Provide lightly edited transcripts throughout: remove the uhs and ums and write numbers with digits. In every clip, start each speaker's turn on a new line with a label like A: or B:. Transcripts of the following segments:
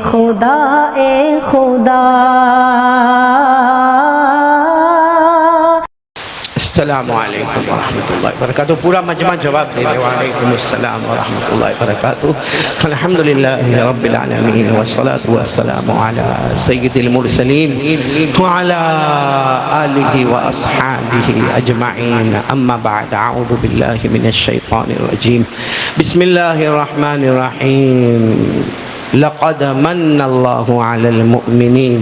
A: خدا اے خدا.
B: السلام علیکم ورحمۃ اللہ وبرکاتہ. پورا مجمع جواب دے دے. وعلیکم السلام ورحمۃ اللہ وبرکاتہ. الحمدللہ رب العالمین والصلاة والسلام علی سید المرسلین وعلی آلہ واصحابہ اجمعین. اما بعد. اعوذ باللہ من الشیطان الرجیم. بسم اللہ الرحمن الرحیم. لقد من اللہ علی المؤمنین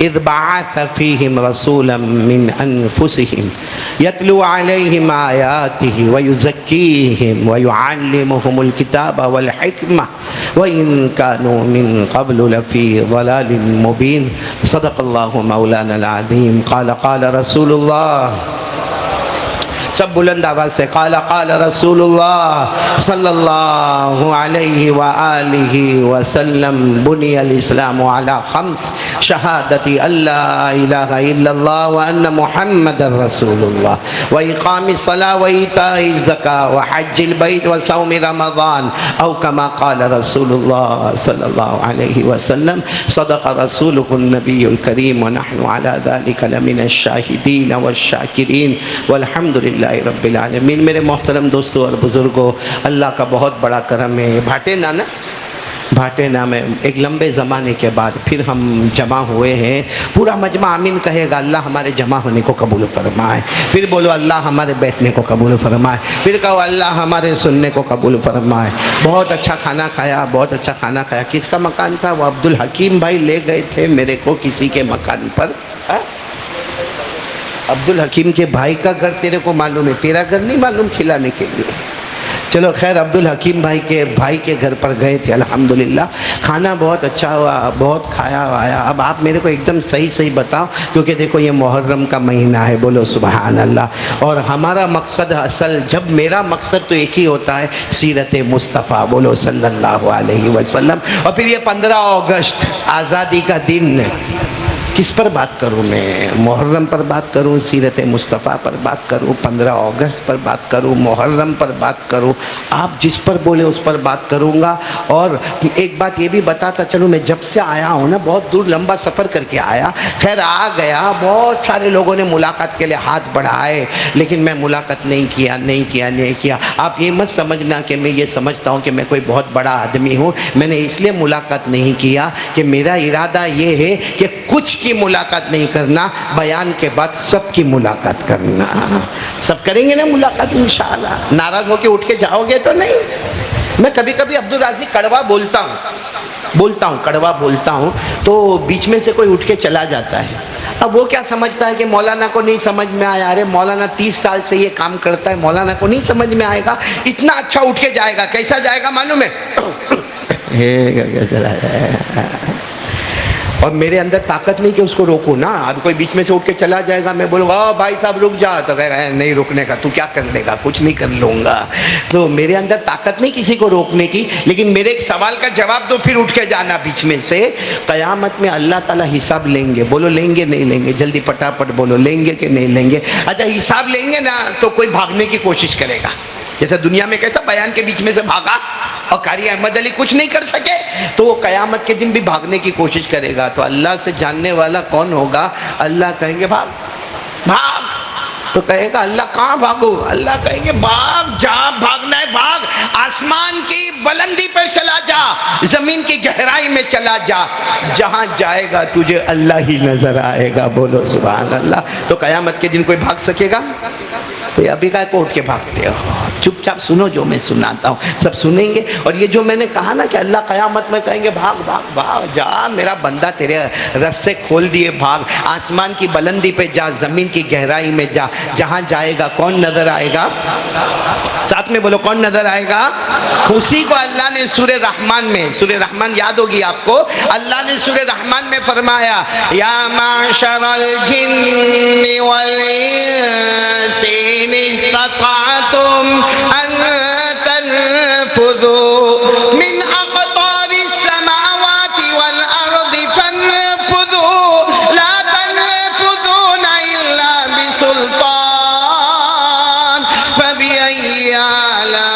B: اذ بعث فیہم رسولا من انفسہم یتلو علیہم آیاتہ ویزکیہم ویعلمہم الکتاب والحکمہ وإن كانوا من قبل لفی ضلال مبین. صدق اللہ مولانا العظیم. قال رسول اللہ. سب بلند آواز سے قال رسول اللہ صلی اللہ علیہ وآلہ وسلم. بنی الاسلام علی خمس شہادت اللہ الہ الا اللہ وان محمد رسول اللہ واقام الصلاۃ وایتاء الزکاۃ وحج البیت وصوم رمضان او کما قال رسول اللہ صلی اللہ علیہ وسلم. صدق رسولہ النبی الکریم ونحن علی ذلک لمن الشاہدین والشاکرین والحمد للہ رب العالمین. میرے محترم دوستوں اور بزرگوں، اللہ کا بہت بڑا کرم ہے. بھاٹے نا میں ایک لمبے زمانے کے بعد پھر ہم جمع ہوئے ہیں. پورا مجمع آمین کہے گا. اللہ ہمارے جمع ہونے کو قبول فرمائے. پھر بولو اللہ ہمارے بیٹھنے کو قبول فرمائے. پھر کہو اللہ ہمارے سننے کو قبول فرمائے. بہت اچھا کھانا کھایا، بہت اچھا کھانا کھایا. کس کا مکان تھا؟ وہ عبدالحکیم بھائی لے گئے تھے میرے کو کسی کے مکان پر. عبدالحکیم کے بھائی کا گھر تیرے کو معلوم ہے، تیرا گھر نہیں معلوم کھلانے کے لیے. چلو خیر، عبدالحکیم بھائی کے گھر پر گئے تھے. الحمدللہ کھانا بہت اچھا ہوا، بہت کھایا آیا. اب آپ میرے کو ایک دم صحیح بتاؤ، کیونکہ دیکھو یہ محرم کا مہینہ ہے. بولو سبحان اللہ. اور ہمارا مقصد اصل، جب میرا مقصد تو ایک ہی ہوتا ہے، سیرت مصطفیٰ. بولو صلی اللہ علیہ وسلم. اور پھر یہ 15 اگست آزادی کا دن، کس پر بات کروں میں؟ محرم پر بات کروں، سیرت مصطفیٰ پر بات کروں، 15 اگست پر بات کروں، محرم پر بات کروں؟ آپ جس پر بولے اس پر بات کروں گا. اور ایک بات یہ بھی بتاتا چلوں، میں جب سے آیا ہوں نا، بہت دور لمبا سفر کر کے آیا. خیر آ گیا. بہت سارے لوگوں نے ملاقات کے لیے ہاتھ بڑھائے، لیکن میں ملاقات نہیں کیا. آپ یہ مت سمجھنا کہ میں یہ سمجھتا ہوں کہ میں کوئی بہت بڑا آدمی ہوں. میں نے اس لیے ملاقات نہیں کیا کہ میرا ارادہ یہ ہے کہ کچھ کی ملاقات نہیں کرنا، بیان کے بعد سب کی ملاقات کرنا. سب کریں گے نا ملاقات انشاءاللہ. ناراض ہو کے اٹھ کے جاؤ گے تو نہیں. میں کبھی کبھی عبدالرازق کڑوا بولتا ہوں تو بیچ میں سے کوئی اٹھ کے چلا جاتا ہے. اب وہ کیا سمجھتا ہے کہ مولانا کو نہیں سمجھ میں آیا. ارے مولانا 30 سال سے یہ کام کرتا ہے، مولانا کو نہیں سمجھ میں آئے گا؟ اتنا اچھا اٹھ کے جائے گا. کیسا جائے گا معلوم ہے؟ اور میرے اندر طاقت نہیں کہ اس کو روکوں نا. اب کوئی بیچ میں سے اٹھ کے چلا جائے گا، میں بولوں گا بھائی صاحب رک جا، تو کہے گا نہیں رکنے کا. تو کیا کر لے گا؟ کچھ نہیں کر لوں گا. تو میرے اندر طاقت نہیں کسی کو روکنے کی. لیکن میرے ایک سوال کا جواب دو، پھر اٹھ کے جانا بیچ میں سے. قیامت میں اللہ تعالیٰ حساب لیں گے. بولو لیں گے نہیں لیں گے؟ جلدی پٹاپٹ بولو، لیں گے کہ نہیں لیں گے؟ اچھا حساب لیں گے نا، تو کوئی بھاگنے کی کوشش کرے گا. جیسے دنیا میں کیسا بیان کے بیچ میں سے بھاگا اور قاری احمد علی کچھ نہیں کر سکے، تو وہ قیامت کے دن بھی بھاگنے کی کوشش کرے گا. تو اللہ سے جاننے والا کون ہوگا؟ اللہ کہیں گے بھاگ. تو کہے گا اللہ کہاں بھاگو؟ اللہ کہیں گے بھاگ، جہاں بھاگنا ہے بھاگ. آسمان کی بلندی پہ چلا جا، زمین کی گہرائی میں چلا جا، جہاں جائے گا تجھے اللہ ہی نظر آئے گا. بولو سبحان اللہ. تو قیامت کے دن کوئی بھاگ سکے گا؟ تو ابھی کا کو اٹھ کے بھاگتے ہو؟ چپ چاپ سنو جو میں سناتا ہوں، سب سنیں گے. اور یہ جو میں نے کہا نا کہ اللہ قیامت میں کہیں گے بھاگ بھاگ بھاگ جا، میرا بندہ تیرے رسے کھول دیے، بھاگ. آسمان کی بلندی پہ جا، زمین کی گہرائی میں جا. جہاں جائے گا کون نظر آئے گا؟ ساتھ میں بولو کون نظر آئے گا؟ اسی کو اللہ نے سورہ رحمان یاد ہوگی آپ کو. اللہ نے سورہ رحمان میں فرمایا یا معشر الجن والانس ان استطعتم ان تنفذوا من اقطار السماوات والارض فانفذوا لا تنفذون الا بسلطان فبأي آلاء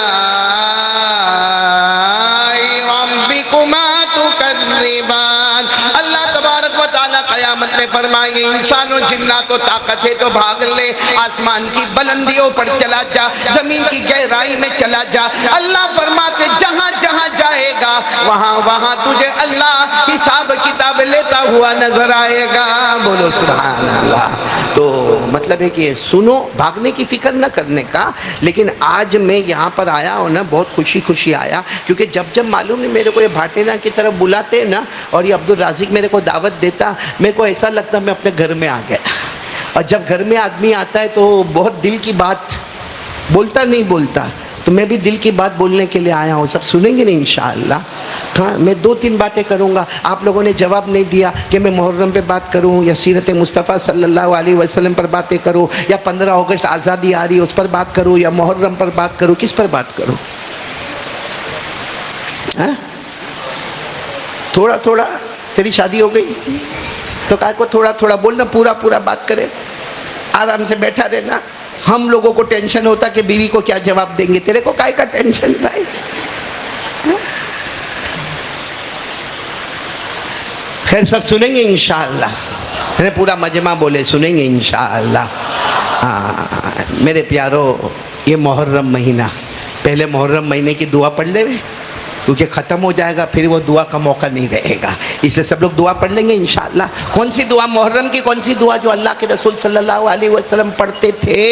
B: ربكما تكذبان. میں فرمائیں انسان و جنات و طاقت ہے تو بھاگ لے، آسمان کی بلندیوں پر چلا جا، زمین کی گہرائی میں چلا جا۔ اللہ فرماتے جہاں جہاں جائے گا وہاں وہاں تجھے اللہ حساب کتاب لیتا ہوا نظر آئے گا۔ بولو سبحان اللہ۔ تو مطلب ہے کہ سنو، بھاگنے کی فکر نہ کرنے کا۔ لیکن آج میں یہاں پر آیا ہوں نا، بہت خوشی خوشی آیا، کیونکہ جب معلوم نہیں میرے کو یہ بھاٹینا کی طرف بلاتے نا اور یہ عبدالرازق میرے کو دعوت دیتا، میرے کو ایسا لگتا میں اپنے گھر میں آ گیا۔ اور جب گھر میں آدمی آتا ہے تو بہت دل کی بات بولتا نہیں بولتا، تو میں بھی دل کی بات بولنے کے لیے آیا ہوں۔ سب سنیں گے نا انشاءاللہ؟ ہاں، میں 2-3 باتیں کروں گا۔ آپ لوگوں نے جواب نہیں دیا کہ میں محرم پہ بات کروں یا سیرت مصطفیٰ صلی اللہ علیہ وسلم پر باتیں کروں یا 15 اگست آزادی آ رہی ہے اس پر بات کروں یا محرم پر بات کروں، کس پر بات کروں؟ تھوڑا تھوڑا، تیری شادی ہو گئی تو کائے کو تھوڑا تھوڑا بولنا، پورا پورا بات کرے، آرام سے بیٹھا رہنا۔ ہم لوگوں کو ٹینشن ہوتا کہ بیوی کو کیا جواب دیں گے، تیرے کو کائے کا ٹینشن بھائی؟ خیر سب سنیں گے انشاءاللہ، پورا مجمع بولے سنیں گے انشاءاللہ۔ میرے پیارو، یہ محرم مہینہ، پہلے محرم مہینے کی دعا پڑھ لے، کیونکہ ختم ہو جائے گا پھر وہ دعا کا موقع نہیں رہے گا، اس لیے سب لوگ دعا پڑھ لیں گے انشاءاللہ۔ کون سی دعا؟ محرم کی کون سی دعا جو اللہ کے رسول صلی اللہ علیہ وسلم پڑھتے تھے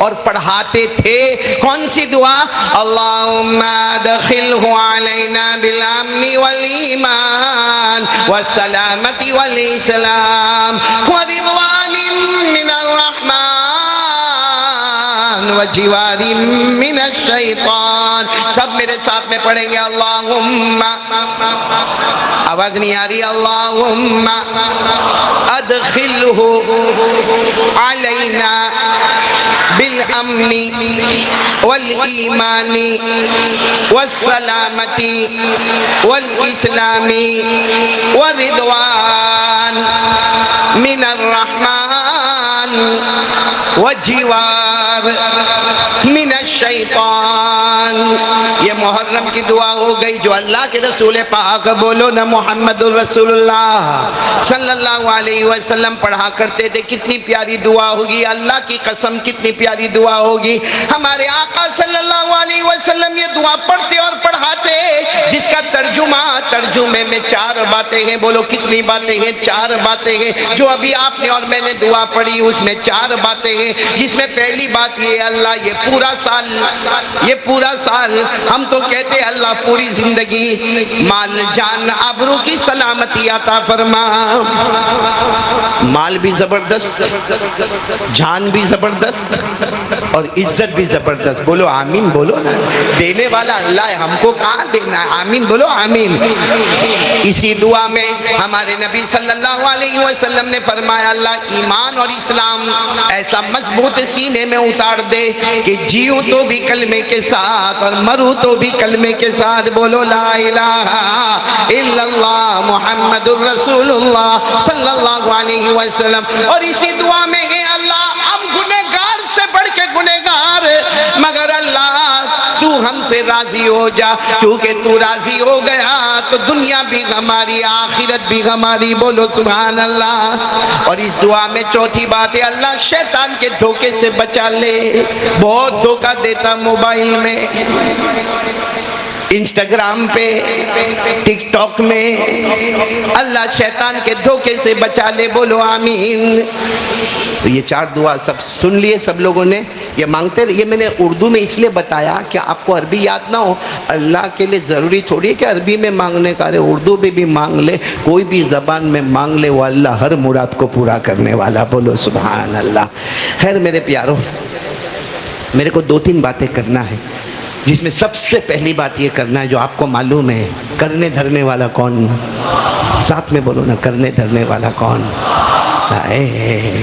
B: اور پڑھاتے تھے؟ کون سی دعا؟ اللہم ادخلہ علینا بالامن والایمان والسلامت والاسلام ورضوان من الرحمن وجوار من الشیطان۔ سب میرے ساتھ میں پڑھیں گے، اللہم، آواز نہیں آ رہی، اللہم ادخلہ علینا بالامن والایمان والسلامت والاسلام ورضوان من الرحمن وجوار من الشیطان۔ یہ محرم کی دعا ہو گئی جو اللہ کے رسول پاک، بولو نا محمد الرسول اللہ صلی اللہ علیہ وسلم پڑھا کرتے تھے۔ کتنی پیاری دعا ہوگی، اللہ کی قسم کتنی پیاری دعا ہوگی۔ ہمارے آقا صلی اللہ علیہ وسلم یہ دعا پڑھتے اور پڑھاتے، جس کا ترجمے میں 4 باتیں ہیں۔ بولو کتنی باتیں ہیں؟ 4 باتیں ہیں۔ جو ابھی آپ نے اور میں نے دعا پڑھی اس میں 4 باتیں ہیں، جس میں پہلی بات یہ، اللہ یہ پورا سال ہم تو کہتے ہیں اللہ پوری زندگی مال جان آبرو کی سلامتی عطا فرما۔ مال بھی زبردست، جان بھی زبردست اور عزت بھی زبردست۔ بولو آمین، بولو نا، دینے والا اللہ ہے، ہم کو کہاں دینا ہے؟ آمین بولو، آمین۔ اسی دعا میں ہمارے نبی صلی اللہ علیہ وسلم نے فرمایا، اللہ ایمان اور اسلام ایسا مضبوط سینے میں اتار دے کہ جیوں تو بھی کلمے کے ساتھ اور مروں تو بھی کلمے کے ساتھ۔ بولو لا الہ الا اللہ محمد الرسول اللہ صلی اللہ علیہ وسلم۔ اور اسی دعا میں ہے، اللہ ہم گنہگار سے بڑھ کے گنہگار، مگر اللہ تو ہم سے راضی ہو جا، کیونکہ تو راضی ہو گیا تو دنیا بھی ہماری، آخرت بھی ہماری۔ بولو سبحان اللہ۔ اور اس دعا میں چوتھی بات ہے، اللہ شیطان کے دھوکے سے بچا لے۔ بہت دھوکہ دیتا موبائل میں، انسٹاگرام پہ، ٹک ٹاک میں، اللہ شیطان کے دھوکے سے بچا لے۔ بولو آمین۔ تو یہ 4 دعا سب سن لیے سب لوگوں نے، یہ مانگتے رہے۔ یہ میں نے اردو میں اس لیے بتایا کہ آپ کو عربی یاد نہ ہو۔ اللہ کے لیے ضروری تھوڑی ہے کہ عربی میں مانگنے کا، اردو میں بھی مانگ لے، کوئی بھی زبان میں مانگ لے، وہ اللہ ہر مراد کو پورا کرنے والا۔ بولو سبحان اللہ۔ خیر میرے پیارو، میرے کو 2-3 باتیں کرنا ہے، جس میں سب سے پہلی بات یہ کرنا ہے جو آپ کو معلوم ہے، کرنے دھرنے والا کون؟ ساتھ میں بولو نا، کرنے دھرنے والا کون؟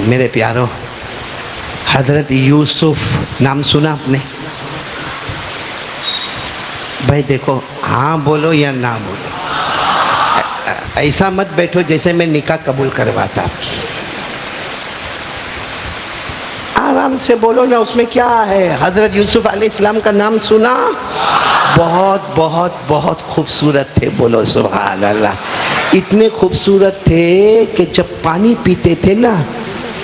B: میرے پیارو، حضرت یوسف نام سنا آپ نے؟ بھائی دیکھو، ہاں بولو یا نہ بولو، ایسا مت بیٹھو جیسے میں نکاح قبول کرواتا۔ آرام سے بولو نا، اس میں کیا ہے؟ حضرت یوسف علیہ السلام کا نام سنا؟ بہت بہت بہت خوبصورت تھے۔ بولو سبحان اللہ۔ اتنے خوبصورت تھے کہ جب پانی پیتے تھے نا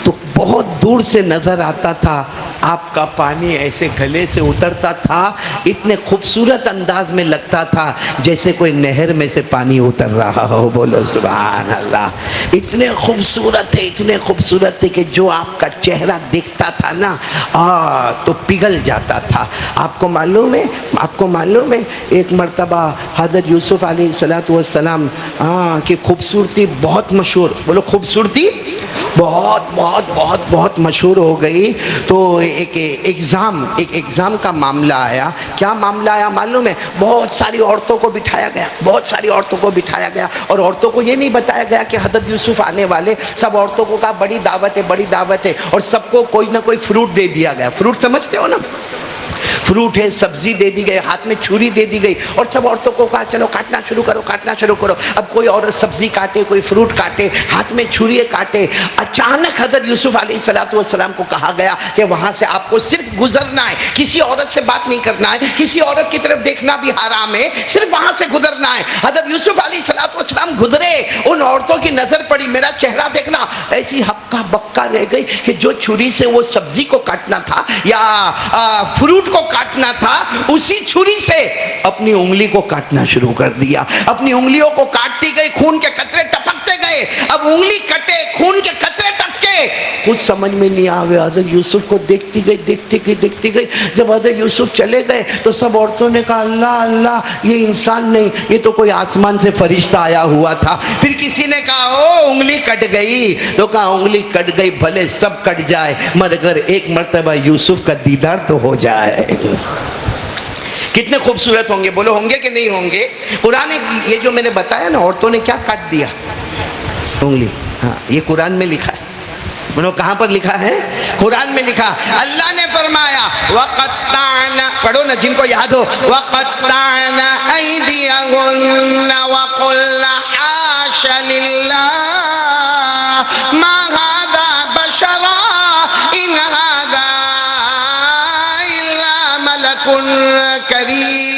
B: تو بہت دور سے نظر آتا تھا آپ کا پانی ایسے گلے سے اترتا تھا، اتنے خوبصورت انداز میں لگتا تھا جیسے کوئی نہر میں سے پانی اتر رہا ہو. بولو سبحان اللہ. اتنے خوبصورت تھے کہ جو آپ کا چہرہ دیکھتا تھا نا تو پگھل جاتا تھا. آپ کو معلوم ہے ایک مرتبہ حضرت یوسف علیہ السلام کی خوبصورتی بہت مشہور، بولو خوبصورتی بہت مشہور ہو گئی. تو ایک ایگزام کا معاملہ آیا. کیا معاملہ آیا معلوم ہے؟ بہت ساری عورتوں کو بٹھایا گیا اور عورتوں کو یہ نہیں بتایا گیا کہ حضرت یوسف آنے والے. سب عورتوں کو کہا بڑی دعوت ہے اور سب کو کوئی نہ کوئی فروٹ دے دیا گیا. فروٹ سمجھتے ہو نا؟ فروٹ ہے، سبزی دے دی گئی، ہاتھ میں چھری دے دی گئی اور سب عورتوں کو کہا چلو کاٹنا شروع کرو. اب کوئی عورت سبزی کاٹے، کوئی فروٹ کاٹے، ہاتھ میں چھری کاٹے. اچانک حضرت یوسف علیہ السلام کو کہا گیا کہ وہاں سے آپ کو صرف گزرنا ہے، کسی عورت سے بات نہیں کرنا ہے، کسی عورت کی طرف دیکھنا بھی حرام ہے، صرف وہاں سے گزرنا ہے. حضرت یوسف علیہ السلام گزرے، ان عورتوں کی نظر پڑی، میرا چہرہ دیکھنا. ایسی ہکا بکا رہ گئی کہ جو چھری سے وہ سبزی کو کاٹنا تھا یا فروٹ کو کاٹنا تھا، اسی چھری سے اپنی انگلی کو کاٹنا شروع کر دیا. اپنی انگلیوں کو کاٹتی گئی، خون کے قطرے ٹپکتے گئے. اب انگلی کٹے، خون کے قطرے ٹپکے، کچھ سمجھ میں نہیں آوے. حضرت یوسف کو دیکھتی گئی. جب حضرت یوسف چلے گئے تو سب عورتوں نے کہا اللہ یہ انسان نہیں، یہ تو کوئی آسمان سے فرشتہ آیا ہوا تھا. پھر کسی نے کہا انگلی کٹ گئی. تو کہا انگلی کٹ گئی بھلے سب کٹ جائے مگر ایک مرتبہ یوسف کا دیدار تو ہو جائے. کتنے خوبصورت ہوں گے، بولو ہوں گے کہ نہیں ہوں گے؟ قرآن یہ جو میں نے بتایا نا، عورتوں نے کیا کاٹ دیا؟ انگلی. ہاں یہ قرآن میں لکھا ہے. بولو کہاں پر لکھا ہے؟ قرآن میں لکھا. اللہ نے فرمایا وَقَطَّعْنَا، پڑھو نا جن کو یاد ہو، وَقَطَّعْنَا أَيْدِيَهُنَّ وَقُلْنَا حَاشَ لِلَّهِ مَا هَذَا بَشَرًا إِنْ هَذَا إِلَّا مَلَكٌ کریم.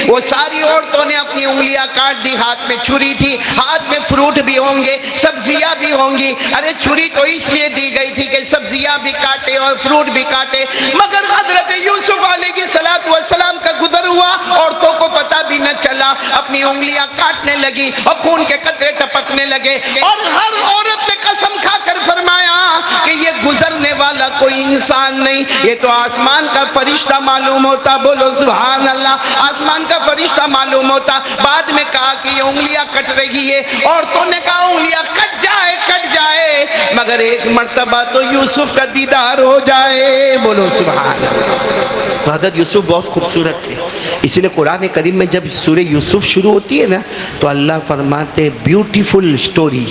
B: وہ ساری عورتوں نے اپنی انگلیاں کاٹ دی. ہاتھ میں چھری تھی، ہاتھ میں فروٹ بھی ہوں گے، سبزیاں بھی ہوں گی. ارے چھری تو اس لیے دی گئی تھی کہ سبزیاں بھی کاٹے اور فروٹ بھی کاٹے. مگر حضرت یوسف علیہ السلام کا گزر ہوا، عورتوں کو پتہ بھی نہ چلا. اپنی انگلیاں کاٹنے لگی اور خون کے قطرے ٹپکنے لگے. اور ہر عورت نے قسم کھا کر فرمایا کہ یہ گزرنے والا کوئی انسان نہیں، یہ تو آسمان کا فرشتہ معلوم ہوتا. بولو سبحان اللہ. آسمان کا فرشتہ معلوم ہوتا. بعد میں کہا کہ یہ انگلیاں کٹ رہی ہے. عورتوں نے کہا انگلیاں کٹ جائے مگر ایک مرتبہ تو یوسف کا دیدار ہو جائے. بولو سبحان اللہ. حضرت یوسف بہت خوبصورت تھے. اسی لیے قرآن کریم میں جب سورہ یوسف شروع ہوتی ہے نا تو اللہ فرماتے بیوٹیفل سٹوری.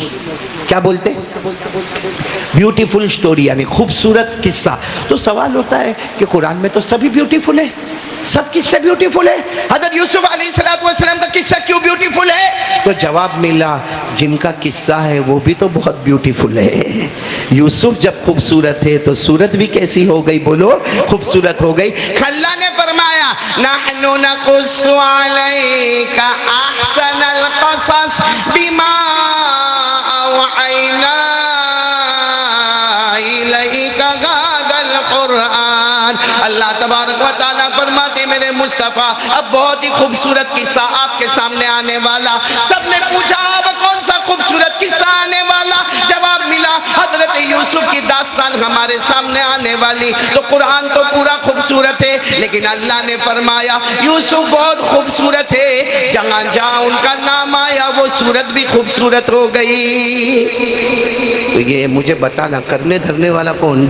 B: کیا بولتے؟ بیوٹیفل سٹوری، یعنی خوبصورت قصہ. تو سوال ہوتا ہے کہ قرآن میں تو سبھی بیوٹیفل ہے، سب قصے بیوٹیفل ہے، حضرت یوسف علیہ السلام کا قصہ کیوں بیوٹیفل ہے؟ تو جواب ملا جن کا قصہ ہے وہ بھی تو بہت بیوٹیفل ہے. یوسف جب خوبصورت ہے تو صورت بھی کیسی ہو گئی؟ بولو خوبصورت ہو گئی. اللہ نے فرمایا نحن نقص علیک احسن القصص بما اوحینا الیک هذا القرآن. اللہ تبارک و تعالیٰ فرماتے میرے مصطفیٰ اب بہت ہی خوبصورت قصہ آپ کے سامنے آنے والا. سب نے پوچھا اب کون سا خوبصورت قصہ آنے والا؟ جواب ملا حضرت یوسف کی داستان ہمارے سامنے آنے والی. تو قرآن تو پورا خوبصورت ہے لیکن اللہ نے فرمایا یوسف بہت خوبصورت ہے. جہاں جہاں ان کا نام آیا وہ صورت بھی خوبصورت ہو گئی. تو یہ مجھے بتانا کرنے دھرنے والا کون؟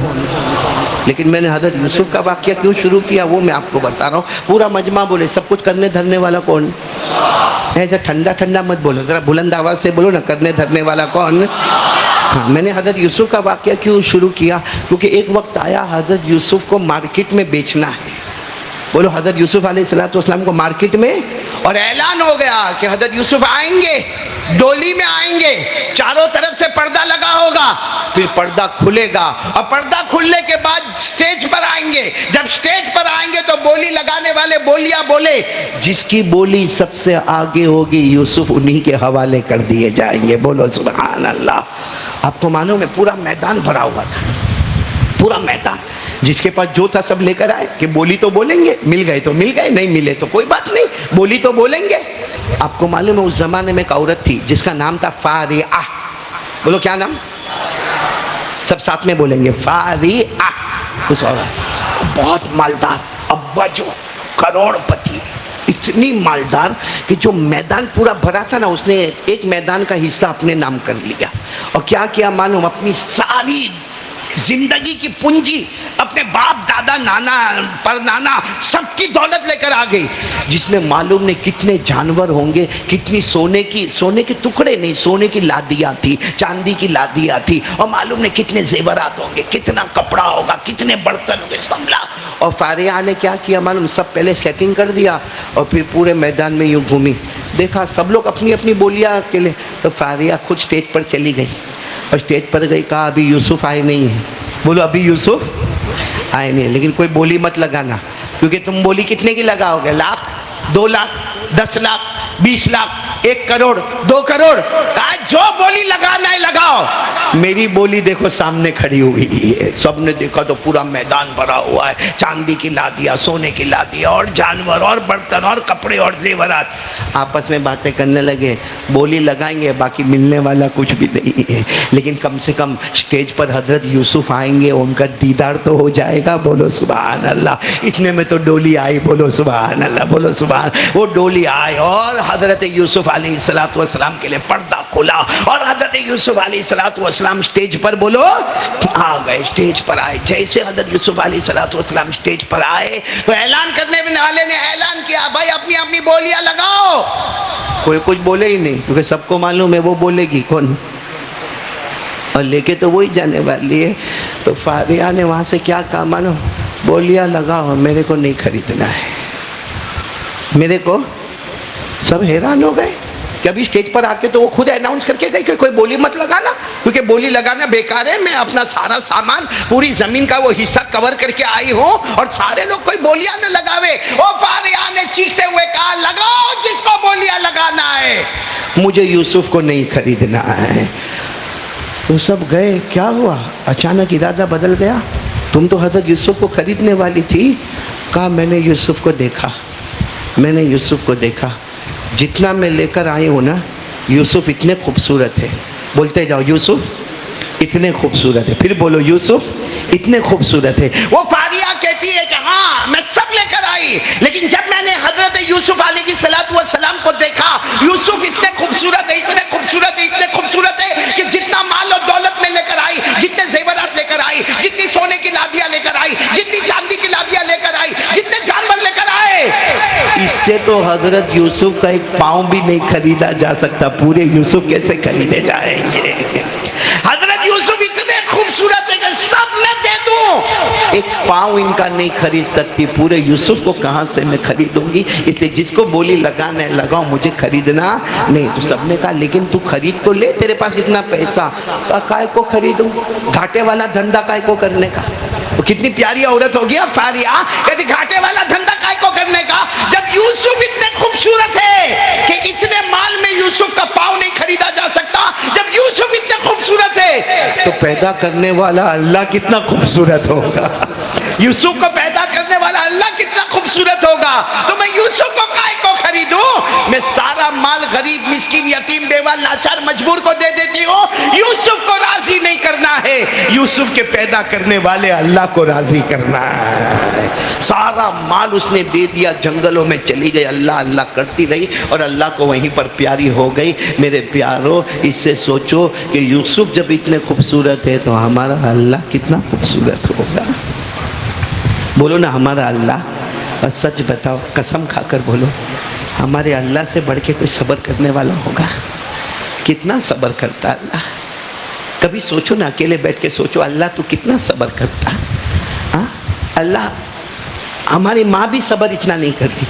B: لیکن میں نے حضرت یوسف کا واقعہ کیوں شروع کیا وہ میں آپ کو بتا رہا ہوں. پورا مجمع بولے سب کچھ کرنے دھرنے والا کون؟ ایسا ٹھنڈا مت بولو، ذرا بلند آواز سے بولو نا کرنے دھرنے والا کون؟ ہاں میں نے حضرت یوسف کا واقعہ کیوں شروع کیا؟ کیونکہ ایک وقت آیا حضرت یوسف کو مارکیٹ میں بیچنا ہے. بولو حضرت یوسف علیہ السلام کو مارکیٹ میں، اور اعلان ہو گیا کہ حضرت یوسف آئیں گے، ڈولی میں آئیں گے، چاروں طرف سے پردہ لگا ہوگا، پھر پردہ کھلے گا، اور پردہ کھلنے کے بعد سٹیج پر آئیں گے۔ جب سٹیج پر آئیں گے تو بولی لگانے والے بولیاں بولے، جس کی بولی سب سے آگے ہوگی یوسف انہی کے حوالے کر دیے جائیں گے۔ بولو سبحان اللہ۔ آپ کو معلوم ہے پورا میدان بھرا ہوا تھا، پورا میدان، جس کے پاس جو تھا سب لے کر آئے کہ بولی تو بولیں گے، مل گئے تو مل گئے، نہیں ملے تو کوئی بات نہیں، بولی تو بولیں گے۔ آپ کو معلوم ہے اس زمانے میں ایک عورت تھی جس کا نام تھا فاریہ۔ بولو کیا نام؟ سب ساتھ میں بولیں گے، فاریہ۔ اس عورت بہت مالدار، ابا جو کروڑ پتی، اتنی مالدار کہ جو میدان پورا بھرا تھا نا، اس نے ایک میدان کا حصہ اپنے نام کر لیا، اور کیا کیا معلوم؟ اپنی ساری زندگی کی پونجی، اپنے باپ دادا نانا پر نانا سب کی دولت لے کر آ گئی، جس میں معلوم نہیں کتنے جانور ہوں گے، کتنی سونے کے ٹکڑے نہیں، سونے کی لادیاں تھی، چاندی کی لادیاں تھی، اور معلوم نہیں کتنے زیورات ہوں گے، کتنا کپڑا ہوگا، کتنے برتن ہوں گے، سنبھلا۔ اور فاریہ نے کیا کیا معلوم؟ سب پہلے سیٹنگ کر دیا، اور پھر پورے میدان میں یوں گھومی، دیکھا سب لوگ اپنی اپنی بولیاں اکیلے، تو فاریہ خود سٹیج پر چلی گئی، اور سٹیج پر گئی، کہا ابھی یوسف آئے نہیں ہیں۔ بولو ابھی یوسف آئے نہیں، لیکن کوئی بولی مت لگانا، کیونکہ تم بولی کتنے کی لگاؤ گے؟ لاکھ، 2 لاکھ، 10 لاکھ، 20 لاکھ، 1 کروڑ، 2 کروڑ، جو بولی لگانا ہے لگاؤ۔ میری بولی دیکھو سامنے کھڑی ہوئی ہے، سب نے دیکھا تو پورا میدان بھرا ہوا ہے، چاندی کی لادیاں، سونے کی لادیاں، اور جانور اور برتن اور کپڑے اور زیورات۔ آپس میں باتیں کرنے لگے، بولی لگائیں گے، باقی ملنے والا کچھ بھی نہیں ہے، لیکن کم سے کم سٹیج پر حضرت یوسف آئیں گے، ان کا دیدار تو ہو جائے گا۔ بولو سبحان اللہ۔ اتنے میں تو ڈولی آئی، بولو سبحان اللہ، بولو سبحان۔ وہ ڈولی آئی اور حضرت یوسف علیہ السلام کے لیے پردہ کھلا، اور حضرت یوسف علیہ السلام سٹیج پر بولو آ گئے، سٹیج پر آئے۔ جیسے حضرت یوسف علیہ السلام سٹیج پر آئے تو اعلان کرنے والے نے اعلان کیا، بھائی اپنی اپنی بولیاں لگاؤ۔ کوئی کچھ بولے ہی نہیں، کیونکہ سب کو معلوم ہے وہ بولے گی کون، اور لے کے تو وہی جانے والی ہے۔ تو فاریہ نے وہاں سے کیا کہا معلوم؟ بولیاں لگاؤ، میرے کو نہیں خریدنا ہے، میرے کو۔ سب حیران ہو گئے کہ ابھی سٹیج پر آ کے تو وہ خود اناؤنس کر کے گئی کہ کوئی بولی مت لگانا، کیونکہ بولی لگانا بیکار ہے، میں اپنا سارا سامان، پوری زمین کا وہ حصہ کور کر کے آئی ہوں، اور سارے لوگ کوئی بولیاں نہ لگاوے۔ وہ فاریہ نے چیختے ہوئے کہا، لگاؤ جس کو بولیاں لگانا ہے، مجھے یوسف کو نہیں خریدنا ہے۔ تو سب گئے، کیا ہوا؟ اچانک ارادہ بدل گیا، تم تو حضرت یوسف کو خریدنے والی تھی۔ کہا میں نے یوسف کو دیکھا، میں نے یوسف کو دیکھا، جتنا میں لے کر آئی ہوں نا، یوسف اتنے خوبصورت ہے۔ بولتے جاؤ، یوسف اتنے خوبصورت ہے، پھر بولو یوسف اتنے خوبصورت ہے۔ وہ فاریہ کہتی ہے کہ ہاں میں سب لے کر آئی، لیکن جب میں نے حضرت یوسف علیہ السلام کو دیکھا، یوسف اتنے خوبصورت ہے، اتنے خوبصورت ہے، اتنے خوبصورت ہے کہ جتنا مال و دولت میں لے کر آئی، جتنے زیورات لے کر آئی، جتنی سونے کی لادیاں لے کر آئی، جتنی چاندی کی لادیاں لے کر آئی، جتنے جانور لے کر آئے، اس سے تو حضرت یوسف کا ایک پاؤں بھی نہیں خریدا جا سکتا، پورے یوسف کیسے خریدے جائیں گے؟ حضرت یوسف اتنے خوبصورت ہے کہ سب میں دے دوں، ایک پاؤں ان کا نہیں خرید سکتی، پورے یوسف کو کہاں سے میں خریدوں گی؟ اس لیے جس کو بولی لگانا ہے لگاؤ، مجھے خریدنا نہیں۔ تو سب نے کہا لیکن تو خرید تو لے، تیرے پاس اتنا پیسہ، کائے کو خریدوں؟ گھاٹے والا دھندا کائے کو کرنے کا؟ وہ کتنی پیاری عورت ہوگی اب فاریہ، کہتی گھاٹے والا دھندا کائے کو کرنے کا، جب یوسف اتنے خوبصورت ہے کہ اتنے مال میں یوسف کا پاؤں نہیں خریدا جا سکتا، جب یوسف اتنے خوبصورت ہے تو پیدا کرنے والا اللہ کتنا خوبصورت ہوگا، یوسف کو پیدا کرنے والا اللہ کتنا خوبصورت ہوگا، تو میں یوسف کو کائے کو خریدوں؟ میں سارا مال غریب، مسکین، یتیم، بیوہ، لاچار، مجبور کو دے دیتی ہوں، یوسف کو راضی نہیں کرنا ہے، یوسف کے پیدا کرنے والے اللہ کو راضی کرنا ہے۔ سارا مال اس نے دے دیا، جنگلوں میں چلی گئی، اللہ اللہ کرتی رہی، اور اللہ کو وہیں پر پیاری ہو گئی۔ میرے پیارو، اس سے سوچو کہ یوسف جب اتنے خوبصورت ہے تو ہمارا اللہ کتنا خوبصورت ہوگا۔ بولو نا ہمارا اللہ، اور سچ بتاؤ، قسم کھا کر بولو، ہمارے اللہ سے بڑھ کے کوئی صبر کرنے والا ہوگا؟ کتنا صبر کرتا اللہ؟ کبھی سوچو نا، اکیلے بیٹھ کے سوچو، اللہ تو کتنا صبر کرتا۔ اللہ ہماری ماں بھی صبر اتنا نہیں کرتی،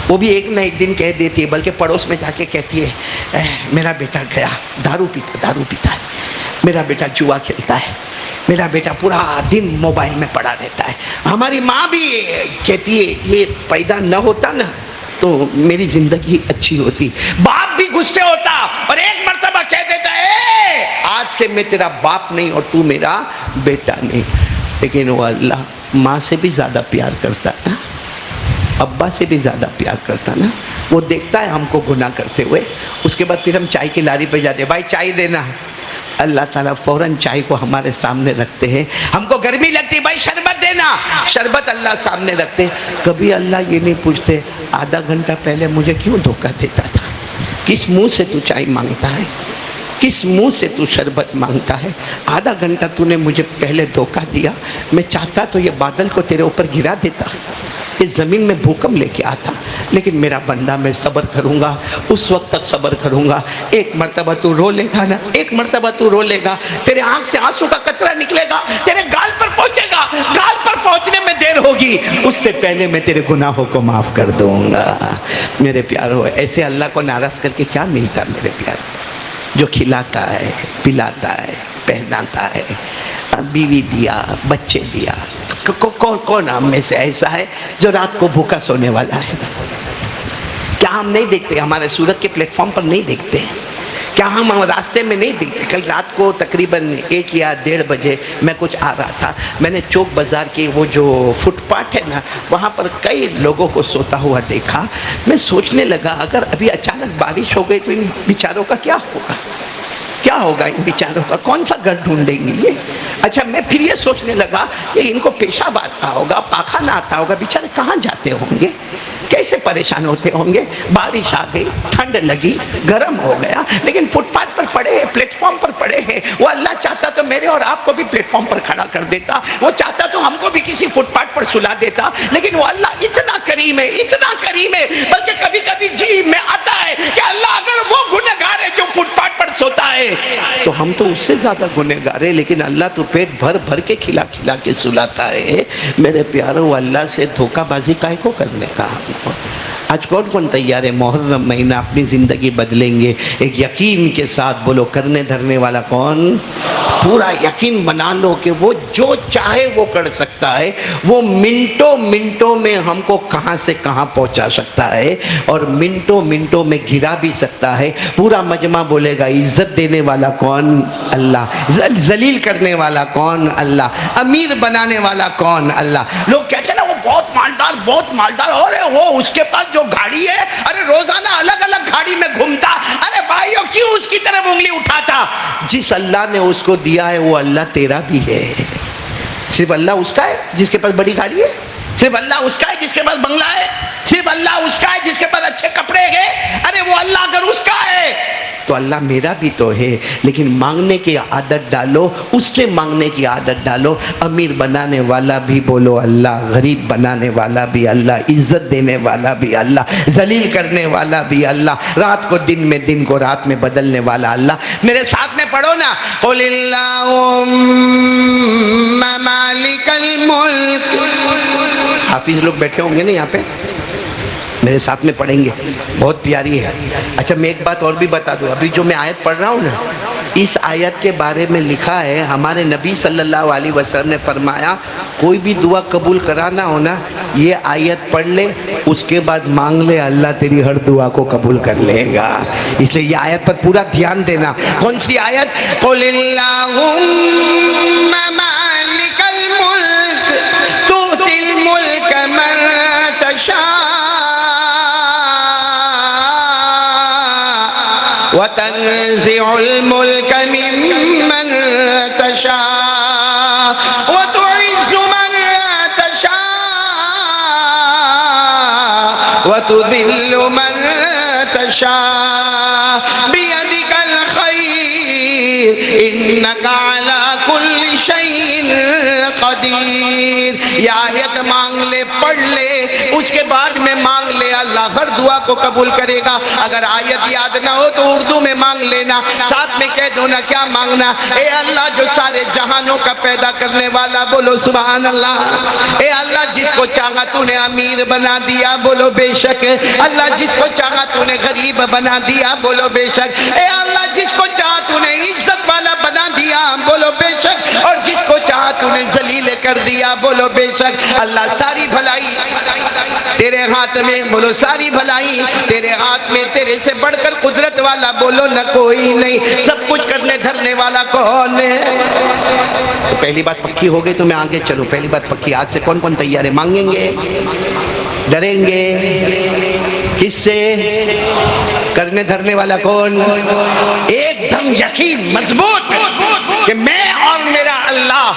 B: وہ بھی ایک نہ ایک دن کہہ دیتی ہے، بلکہ پڑوس میں جا کے کہتی ہے میرا بیٹا گیا دارو پیتا ہے، میرا بیٹا جوا کھیلتا ہے، میرا بیٹا پورا دن موبائل میں پڑا رہتا ہے۔ ہماری ماں بھی کہتی ہے یہ پیدا نہ ہوتا نا تو میری زندگی اچھی ہوتی۔ باپ بھی غصے ہوتا اور ایک مرتبہ کہہ دیتا ہے آج سے میں تیرا باپ نہیں اور تو میرا بیٹا نہیں۔ لیکن وہ اللہ ماں سے بھی زیادہ پیار کرتا ہے نا، ابا سے بھی زیادہ پیار کرتا نا۔ وہ دیکھتا ہے ہم کو گناہ کرتے ہوئے، اس کے بعد پھر ہم چائے کی لاری پہ جاتے ہیں، بھائی چائے دینا، اللہ تعالیٰ فوراً چائے کو ہمارے سامنے رکھتے ہیں۔ ہم کو گرمی لگتی، بھائی شربت دینا، شربت اللہ سامنے رکھتے۔ کبھی اللہ یہ نہیں پوچھتے آدھا گھنٹہ پہلے مجھے کیوں دھوکہ دیتا تھا، کس منہ سے تو چائے مانگتا ہے، کس منہ سے تو شربت مانگتا ہے، آدھا گھنٹہ تو نے مجھے پہلے دھوکہ دیا، میں چاہتا تو یہ بادل کو تیرے اوپر گرا دیتا، اس زمین میں بھوکم لے کے آتا، لیکن میرا بندہ میں صبر کروں گا، اس وقت تک صبر کروں گا۔ ایک مرتبہ تو رو لے گا نا، ایک مرتبہ تو رو لے گا، تیرے آنکھ سے آنسو کا قطرہ نکلے گا، تیرے گال پر پہنچے گا، گال پر پہنچنے میں دیر ہوگی، اس سے پہلے میں تیرے گناہوں کو معاف کر دوں گا۔ میرے پیارو، ایسے اللہ کو ناراض کر کے کیا ملتا میرے پیارو؟ جو کھلاتا ہے، پلاتا ہے، پہناتا ہے، بیوی دیا، بچے دیا، کون ہم میں سے ایسا ہے جو رات کو بھوکا سونے والا ہے؟ کیا ہم نہیں دیکھتے؟ ہمارے سورت کے پلیٹ فارم پر نہیں دیکھتے؟ کیا ہم راستے میں نہیں دیکھتے؟ کل رات کو تقریباً 1 یا 1:30 بجے میں کچھ آ رہا تھا، میں نے چوک بازار کی وہ جو فٹ پاتھ ہے نا، وہاں پر کئی لوگوں کو سوتا ہوا دیکھا۔ میں سوچنے لگا اگر ابھی اچانک بارش ہو گئی تو ان بیچاروں کا کیا ہوگا؟ کیا ہوگا ان بیچاروں کا؟ کون سا گھر ڈھونڈیں گے یہ؟ اچھا میں پھر یہ سوچنے لگا کہ ان کو پیشاب آتا ہوگا، پاخانہ آتا ہوگا، بیچارے کہاں جاتے ہوں گے، کیسے پریشان ہوتے ہوں گے؟ بارش آ گئی، ٹھنڈ لگی، گرم ہو گیا، لیکن فٹ پاتھ پر پڑے ہیں، پلیٹ فارم پر پڑے ہیں۔ وہ اللہ چاہتا تو میرے اور آپ کو بھی پلیٹ فارم پر کھڑا کر دیتا، وہ چاہتا تو ہم کو بھی کسی فٹ پاتھ پر سلا دیتا، لیکن وہ اللہ اتنا کریم ہے، اتنا کریم ہے، بلکہ کبھی کبھی جی میں آتا ہے کہ اللہ اگر وہ گنہگار ہے جو فٹ پاتھ پر سوتا ہے تو ہم تو اس سے زیادہ گنہگار ہے، لیکن اللہ تو پیٹ بھر بھر کے کھلا کھلا کے سلاتا ہے۔ میرے پیارو، اللہ سے دھوکہ بازی کائے کو کرنے کا؟ آج کون تیار ہے محرم مہینہ اپنی زندگی بدلیں گے ایک یقین کے ساتھ؟ بولو کرنے دھرنے والا کون؟ پورا یقین بنا لو کہ وہ جو چاہے وہ کر سکتا ہے، وہ منٹوں میں ہم کو کہاں سے کہاں پہنچا سکتا ہے اور منٹوں میں گرا بھی سکتا ہے۔ پورا مجمع بولے گا عزت دینے والا کون؟ اللہ۔ ذلیل کرنے والا کون؟ اللہ۔ امیر بنانے والا کون؟ اللہ۔ لوگ کہتے ہیں نا وہ بہت مالدار، اور وہ اس کے پاس جو گاڑی ہے، ارے روزانہ الگ الگ گاڑی میں گھومتا، ارے بھائیو کیوں اس کی طرف انگلی اٹھاتا؟ جس اللہ نے اس کو دیا ہے وہ اللہ تیرا بھی ہے۔ صرف اللہ اس کا ہے جس کے پاس بڑی گاڑی ہے؟ صرف اللہ اس کا ہے جس کے پاس بنگلہ ہے؟ صرف اللہ اس کا ہے جس کے پاس اچھے کپڑے گئے؟ ارے وہ اللہ اگر اس کا ہے تو اللہ میرا بھی تو ہے۔ لیکن مانگنے کی عادت ڈالو، اس سے مانگنے کی عادت ڈالو۔ امیر بنانے والا بھی بولو اللہ، غریب بنانے والا بھی اللہ، عزت دینے والا بھی اللہ، ذلیل کرنے والا بھی اللہ، رات کو دن میں، دن کو رات میں بدلنے والا اللہ۔ میرے ساتھ میں پڑھو نا، قل اللہم مالک الملک۔ حافظ لوگ بیٹھے ہوں گے نا یہاں پہ، میرے ساتھ میں پڑھیں گے، بہت پیاری ہے۔ اچھا میں ایک بات اور بھی بتا دوں، ابھی جو میں آیت پڑھ رہا ہوں نا، اس آیت کے بارے میں لکھا ہے، ہمارے نبی صلی اللہ علیہ وسلم نے فرمایا کوئی بھی دعا قبول کرانا ہو نا، یہ آیت پڑھ لے، اس کے بعد مانگ لے، اللہ تیری ہر دعا کو قبول کر لے گا۔ اس لیے یہ آیت پر پورا دھیان دینا۔ کون سی آیت؟ قل اللہم مالک الملک تؤتی الملک من تشاء وتنزع الملك ممن تشاء وتعز من تشاء وتذل من تشاء بيدك الخير إنك على كل شيء قدیر۔ یہ آیت مانگ لے، پڑھ لے، اس کے بعد میں مانگ لے، اللہ ہر دعا کو قبول کرے گا۔ اگر آیت یاد نہ ہو تو اردو میں مانگ لینا، ساتھ میں کہہ دو نا کیا مانگنا، اے اللہ جو سارے جہانوں کا پیدا کرنے والا، بولو سبحان اللہ۔ اے اللہ جس کو چاہا تو نے امیر بنا دیا، بولو بے شک۔ اللہ جس کو چاہا تو نے غریب بنا دیا، بولو بے شک۔ اے اللہ جس کو چاہا تو نے عزت والا بنا دیا، بولو بے شک، اور جس کو چاہا تو نے ذلیل کر دیا، بولو بے شک۔ اللہ ساری بھلائی تیرے ہاتھ میں، بولو ساری بھلائی تیرے ہاتھ میں، تیرے سے بڑھ کر قدرت والا بولو نہ کوئی نہیں، سب کچھ کرنے دھرنے والا کون ہے؟ تو پہلی بات پکی ہو گئی، تو میں آگے چلوں۔ پہلی بات پکی، آج سے کون کون تیار ہے؟ مانگیں گے؟ ڈریں گے؟ کس سے؟ کرنے دھرنے والا کون؟ ایک دم یقین مضبوط کہ میں اور میرا اللہ،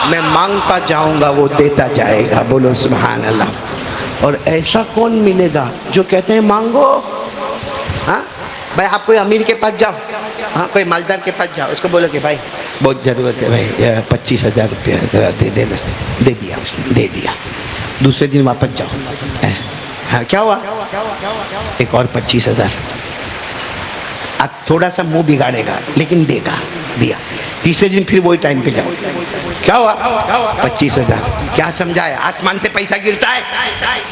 B: میں مانگتا جاؤں گا وہ دیتا جائے گا، بولو سبحان اللہ۔ اور ایسا کون ملے گا جو کہتے ہیں مانگو؟ ہاں بھائی، آپ کوئی امیر کے پاس جاؤ، ہاں کوئی مالدار کے پاس جاؤ، اس کو بولو کہ بھائی بہت ضرورت ہے بھائی، 25,000 روپیہ دے دینا، دے دیا اس نے، دے دیا۔ دوسرے دن واپس جاؤ، ہاں کیا ہوا؟ ایک اور 25,000۔ اب تھوڑا سا منہ بگاڑے گا لیکن دے گا، دیا۔ تیسرے دن پھر وہی ٹائم پہ جاؤ، کیا ہوا؟ 25,000۔ کیا سمجھا ہے؟ آسمان سے پیسہ گرتا ہے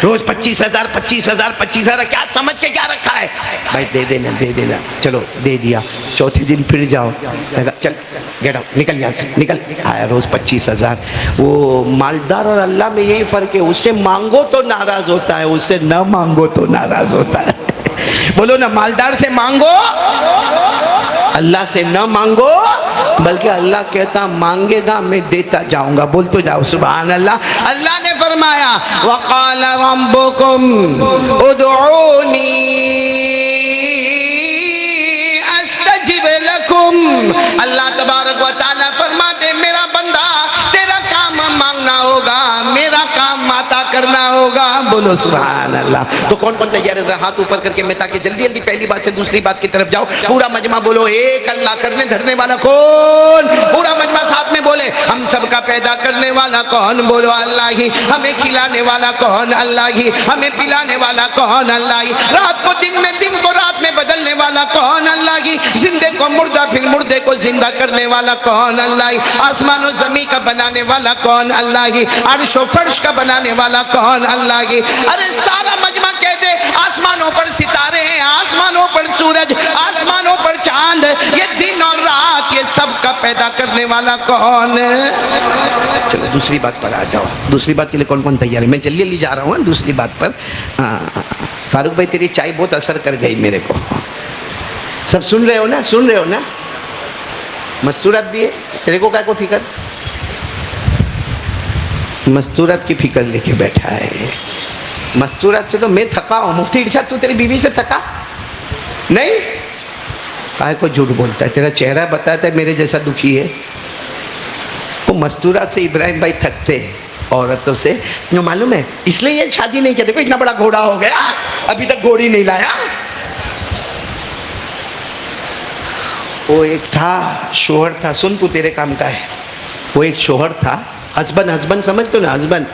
B: روز 25,000 25,000 25,000، کیا سمجھ کے کیا رکھا ہے؟ بھائی دے دینا، دے دینا، چلو دے دیا۔ چوتھے دن پھر جاؤ، چل گیٹ آؤٹ، نکل یہاں سے، نکل۔ آیا روز 25,000۔ وہ مالدار اور اللہ میں یہی فرق ہے، اس سے مانگو تو ناراض ہوتا ہے، اس سے نہ مانگو تو ناراض ہوتا ہے۔ بولو نا، مالدار سے مانگو، اللہ سے نہ مانگو، بلکہ اللہ کہتا مانگے گا میں دیتا جاؤں گا، بول تو جاؤ سبحان اللہ۔ اللہ نے فرمایا وَقَالَ رَبُّكُمْ اُدْعُونِي أَسْتَجِبْ لَكُمْ۔ اللہ تبارک و تعالیٰ فرماتے میرا بندہ تیرا کام مانگنا ہوگا، میرا کام عطا کرنا ہوگا، بولو سبحان اللہ۔ تو کون کون تیار ہے؟ ہاتھ اوپر کر کے، میں تاکہ جلدی جلدی پہلی بات سے دوسری بات کی طرف جاؤ۔ پورا مجمع بولو ایک اللہ، کرنے دھرنے والا کون؟ پورا مجمع ساتھ میں بولے ہم سب کا پیدا کرنے والا کون؟ بولو اللہ ہی۔ ہمیں کھلانے والا کون؟ اللہ ہی۔ ہمیں پلانے والا کون؟ اللہ ہی۔ رات کو دن میں، دن کو رات میں بدلنے والا کون؟ اللہ ہی۔ زندے کو مردہ پھر مردے کو زندہ کرنے والا کون؟ اللہ ہی۔ آسمان و زمین کا بنانے والا کون؟ اللہ ہی۔ عرش و فرش کا بنانے والا کون؟ اللہ ہی۔ ارے سارا مجمع کہہ دے آسمانوں پر ستارے ہیں، آسمانوں پر سورج، آسمانوں پر چاند، یہ دن اور رات، یہ سب کا پیدا کرنے والا کون ہے؟ چلو دوسری بات پر آ جاؤ۔ دوسری بات کے لیے کون کون تیار ہے؟ میں جلدی جلدی جا رہا ہوں دوسری بات پر۔ فاروق بھائی تیری چائے بہت اثر کر گئی میرے کو۔ سب سن رہے ہو نا؟ سن رہے ہو نا؟ مستورات بھی ہے تیرے کو، کیا کو فکر؟ مستورات کی فکر لے کے بیٹھا ہے۔ مستورات سے تو میں تھکا ہوں۔ مفتی ارشاد تو تیری بیوی سے تھکا نہیں؟ کائے کو جھوٹ بولتا ہے؟ تیرا چہرہ بتاتا ہے میرے جیسا دکھی ہے۔ وہ مستورات سے ابراہیم بھائی تھکتے ہیں، عورتوں سے، جو معلوم ہے اس لیے یہ شادی نہیں کرتے۔ اتنا بڑا گھوڑا ہو گیا ابھی تک گھوڑی نہیں لایا۔ وہ ایک تھا شوہر تھا، سن تو تیرے کام کا ہے۔ وہ ایک شوہر تھا، ہسبند سمجھتے ہو نا، ہسبند،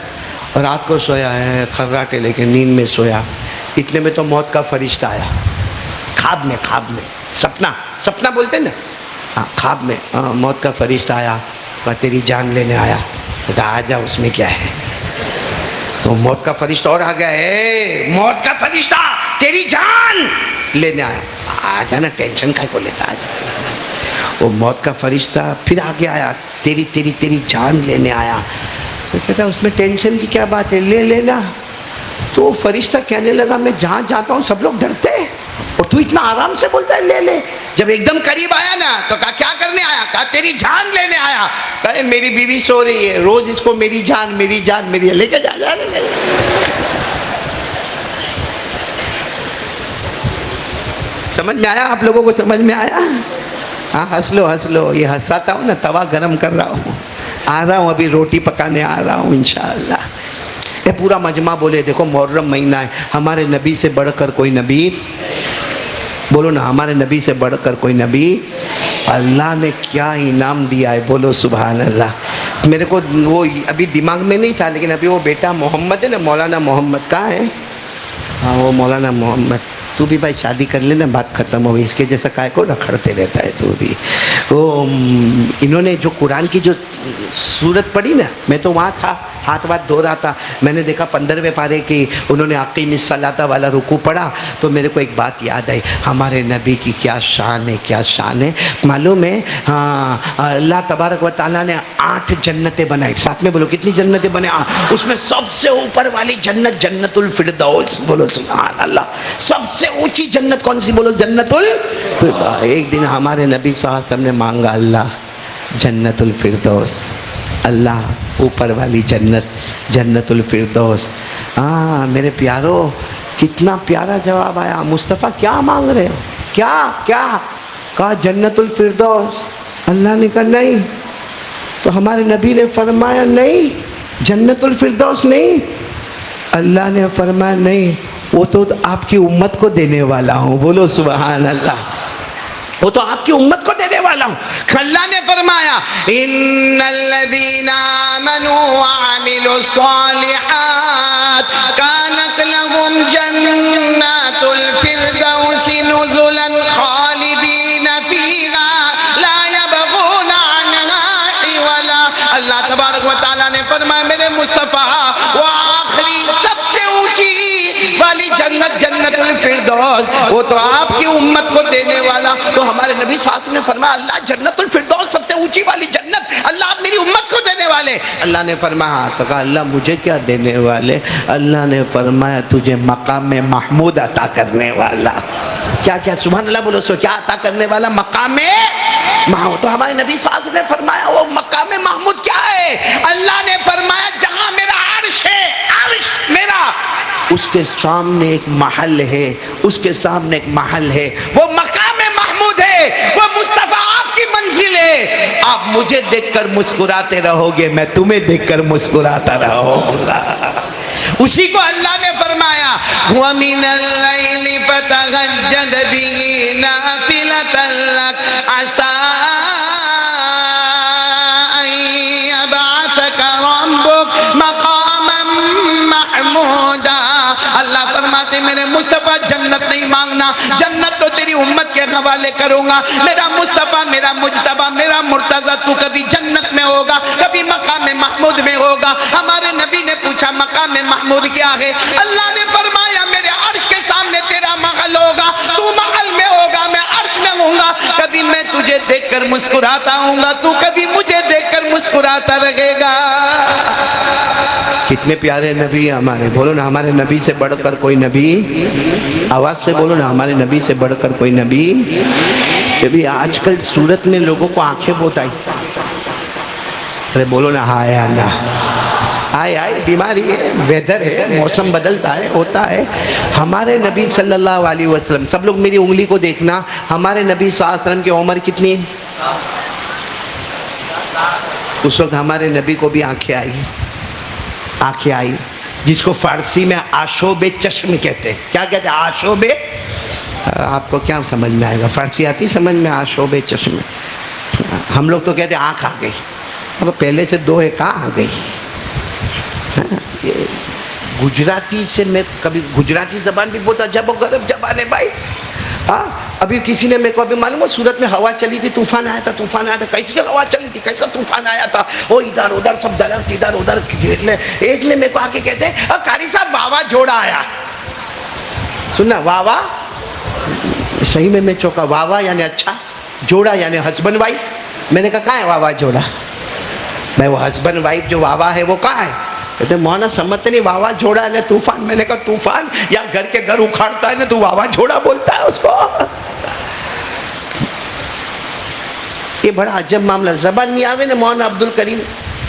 B: رات کو سویا ہے خراٹے لے کے، نیند میں سویا، اتنے میں تو موت کا فرشتہ آیا، خواب میں، خواب میں، سپنا بولتے نا، ہاں خواب میں موت کا فرشتہ آیا، کہا تیری جان لینے آیا۔ کہا آ جا، اس میں کیا ہے؟ تو موت کا فرشتہ اور آ گیا ہے، موت کا فرشتہ تیری جان لینے آیا۔ آ جانا، ٹینشن کا کو لیتا، آ جا۔ وہ موت کا فرشتہ پھر آگے آیا، تیری جان لینے آیا۔ تو کہتا اس میں ٹینشن کی کیا بات ہے، لے لینا۔ تو وہ فرشتہ کہنے لگا میں جہاں جاتا ہوں سب لوگ ڈرتے ہیں اور تو اتنا آرام سے بولتا ہے لے لے۔ جب ایک دم قریب آیا نا تو کہا کیا کرنے آیا؟ کہا تیری جان لینے آیا۔ کہا میری بیوی سو رہی ہے، روز اس کو میری جان میری جان میری، لے کے جا جا لے کے جا۔ سمجھ میں آیا آپ لوگوں کو؟ سمجھ میں آیا؟ ہاں ہنس لو ہنس لو، یہ ہنساتا ہوں نا، توا گرم کر رہا ہوں، آ رہا ہوں ابھی روٹی پکانے آ رہا ہوں انشاءاللہ۔ یہ پورا مجمع بولے دیکھو محرم مہینہ ہے، ہمارے نبی سے بڑھ کر کوئی نبی، بولو نا ہمارے نبی سے بڑھ کر کوئی نبی، اللہ نے کیا انعام دیا ہے، بولو سبحان اللہ۔ میرے کو وہ ابھی دماغ میں نہیں تھا، لیکن ابھی وہ بیٹا محمد ہے نا، مولانا محمد کہاں ہے؟ ہاں وہ مولانا محمد، تو بھی بھائی شادی کر لینا، بات ختم ہو گئی، اس کے جیسا کائے کو رکھڑتے رہتا ہے تو بھی۔ وہ انہوں نے جو قرآن کی جو سورت پڑھی نا، میں تو وہاں تھا، ہاتھ واتھ دھو رہا تھا، میں نے دیکھا 15ویں پارے کی انہوں نے اقیم الصلاۃ والا رکوع پڑھا، تو میرے کو ایک بات یاد آئی، ہمارے نبی کی کیا شان ہے، کیا شان ہے معلوم ہے؟ ہاں، اللہ تبارک و تعالیٰ نے 8 جنتیں بنائی، ساتھ میں بولو کتنی جنتیں بنائی؟ اس میں سب سے اوپر والی جنت جنت الفردوس، بولو سبحان اللہ۔ سب سے اونچی جنت کون سی؟ بولو جنت الفردوس۔ ایک دن ہمارے نبی صلی اللہ علیہ وسلم نے مانگا، اللہ جنت الفردوس، اللہ اوپر والی جنت جنت الفردوس۔ ہاں میرے پیارو، کتنا پیارا جواب آیا، مصطفیٰ کیا مانگ رہے ہو؟ کیا کیا کہا؟ جنت الفردوس۔ اللہ نے کہا نہیں، تو ہمارے نبی نے فرمایا نہیں جنت الفردوس نہیں۔ اللہ نے فرمایا نہیں، وہ تو آپ کی امت کو دینے والا ہوں، بولو سبحان اللہ، وہ تو آپ کی امت کو دینے والا ہوں۔ اللہ نے فرمایا ان الذین آمنوا وعملوا الصالحات کانت لهم جنات الفردوس نزلا خالدین فیہا لا یبغون عنہا حولا۔ اللہ تبارک و تعالیٰ نے فرمایا میرے مصطفیٰ، وہ آخری سب سے اونچی والی جنت جنت الفردوس وہ تو آپ کی امت کو دینے والا۔ تو ہمارے نبی صلی اللہ علیہ وسلم نے فرمایا اللہ جنت الفردوس سب سے اونچی والی جنت، اللہ آپ میری امت کو دینے والے۔ اللہ نے فرمایا، تو کہا اللہ مجھے کیا دینے والے؟ اللہ نے فرمایا تجھے مقام محمود عطا کرنے والا۔ کیا کیا؟ سبحان اللہ بولو، سو کیا عطا کرنے والا؟ مقام محمود۔ تو ہمارے نبی صلی اللہ علیہ وسلم نے فرمایا وہ مقام محمود کیا ہے؟ اللہ نے فرمایا جہاں میرا عرش ہے، عرش میرا، اس کے سامنے ایک محل ہے، اس کے سامنے ایک محل ہے، وہ مقام محمود ہے، وہ مصطفیٰ آپ کی منزل ہے۔ آپ مجھے دیکھ کر مسکراتے رہو گے، میں تمہیں دیکھ کر مسکراتا رہوں گا۔ اسی کو اللہ نے فرمایا وَمِنَ اللَّيْلِ فَتَهَجَّدْ بِهِ نَافِلَةً لَكَ عَسَىٰ أَن يَبْعَثَكَ رَبُّكَ مَقَامًا مَحْمُودًا۔ اللہ فرماتے میرے مصطفیٰ جنت نہیں مانگنا، جنت تو تیری امت کے حوالے کروں گا۔ میرا مصطفیٰ، میرا مجتبیٰ، میرا مرتضیٰ، تو کبھی جنت میں ہوگا، کبھی مقام محمود میں ہوگا۔ ہمارے نبی نے پوچھا مقام محمود کیا ہے؟ اللہ نے فرمایا میرے عرش کے سامنے تیرا محل ہوگا، تو محل میں ہوگا، میں عرش میں ہوں گا۔ کبھی میں تجھے دیکھ کر مسکراتا ہوں گا، تو کبھی مجھے دیکھ کر مسکراتا رہے گا۔ کتنے پیارے نبی ہمارے، بولو نا ہمارے نبی سے بڑھ کر کوئی نبی، آواز سے بولو نا ہمارے نبی سے بڑھ کر کوئی نبی۔ کبھی آج کل صورت میں لوگوں کو آنکھیں بہت آئی، ارے بولو نا ہائے نا، آئے بیماری ہے، ویدر ہے، موسم بدلتا ہے، ہوتا ہے۔ ہمارے نبی صلی اللہ علیہ وسلم، سب لوگ میری انگلی کو دیکھنا، ہمارے نبی صلی اللہ علیہ وسلم کی عمر کتنی؟ اس وقت ہمارے نبی کو بھی آنکھیں آئی، جس کو فارسی میں آشوب چشم کہتے ہیں۔ کیا کہتے ہیں؟ آشوب، آپ کو کیا سمجھ میں آئے گا؟ فارسی آتی سمجھ میں؟ آشوب چشم، ہم لوگ تو کہتے ہیں آنکھ آ گئی، اب پہلے سے 2 ہے، کہاں آ گئی؟ گجراتی سے میں کبھی، گجراتی زبان بھی بہت عجب و غریب زبان ہے بھائی۔ ہاں ابھی کسی نے میرے کو ابھی معلوم ہے سورت میں ہوا چلی تھی، طوفان آیا تھا، کیسی ہوا چلی تھی، کیسا طوفان آیا تھا، وہ ادھر ادھر سب درخت ادھر ادھر گھیر لے۔ ایک نے میرے کو آ کے کہتے ہیں قاری صاحب واوا جوڑا آیا، سننا واوا، صحیح میں چوکا، واوا یعنی اچھا، جوڑا یعنی ہسبینڈ وائف۔ میں نے کہا کہاں ہے واوا جوڑا؟ میں وہ ہسبینڈ وائف جو واوا ہے وہ کہاں ہے؟ کہتے مولانا سمجھتے نہیں، واوا جوڑا ہے طوفان۔ میں نے کہا طوفان یا گھر کے گھر اکھاڑتا ہے نا، تو واوا جوڑا بولتا ہے اس کو؟ یہ بڑا عجب معاملہ، زبان نہیں آوے نا۔ مولانا عبد الکریم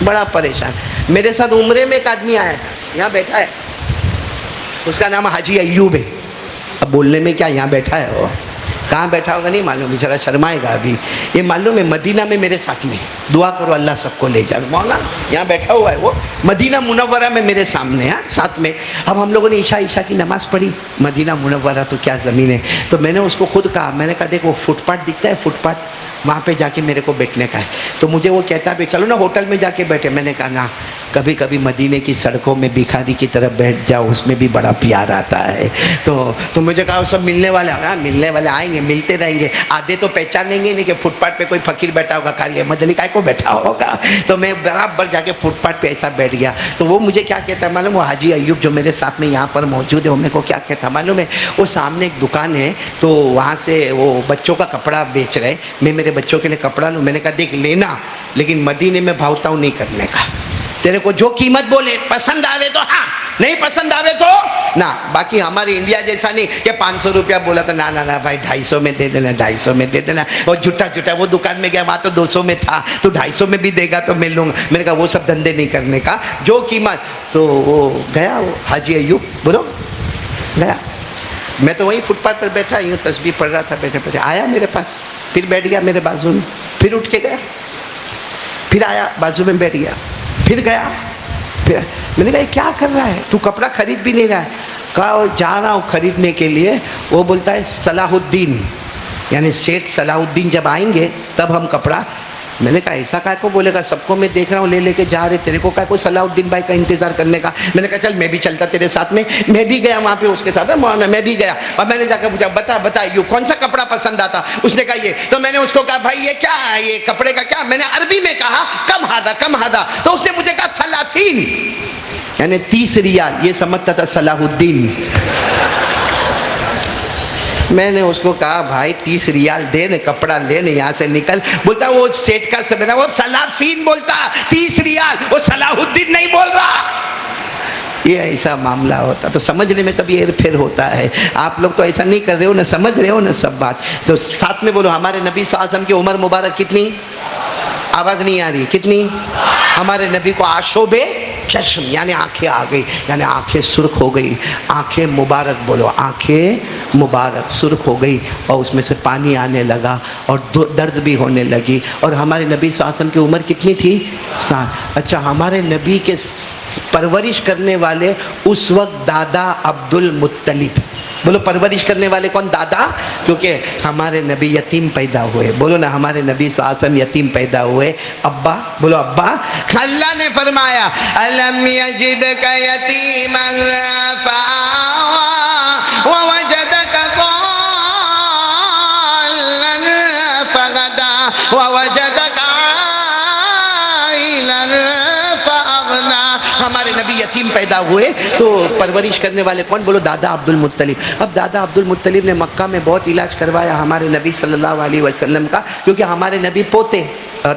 B: بڑا پریشان۔ میرے ساتھ عمرے میں ایک آدمی آیا تھا، یہاں بیٹھا ہے، اس کا نام حاجی ایوب ہے۔ اب بولنے میں کیا، یہاں بیٹھا ہے، وہ کہاں بیٹھا ہوگا نہیں معلوم، بیچارہ شرمائے گا ابھی۔ یہ معلوم ہے مدینہ میں میرے ساتھ میں، دعا کرو اللہ سب کو لے جائے۔ مولانا یہاں بیٹھا ہوا ہے، وہ مدینہ منورہ میں میرے سامنے ہے، ساتھ میں۔ اب ہم لوگوں نے عشاء کی نماز پڑھی، مدینہ منورہ تو کیا زمین ہے۔ تو میں نے اس کو خود کہا، میں نے کہا دیکھ وہ فٹ پاتھ دکھتا ہے، فٹ پاتھ وہاں پہ جا کے میرے کو بیٹھنے کا ہے. تو مجھے وہ کہتا ہے چلو نا ہوٹل میں جا کے بیٹھے. میں نے کہا نا, کبھی کبھی مدینے کی سڑکوں میں بھکاری کی طرف بیٹھ جاؤ, اس میں بھی بڑا پیار آتا ہے. تو مجھے کہا وہ سب ملنے والے ملنے والے آئیں گے, ملتے رہیں گے. آدھے تو پہچانیں گے نہیں کہ فٹ پاتھ پہ کوئی فقیر بیٹھا ہوگا, کاری مدلی کائے کو بیٹھا ہوگا. تو میں برابر جا کے فٹ پاتھ پہ ایسا بیٹھ گیا. تو وہ مجھے کیا کہتا ہے معلوم, وہ حاجی ایوب جو میرے ساتھ میں یہاں پر موجود ہے, وہ میرے کو کیا کہتا ہے معلوم ہے, وہ سامنے ایک دکان ہے تو وہاں سے وہ بچوں کا کپڑا بیچ رہے. میں میرے بچوں کے لیے کپڑا لوں. میں نے کہا دیکھ لینا, لیکن مدینے میں بھاؤتاؤ نہیں کرنے کا. تیرے کو جو قیمت بولے, پسند آوے تو ہاں, نہیں پسند آوے تو نہ. باقی ہمارے انڈیا جیسا نہیں کہ 500 روپیہ بولا تو نہ بھائی 250 میں دے دینا, 250 میں دے دینا. اور جھوٹا وہ دکان میں گیا, وہاں تو 200 میں تھا, تو 250 میں بھی دے گا تو میں لوں گا. میں نے کہا وہ سب دھندے نہیں کرنے کا, جو قیمت. تو وہ گیا, وہ حاجی ایوب بولو گیا. میں تو وہیں فٹ پاتھ پر بیٹھا یوں تسبیح پڑھ رہا تھا, بیٹھے بیٹھے آیا میرے پاس, پھر بیٹھ گیا میرے بازو میں, پھر اٹھ کے گیا, پھر آیا بازو میں بیٹھ گیا, پھر گیا. پھر میں نے کہا یہ کیا کر رہا ہے, تو کپڑا خرید بھی نہیں رہا ہے. کہا جا رہا ہوں خریدنے کے لیے. وہ بولتا ہے صلاح الدین, یعنی سیٹھ صلاح الدین جب آئیں گے تب ہم کپڑا. میں نے کہا ایسا کہا کو بولے گا, سب کو میں دیکھ رہا ہوں لے کے جا رہے, تیرے کو کہا کوئی صلاح الدین بھائی کا انتظار کرنے کا. میں نے کہا چل میں بھی چلتا تیرے ساتھ میں. میں بھی گیا وہاں پہ اس کے ساتھ, میں بھی گیا. اور میں نے جا کے پوچھا بتا یوں کون سا کپڑا پسند آتا. اس نے کہا یہ. تو میں نے اس کو کہا بھائی یہ کیا ہے, یہ کپڑے کا کیا. میں نے عربی میں کہا کم ہادہ. تو اس نے مجھے کہا 30, یعنی 30 ریال. یہ سمجھتا تھا صلاح الدین. میں نے اس کو کہا بھائی 30 ریال دے نے, کپڑا لے نے, یہاں سے نکل. بولتا وہ سیٹ کا سمجھا, وہ سلاسین بولتا, 30 ریال, وہ صلاح الدین نہیں بول رہا. یہ ایسا معاملہ ہوتا. تو سمجھنے میں کبھی ہیر پھیر ہوتا ہے. آپ لوگ تو ایسا نہیں کر رہے ہو نا, سمجھ رہے ہو نا سب بات. تو ساتھ میں بولو ہمارے نبی صلی اللہ علیہ وسلم کی عمر مبارک کتنی, آواز نہیں آ رہی, کتنی. ہمارے نبی کو آشوبے چشم, یعنی آنکھیں آ گئی, یعنی آنکھیں سرخ ہو گئی. آنکھیں مبارک بولو, آنکھیں مبارک سرخ ہو گئی, اور اس میں سے پانی آنے لگا, اور درد بھی ہونے لگی. اور ہمارے نبی صلی اللہ علیہ وسلم کی عمر کتنی تھی, 7. اچھا, ہمارے نبی کے پرورش کرنے والے اس وقت دادا عبد المطلب. بولو پرورش کرنے والے کون, دادا. کیونکہ ہمارے نبی یتیم پیدا ہوئے. بولو نا ہمارے نبی صلی اللہ علیہ وسلم یتیم پیدا ہوئے. ابا بولو ابا. اللہ نے فرمایا الم یجدک یتیما فآوی ووجدک ضالا فغدا ووجدک عائلا فأغنا. ہمارے نبی یتیم پیدا ہوئے تو پرورش کرنے والے کون, بولو دادا عبد المطلب. اب دادا عبد المطلب نے مکہ میں بہت علاج کروایا ہمارے نبی صلی اللہ علیہ وسلم کا, کیونکہ ہمارے نبی پوتے,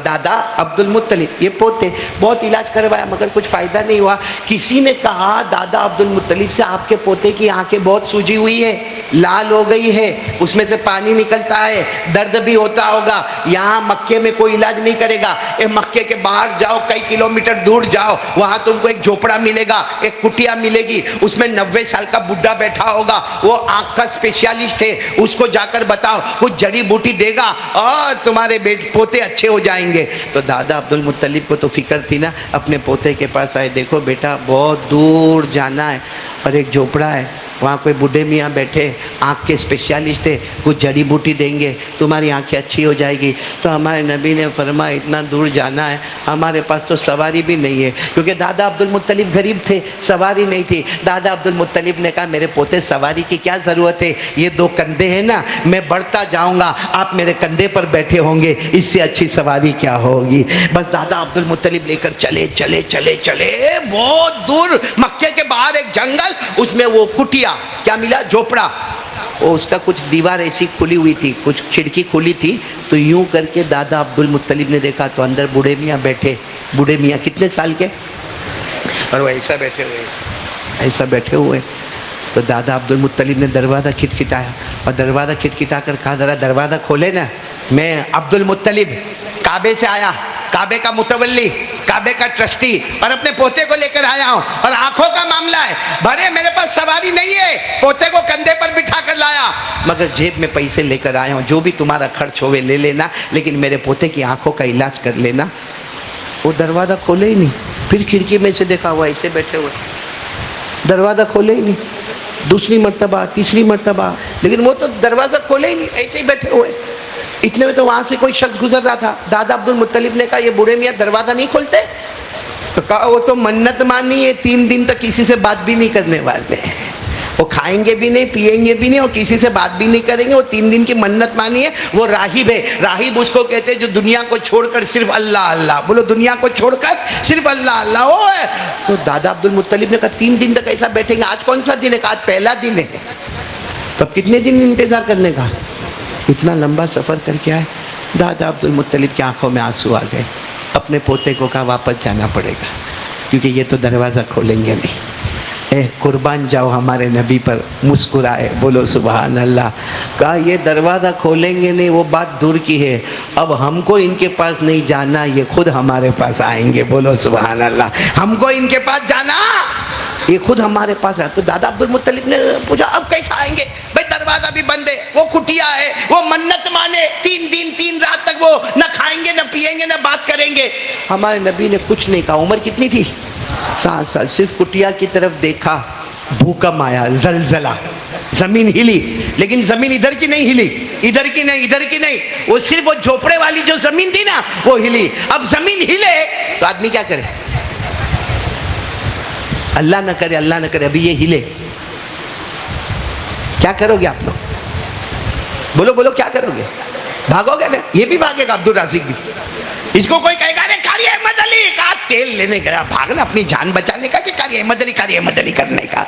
B: دادا عبد المطلب یہ پوتے, بہت علاج کروایا مگر کچھ فائدہ نہیں ہوا. کسی نے کہا دادا عبد المطلب سے آپ کے پوتے کی آنکھیں بہت سوجی ہوئی ہے, لال ہو گئی ہے, اس میں سے پانی نکلتا ہے, درد بھی ہوتا ہوگا, یہاں مکے میں کوئی علاج نہیں کرے گا. مکے کے باہر جاؤ, کئی کلومیٹر دور جاؤ, وہاں تم کو ایک جھوپڑا ملے گا, ایک کٹیا ملے گی, اس میں 90 سال کا بڈھا بیٹھا ہوگا, وہ آنکھ کا اسپیشلسٹ ہے, اس کو جا کر بتاؤ, کچھ جڑی بوٹی دے گا اور تمہارے پوتے اچھے ہو جائیں گے. تو دادا عبد المطلب کو تو فکر تھی نا, اپنے پوتے کے پاس آئے, دیکھو بیٹا بہت دور جانا ہے, اور ایک جھوپڑا ہے, وہاں کوئی بوڑھے میاں بیٹھے, آنکھ کے اسپیشلسٹ ہے, کچھ جڑی بوٹی دیں گے, تمہاری آنکھیں اچھی ہو جائے گی. تو ہمارے نبی نے فرمایا اتنا دور جانا ہے, ہمارے پاس تو سواری بھی نہیں ہے, کیونکہ دادا عبد المطلب غریب تھے, سواری نہیں تھی. دادا عبد المطلب نے کہا میرے پوتے سواری کی کیا ضرورت ہے, یہ 2 کندھے ہیں نا, میں بڑھتا جاؤں گا, آپ میرے کندھے پر بیٹھے ہوں گے, اس سے اچھی سواری کیا ہوگی. بس دادا عبد المطلب لے کر چلے بہت دور, مکے کے باہر ایک جنگل, اس میں وہ کٹیا, کیا ملا, جھوپڑا. اور اس کا کچھ دیوار ایسی کھلی ہوئی تھی, کچھ کھڑکی کھلی تھی, تو یوں کر کے دادا عبد المطلب نے دیکھا تو اندر بوڑھے میاں بیٹھے. بوڑھے میاں کتنے سال کے, اور وہ ایسا بیٹھے ہوئے. تو دادا عبد المطلب نے دروازہ کھٹکھٹایا, اور دروازہ کھٹکھٹا کر کہا ذرا دروازہ کھولے نا, میں عبد المطلب کعبے سے آیا, کعبے کا متولی, کعبے کا ٹرسٹی, اور اپنے پوتے کو لے کر آیا ہوں, اور آنکھوں کا معاملہ ہے, بھرے میرے پاس سواری نہیں ہے, پوتے کو کندھے پر بٹھا کر لایا, مگر جیب میں پیسے لے کر آیا ہوں, جو بھی تمہارا خرچ ہوئے لے لینا, لیکن میرے پوتے کی آنکھوں کا علاج کر لینا. وہ دروازہ کھولے ہی نہیں. پھر کھڑکی میں سے دیکھا ہوا ایسے بیٹھے ہوئے, دروازہ کھولے ہی نہیں. دوسری مرتبہ, تیسری مرتبہ, لیکن وہ تو دروازہ کھولے ہی نہیں, ایسے ہی بیٹھے ہوئے. اتنے میں تو وہاں سے کوئی شخص گزر رہا تھا. دادا عبد المطلب نے کہا یہ بوڑھے میاں دروازہ نہیں کھولتے؟ تو کہا وہ تو منت مانی ہے، 3 دن تک کسی سے بات بھی نہیں کرنے والے، وہ کھائیں گے بھی نہیں، پیئیں گے بھی نہیں، اور کسی سے بات بھی نہیں کریں گے. وہ 3 دن کی منت مانی ہے. وہ راہب ہے. راہب اس کو کہتے ہیں جو دنیا کو چھوڑ کر صرف اللہ اللہ. بولو دنیا کو چھوڑ کر صرف اللہ اللہ وہ ہے. تو دادا عبد المطلب نے کہا 3 دن تک ایسا بیٹھیں گے؟ آج کون سا دن ہے؟ کہا آج پہلا دن ہے. تو اب کتنے دن انتظار کرنے کا؟ اتنا لمبا سفر کر کے آئے. دادا عبد المطلب کی آنکھوں میں آنسو آ گئے. اپنے پوتے کو کہا واپس جانا پڑے گا کیونکہ یہ تو دروازہ کھولیں گے نہیں. اے قربان جاؤ ہمارے نبی پر. مسکرائے. بولو سبحان اللہ. کہا یہ دروازہ کھولیں گے نہیں وہ بات دور کی ہے، اب ہم کو ان کے پاس نہیں جانا، یہ خود ہمارے پاس آئیں گے. بولو سبحان اللہ. ہم کو ان کے پاس جانا، یہ خود ہمارے پاس ہے. تو دادا عبد المطلب نے پوچھا اب کیسا آئیں گے؟ بھائی دروازہ بھی بند ہے، وہ کٹیا ہے، وہ منت مانے 3 دن 3 رات تک وہ نہ کھائیں گے نہ پیئیں گے نہ بات کریں گے. ہمارے نبی نے کچھ نہیں کہا. عمر کتنی تھی؟ 7 سال. صرف کٹیا کی طرف دیکھا، بھوکم آیا، زلزلہ، زمین ہلی. لیکن زمین ادھر کی نہیں ہلی، ادھر کی نہیں، ادھر کی نہیں، وہ صرف وہ جھوپڑے والی جو زمین تھی نا وہ ہلی. اب زمین ہلے تو آدمی کیا کرے؟ اللہ نہ کرے، اللہ نہ کرے ابھی یہ ہلے، کیا کرو گے آپ لوگ؟ بولو بولو کیا کرو گے؟ بھاگو گے نا؟ یہ بھی بھاگے گا. عبد الرازق بھی. اس کو کوئی کہے گا نہیں قاری احمد علی، کہا تیل لینے گیا، بھاگنا اپنی جان بچانے کا کہ قاری احمد علی قاری احمد علی کرنے کا.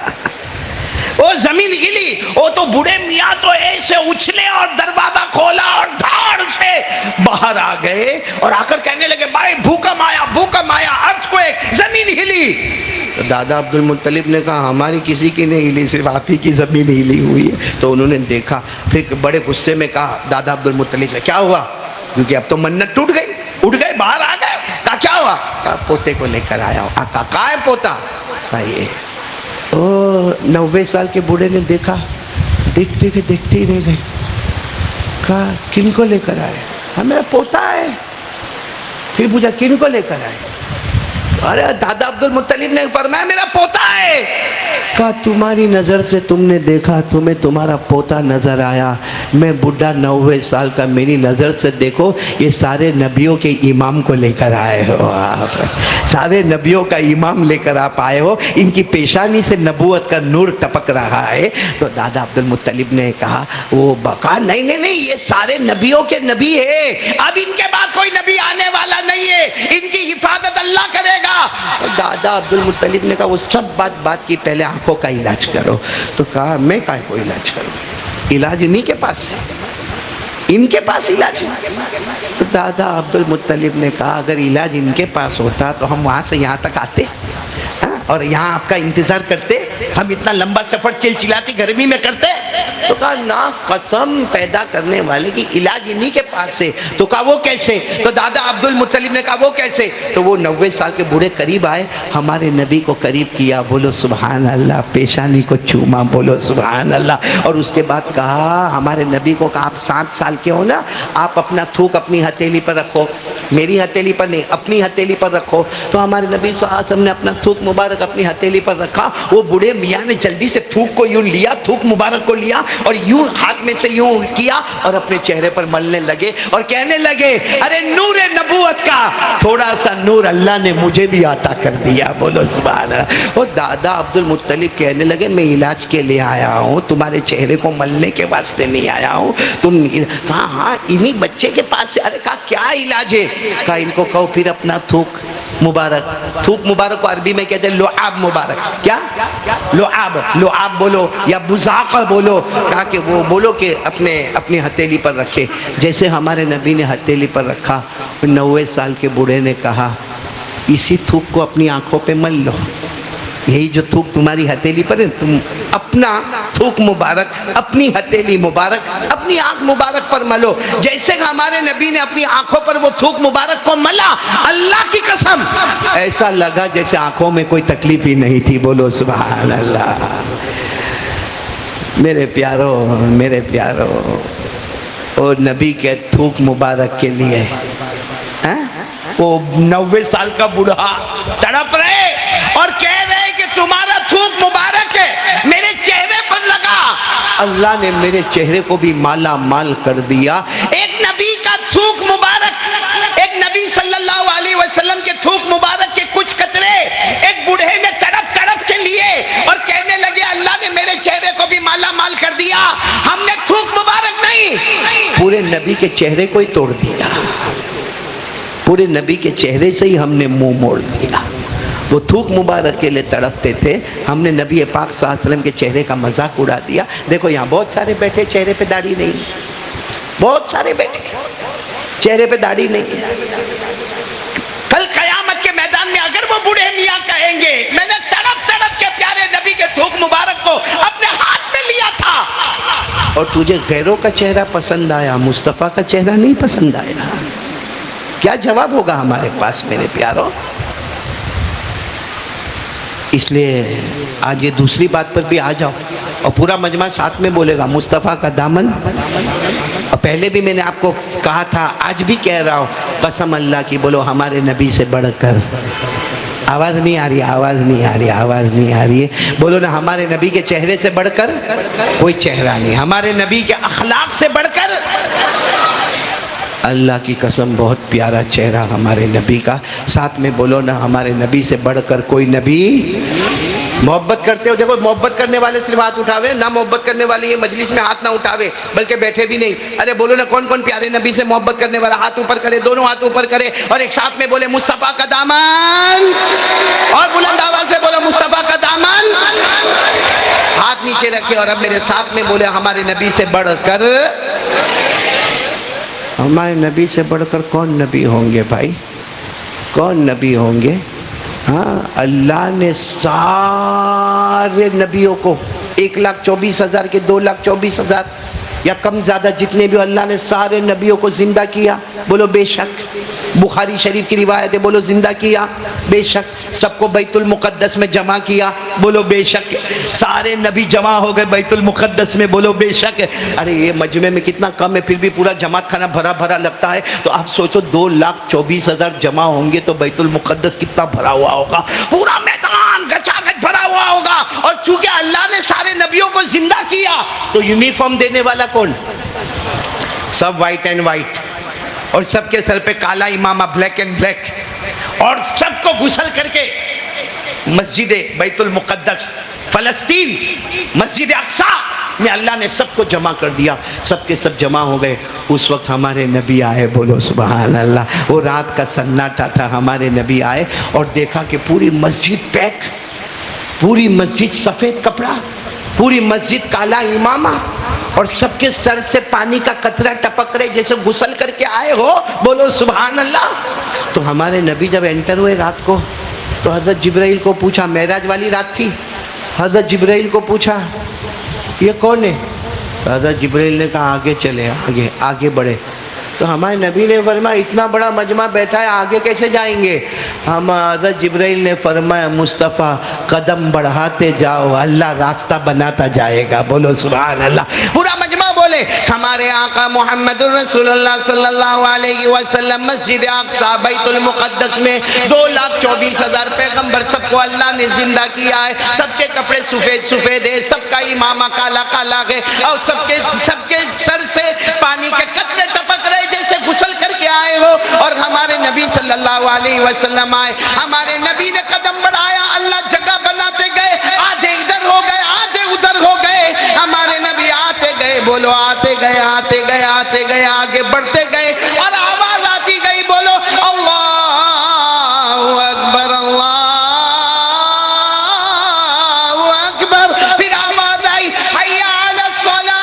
B: وہ زمین ہلی. وہ تو بوڑھے میاں تو ایسے اچھلے اور دروازہ کھولا اور دھاڑ سے باہر آ گئے اور آ کر کہنے لگے بھائی بھوکم آیا، بھوکم آیا، ارتھ کو ایک زمین ہلی. تو دادا عبد المطلب نے کہا ہماری کسی کی نہیں ہلی، صرف آپ ہی کی زمین ہلی ہوئی ہے. تو انہوں نے دیکھا، پھر بڑے غصے میں کہا دادا عبد المطلب سے کیا ہوا؟ کیونکہ اب تو منت ٹوٹ گئی، اٹھ گئے باہر آ گئے. کہا کیا ہوا؟ کہا پوتے کو لے کر آیا ہوں. کہا کہاں ہے پوتا؟ کہا یہ. 90 سال کے بوڑھے نے دیکھا، دیکھتے کہ دیکھتے ہی رہ گئے. کہا کن کو لے کر آئے؟ ہاں میرا پوتا ہے. پھر پوچھا کن کو لے کر آئے؟ ارے دادا عبد المطلب نے فرمایا میرا پوتا ہے. کہا تمہاری نظر سے تم نے دیکھا، تمہیں تمہارا پوتا نظر آیا، میں بڈھا 90 سال کا، میری نظر سے دیکھو یہ سارے نبیوں کے امام کو لے کر آئے ہو آپ، سارے نبیوں کا امام لے کر آپ آئے ہو، ان کی پیشانی سے نبوت کا نور ٹپک رہا ہے. تو دادا عبد المطلب نے کہا وہ بقا نہیں نہیں نہیں یہ سارے نبیوں کے نبی ہے، اب ان کے بعد کوئی نبی آنے والا نہیں ہے، ان کی حفاظت اللہ کرے گا. دادا عبد المطلب نے کہا وہ سب بات کی، پہلے آنکھوں کا علاج کرو. تو کہا میں کائے کو علاج کروں؟ علاج انہی کے پاس سے، ان کے پاس علاج ہے. تو دادا عبد المطلب نے کہا اگر علاج ان کے پاس ہوتا تو ہم وہاں سے یہاں تک آتے اور یہاں آپ کا انتظار کرتے، ہم اتنا لمبا سفر چلچلاتی گرمی میں کرتے. تو کہا نا قسم پیدا کرنے والے کی علاج انہی کے پاس سے. تو کہا وہ کیسے؟ تو دادا عبد المطلب نے کہا وہ کیسے؟ تو وہ 90 سال کے بوڑھے قریب آئے، ہمارے نبی کو قریب کیا، بولو سبحان اللہ، پیشانی کو چوما، بولو سبحان اللہ. اور اس کے بعد کہا ہمارے نبی کو کہا آپ 7 سال کے ہو نا، آپ اپنا تھوک اپنی ہتھیلی پر رکھو، میری ہتھیلی پر نہیں، اپنی ہتھیلی پر رکھو. تو ہمارے نبی صلی اللہ علیہ وسلم نے اپنا تھوک مبارک اپنی ہتھیلی پر رکھا. وہ بوڑھے میاں نے جلدی سے تھوک کو یوں لیا، تھوک مبارک کو لیا اور یوں ہاتھ میں سے یوں کیا اور اپنے چہرے پر ملنے لگے اور کہنے لگے ارے نور نبوت کا تھوڑا سا نور اللہ نے مجھے بھی عطا کر دیا. بولو سبحان اللہ. وہ دادا عبد المطلب کہنے لگے میں علاج کے لیے آیا ہوں، تمہارے چہرے کو ملنے کے واسطے نہیں آیا ہوں. تم کہا ہاں انہی بچے کے پاس سے. ارے کہا کیا علاج ہے؟ کہا ان کو کہو پھر اپنا تھوک مبارک، تھوک مبارک کو عربی میں کہتے ہیں لعاب مبارک. کیا؟ لعاب، لعاب بولو یا بزاق بولو. کہا کہ وہ بولو کہ اپنی ہتھیلی پر رکھے. جیسے ہمارے نبی نے ہتھیلی پر رکھا، 90 سال کے بوڑھے نے کہا اسی تھوک کو اپنی آنکھوں پہ مل لو. یہی جو تھوک تمہاری ہتھیلی پر ہے، تم اپنا تھوک مبارک اپنی ہتھیلی مبارک اپنی آنکھ مبارک پر ملو. جیسے ہمارے نبی نے اپنی آنکھوں پر وہ تھوک مبارک کو ملا، اللہ کی قسم ایسا لگا جیسے آنکھوں میں کوئی تکلیف ہی نہیں تھی. بولو سبحان اللہ. میرے پیارو، میرے پیارو، وہ نبی کے تھوک مبارک کے لیے وہ 90 سال کا بوڑھا تڑپ رہے اور کہہ رہے کہ تمہارا تھوک مبارک ہے میرے چہرے پر لگا، اللہ نے میرے چہرے کو بھی مالا مال کر دیا. ایک نبی نبی کے چہرے کو ہی توڑ دیا، پورے نبی کے چہرے سے ہی ہم نے منہ موڑ دیا۔ وہ تھوک مبارک کے لیے تڑپتے تھے، ہم نے نبی پاک صلی اللہ علیہ وسلم کے چہرے کا مذاق اڑا دیا۔ دیکھو یہاں بہت سارے بیٹھے چہرے پہ داڑھی نہیں، بہت سارے بیٹھے چہرے پہ داڑھی نہیں ہے۔ کل قیامت کے میدان میں اگر وہ بوڑھے میاں کہیں گے میں نے تڑپ تڑپ کے پیارے نبی کے تھوک مبارک کو اپنے ہاتھ میں لیا تھا، اور تجھے غیروں کا چہرہ پسند آیا، مصطفیٰ کا چہرہ نہیں پسند آیا، کیا جواب ہوگا ہمارے پاس میرے پیاروں؟ اس لیے آج یہ دوسری بات پر بھی آ جاؤ، اور پورا مجمع ساتھ میں بولے گا مصطفیٰ کا دامن۔ اور پہلے بھی میں نے آپ کو کہا تھا، آج بھی کہہ رہا ہوں، قسم اللہ کی بولو ہمارے نبی سے بڑھ کر، آواز نہیں آ رہی، آواز نہیں آ رہی، آواز نہیں آ رہی ہے، بولو نا ہمارے نبی کے چہرے سے بڑھ کر کوئی چہرہ نہیں، ہمارے نبی کے اخلاق سے بڑھ کر، اللہ کی قسم بہت پیارا چہرہ ہمارے نبی کا، ساتھ میں بولو نا ہمارے نبی سے بڑھ کر کوئی نبی۔ محبت کرتے ہو؟ دیکھو محبت کرنے والے صرف ہاتھ اٹھاوے، نہ محبت کرنے والے یہ مجلس میں ہاتھ نہ اٹھاوے بلکہ بیٹھے بھی نہیں۔ ارے بولو نا کون کون پیارے نبی سے محبت کرنے والا، ہاتھ اوپر کرے، دونوں ہاتھ اوپر کرے اور ایک ساتھ میں بولے مصطفیٰ کا دامن، اور بلند آواز سے بولو مصطفیٰ کا دامن، ہاتھ نیچے رکھے اور اب میرے ساتھ میں بولے ہمارے نبی سے بڑھ کر، ہمارے نبی سے بڑھ کر کون نبی ہوں گے بھائی؟ کون نبی ہوں گے؟ ہاں، اللہ نے سارے نبیوں کو 1,24,000 کے 2,24,000 یا کم زیادہ جتنے بھی، اللہ نے سارے نبیوں کو زندہ کیا، بولو بے شک۔ بخاری شریف کی روایت ہے، بولو زندہ کیا، بے شک۔ سب کو بیت المقدس میں جمع کیا، بولو بے شک۔ سارے نبی جمع ہو گئے بیت المقدس میں، بولو بے شک۔ ارے یہ مجمع میں کتنا کم ہے، پھر بھی پورا جماعت خانہ بھرا بھرا لگتا ہے، تو آپ سوچو 2,24,000 جمع ہوں گے تو بیت المقدس کتنا بھرا ہوا ہوگا، پورا میدان گچا گچ بھرا ہوا ہوگا۔ اور چونکہ اللہ نے سارے نبیوں کو زندہ کیا تو یونیفارم دینے والا کون؟ سب وائٹ اینڈ وائٹ، اور سب کے سر پہ کالا امامہ، بلیک اینڈ بلیک، اور سب کو غسل کر کے مسجد بیت المقدس فلسطین، مسجد اقصی میں اللہ نے سب کو جمع کر دیا، سب کے سب جمع ہو گئے۔ اس وقت ہمارے نبی آئے، بولو سبحان اللہ، وہ رات کا سناٹا تھا، ہمارے نبی آئے اور دیکھا کہ پوری مسجد پیک، پوری مسجد سفید کپڑا، پوری مسجد کالا امامہ، اور سب کے سر سے پانی کا قطرہ ٹپک رہے جیسے غسل کر کے آئے ہو، بولو سبحان اللہ۔ تو ہمارے نبی جب انٹر ہوئے رات کو تو حضرت جبرائیل کو پوچھا، معراج والی رات تھی، حضرت جبرائیل کو پوچھا یہ کون ہے؟ تو حضرت جبرائیل نے کہا آگے چلے، آگے آگے بڑھے۔ تو ہمارے نبی نے فرمایا اتنا بڑا مجمع بیٹھا ہے آگے کیسے جائیں گے؟ حضرت جبرائیل نے فرمایا مصطفیٰ قدم بڑھاتے جاؤ، اللہ راستہ بناتا جائے گا، بولو سبحان اللہ۔ پورا مجمع بولے ہمارے آقا محمد الرسول اللہ صلی اللہ علیہ وسلم مسجد اقصی بیت المقدس میں 2,24,000 پیغمبر، سب کو اللہ نے زندہ کیا ہے، سب کے کپڑے سفید سفید ہے، سب کا امامہ کالا کالا ہے، اور سب کے سر سے پانی کے قطرے ٹپک رہے جیسے غسل کر کے آئے ہو، اور ہمارے نبی صلی اللہ علیہ وسلم آئے، ہمارے نبی نے قدم بڑھایا، اللہ جگہ بناتے گئے، آدھے ادھر ہو گئے آدھے ادھر ہو گئے، ہمارے نبی آتے گئے، بولو آتے گئے آتے گئے آتے گئے، آگے بڑھتے گئے، اور آواز آتی گئی، بولو اللہ اکبر اللہ اکبر، پھر آواز آئی حی علی الصلاۃ،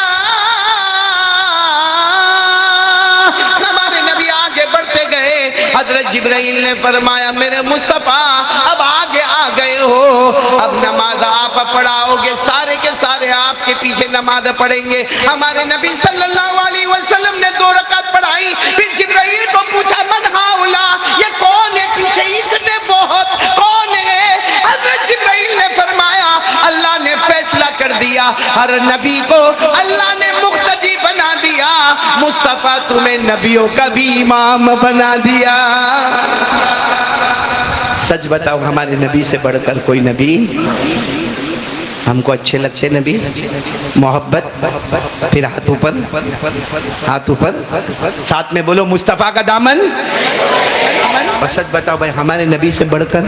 B: ہمارے نبی آگے بڑھتے گئے۔ حضرت جبرائیل نے فرمایا میرے مصطفیٰ اب آگے آ گئے ہو، اب نماز آپ پڑھاؤ گے، سارے کے سارے آپ کے پیچھے نماز پڑھیں گے۔ ہمارے نبی صلی اللہ علیہ وسلم نے 2 رکعت پڑھائی، پھر جبرائیل کو پوچھا من ہاؤلا، یہ کون ہے پیچھے اتنے بہت، کون ہے؟ حضرت جبرائیل نے فرمایا اللہ نے فیصلہ کر دیا، ہر نبی کو اللہ نے مقتدی بنا دیا، مصطفیٰ تمہیں نبیوں کا بھی امام بنا دیا۔ سچ بتاؤ ہمارے نبی سے بڑھ کر کوئی نبی؟ ہم کو اچھے لگتے نبی؟ محبت؟ پھر ہاتھ اوپر، ہاتھ اوپر، ساتھ میں بولو مصطفیٰ کا دامن۔ اور سچ بتاؤ بھائی ہمارے نبی سے بڑھ کر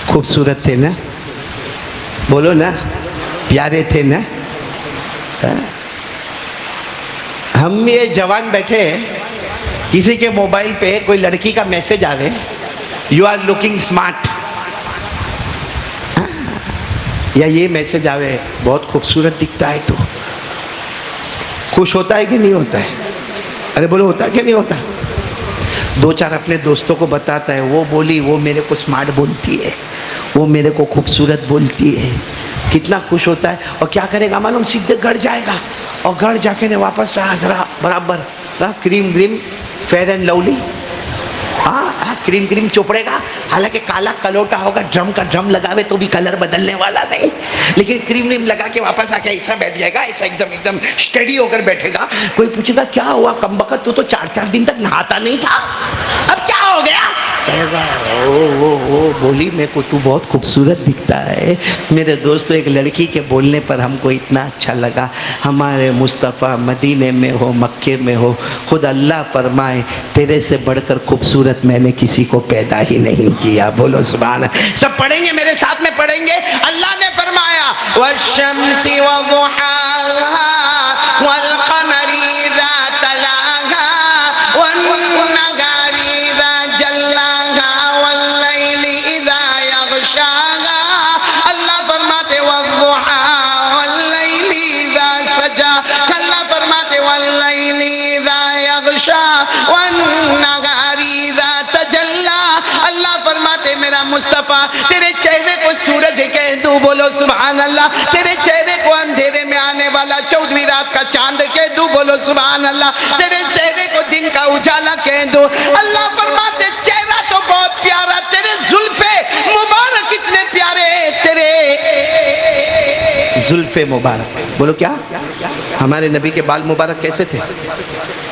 B: خوبصورت تھے نا؟ بولو نا، پیارے تھے نا؟ ہم یہ جوان بیٹھے کسی کے موبائل پہ کوئی لڑکی کا میسج آوے یو آر لوکنگ اسمارٹ، یا یہ میسج آوے بہت خوبصورت دکھتا ہے، تو خوش ہوتا ہے کہ نہیں ہوتا ہے؟ ارے بولو ہوتا ہے کہ نہیں ہوتا؟ دو چار اپنے دوستوں کو بتاتا ہے، وہ بولی وہ میرے کو اسمارٹ بولتی ہے، وہ میرے کو خوبصورت بولتی ہے، کتنا خوش ہوتا ہے. اور کیا کرے گا معلوم؟ سیدھے گھر جائے گا اور گھر جا کے واپس ذرا برابر کریم گریم فیئر اینڈ لولی، ہاں کریم کریم چوپڑے گا. حالانکہ کالا کلوٹا ہوگا، ڈرم کا ڈرم لگاوے تو بھی کلر بدلنے والا نہیں، لیکن کریم کریم لگا کے واپس آ کے ایسا بیٹھ جائے گا، ایسا ایک دم اسٹڈی ہو کر بیٹھے گا. کوئی پوچھے گا کیا ہوا کمبخت، تو 4 دن تک نہاتا نہیں تھا، اب کیا ہو گیا؟ کہے گا او بولی میرے کو تو بہت خوبصورت دکھتا ہے. میرے دوستوں ایک لڑکی کے بولنے پر ہم کو اتنا اچھا لگا. ہمارے مصطفیٰ مدینے میں ہو مکے میں ہو، خود اللہ فرمائے تیرے سے بڑھ کر خوبصورت میں نے کسی کو پیدا ہی نہیں کیا. بولو سبحان اللہ. سب پڑھیں گے میرے ساتھ میں پڑھیں گے. اللہ نے فرمایا والشمس وضحاها والقمر اذا تلاها والنهار اذا جلاها والليل اذا يغشاها. اللہ فرماتے والضحى والليل اذا سجى. اللہ فرماتے والليل اذا يغشى والنهار اذا تجلى. اللہ فرماتے میرا مصطفیٰ تیرے چہرے کو سورج کہہ دوں. بولو سبحان اللہ. تیرے چہرے کو اندھیرے میں آنے والا 14ویں رات کا چاند کہہ دوں. بولو سبحان اللہ. تیرے چہرے کو دن کا اجالا کہہ دوں. اللہ فرماتے چہرہ تو بہت پیارا، تیرے زلفے مبارک اتنے پیارے، تیرے زلفے مبارک. بولو کیا؟ ہمارے نبی کے بال مبارک کیسے تھے؟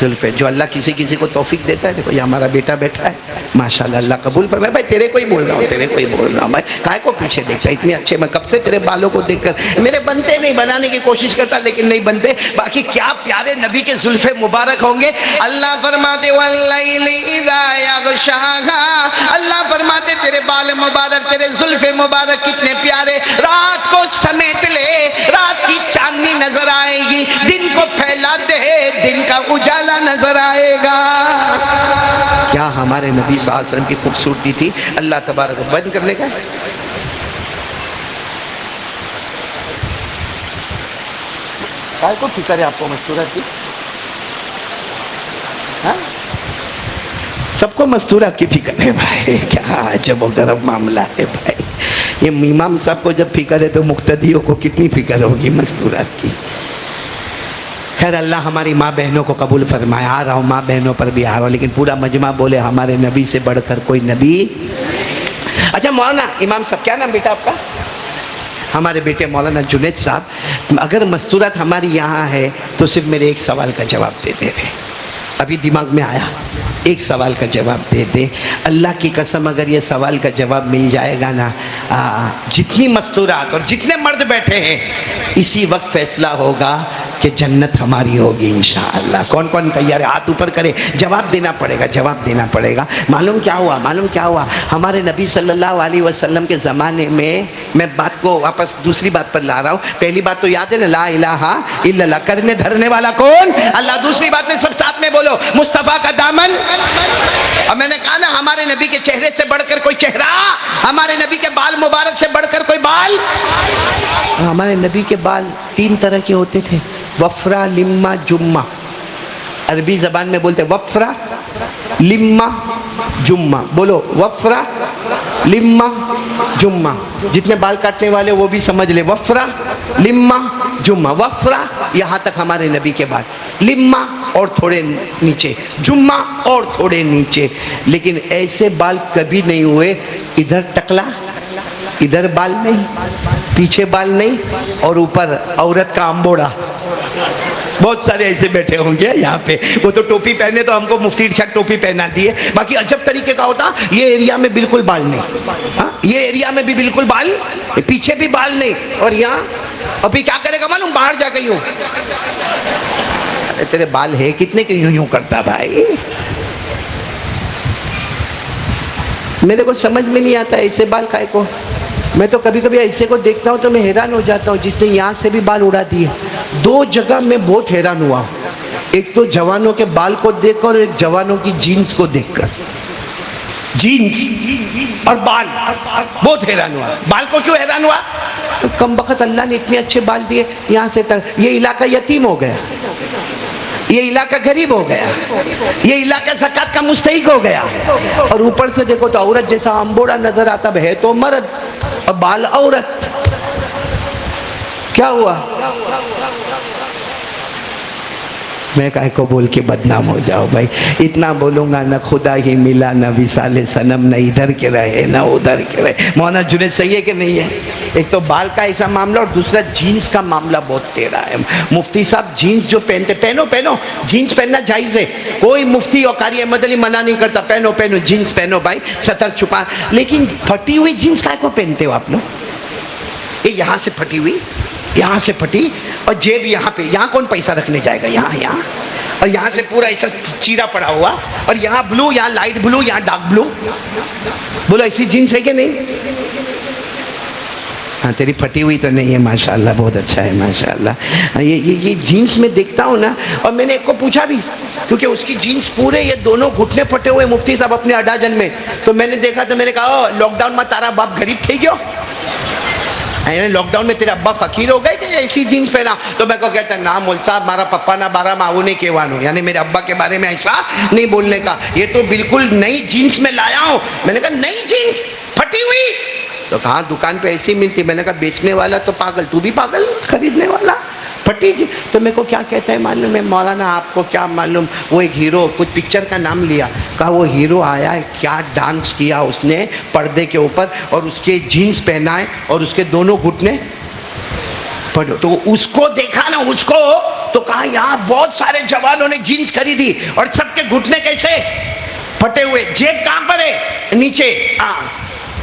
B: زلفے. جو اللہ کسی کسی کو توفیق دیتا ہے، دیکھو یہ ہمارا بیٹا بیٹھا ہے ماشاءاللہ، اللہ قبول فرمائے. بھائی تیرے کو ہی بول رہا ہوں، تیرے کو ہی بول رہا ہوں. میں کائے کو پیچھے دیکھتا اتنے اچھے، میں کب سے تیرے بالوں کو دیکھ کر میرے بنتے نہیں، بنانے کی کوشش کرتا لیکن نہیں بنتے. باقی کیا پیارے نبی کے زلفے مبارک ہوں گے. اللہ فرماتے واللیل اذا یغشاها. اللہ فرماتے تیرے بال مبارک، تیرے زلفے مبارک کتنے پیارے. رات کو سمیٹ لے، رات کی چاندنی نظر آئے گی. دن کو پھیلا دے، دن کا اجالا نظر آئے گا. کیا ہمارے نبی صلی اللہ علیہ وسلم کی خوبصورتی تھی. اللہ تبارک. بند کرنے کا کائے کو فکر ہے آپ کو مستورات کی؟ سب کو مستورات کی فکر ہے بھائی. کیا عجب و غریب معاملہ ہے بھائی. یہ امام صاحب کو جب فکر ہے تو مقتدیوں کو کتنی فکر ہوگی مستورات کی. خیر اللہ ہماری ماں بہنوں کو قبول فرمائے. آ رہا ہوں ماں بہنوں پر بھی آ رہا ہوں، لیکن پورا مجمع بولے ہمارے نبی سے بڑھ کر کوئی نبی. اچھا مولانا امام صاحب، کیا نام بیٹا آپ کا؟ ہمارے بیٹے مولانا جنید صاحب، اگر مستورات ہماری یہاں ہے تو صرف میرے ایک سوال کا جواب دے دے رہے. ابھی دماغ میں آیا، ایک سوال کا جواب دے دے. اللہ کی قسم اگر یہ سوال کا جواب مل جائے گا نا، جتنی مستورات اور جتنے مرد بیٹھے ہیں اسی وقت فیصلہ ہوگا کہ جنت ہماری ہوگی انشاءاللہ. کون کون تیار ہے؟ ہاتھ اوپر کرے. جواب دینا پڑے گا، جواب دینا پڑے گا. معلوم کیا ہوا؟ معلوم کیا ہوا؟ ہمارے نبی صلی اللہ علیہ وسلم کے زمانے میں بات کو واپس دوسری بات پر لا رہا ہوں. پہلی بات تو یاد ہے نا، لا الہ الا اللہ. کرنے دھرنے والا کون؟ اللہ. دوسری بات میں سب ساتھ میں بولو، مصطفیٰ کا دامن. اور میں نے کہا نا ہمارے نبی کے چہرے سے بڑھ کر کوئی چہرہ، ہمارے نبی کے بال مبارک سے بڑھ کر کوئی بال. ہمارے نبی کے بال 3 طرح کے ہوتے تھے، وفرا، لما، جمہ. عربی زبان میں بولتے وفرا، لما، جمہ. بولو وفرا، لما، جمہ. جتنے بال کاٹنے والے وہ بھی سمجھ لے، وفرا، لما، جمہ. وفرا یہاں تک ہمارے نبی کے بال، لما اور تھوڑے نیچے، جمہ اور تھوڑے نیچے. لیکن ایسے بال کبھی نہیں ہوئے ادھر ٹکلا، ادھر بال نہیں، پیچھے بال نہیں، اور اوپر عورت کا امبوڑا. بہت سارے ایسے بیٹھے ہوں گے یہاں پہ. وہ تو ٹوپی پہنے تو ہم کو مفتی ارشاد ٹوپی پہنا دیے. باقی عجب طریقے کا ہوتا، یہ ایریا میں بالکل بال نہیں، یہ ایریا میں بھی بالکل بال، پیچھے بھی بال نہیں، اور یہاں. ابھی کیا کرے گا معلوم؟ باہر جا کے یوں. ارے تیرے بال ہے کتنے کہ یوں یوں کرتا بھائی. میرے کو سمجھ میں نہیں آتا ایسے بال کائے کو. میں تو کبھی کبھی ایسے کو دیکھتا ہوں تو میں حیران ہو جاتا ہوں، جس نے یہاں سے بھی بال اڑا دیے دو جگہ میں بہت حیران ہوا، ایک تو جوانوں کے بال کو دیکھ کر اور ایک جوانوں کی جینز کو دیکھ کر. جینز اور بال، بہت حیران ہوا. بال کو کیوں حیران ہوا؟ کم بخت اللہ نے اتنے اچھے بال دیے، یہاں سے یہ علاقہ یتیم ہو گیا، یہ علاقہ غریب ہو گیا، یہ علاقہ زکات کا مستحق ہو گیا. اور اوپر سے دیکھو تو عورت جیسا امبوڑا نظر آتا ہے تو مرد، اور بال عورت. کیا ہوا؟ میں کہے کو بول کے بدنام ہو جاؤ بھائی. اتنا بولوں گا نہ خدا ہی ملا، نہ وصال صنم، نہ ادھر کے رہے نہ ادھر کے رہے. مولانا جنید صحیح ہے کہ نہیں ہے؟ ایک تو بال کا ایسا معاملہ اور دوسرا جینز کا معاملہ بہت ٹیڑھا ہے. مفتی صاحب جینز جو پہنتے، پہنو جینز پہننا جائز ہے، کوئی مفتی اور قاری احمد علی منع نہیں کرتا، پہنو جینز پہنو بھائی، سطر چھپا. لیکن پھٹی ہوئی جینز کا کو پہنتے ہو آپ لوگ؟ یہ یہاں سے پھٹی ہوئی، یہاں سے پھٹی، اور جیب یہاں پہ، یہاں کون پیسہ رکھنے جائے گا؟ یہاں اور یہاں سے پورا ایسا چیرا پڑا ہوا، اور یہاں بلو، یہاں لائٹ بلو، یہاں ڈارک بلو. بولو ایسی جینس ہے کہ نہیں؟ ہاں تیری پھٹی ہوئی تو نہیں ہے، ماشاءاللہ بہت اچھا ہے ماشاءاللہ. یہ جینس میں دیکھتا ہوں نا، اور میں نے ایک کو پوچھا بھی، کیونکہ اس کی جینس پورے یہ دونوں گھٹنے پھٹے ہوئے مفتی صاحب اپنے اڈاجن میں. تو میں نے دیکھا تو میں نے کہا لاک ڈاؤن میں تارا باپ غریب تھے گیا، یعنی لاک ڈاؤن میں تیرے ابا فقیر ہو گئے کہ ایسی جینس پہنا؟ تو میں کو کہتا نا مول صاحب مارا پپا نہ بارہ ماں نہیں کہوانو، یعنی میرے ابا کے بارے میں ایسا نہیں بولنے کا، یہ تو بالکل نئی جینس میں لایا ہوں. میں نے کہا نئی جینس پھٹی ہوئی؟ تو کہاں دکان پہ ایسی ملتی. میں نے کہا بیچنے والا تو پاگل، تو بھی پاگل، خریدنے والا پھٹی جی. تو میرے کو کیا کہتا ہے معلوم ہے مولانا؟ آپ کو کیا معلوم، وہ ایک ہیرو کچھ پکچر کا نام لیا، کہا وہ ہیرو آیا ہے، کیا ڈانس کیا اس نے پردے کے اوپر، اور اس کے جینس پہنا ہے اور اس کے دونوں گھٹنے پڑھو. تو اس کو دیکھا نا، اس کو تو کہا یہاں بہت سارے جوانوں نے جینس خریدی اور سب کے گھٹنے کیسے پھٹے ہوئے، جیب کہاں پر ہے؟ نیچے.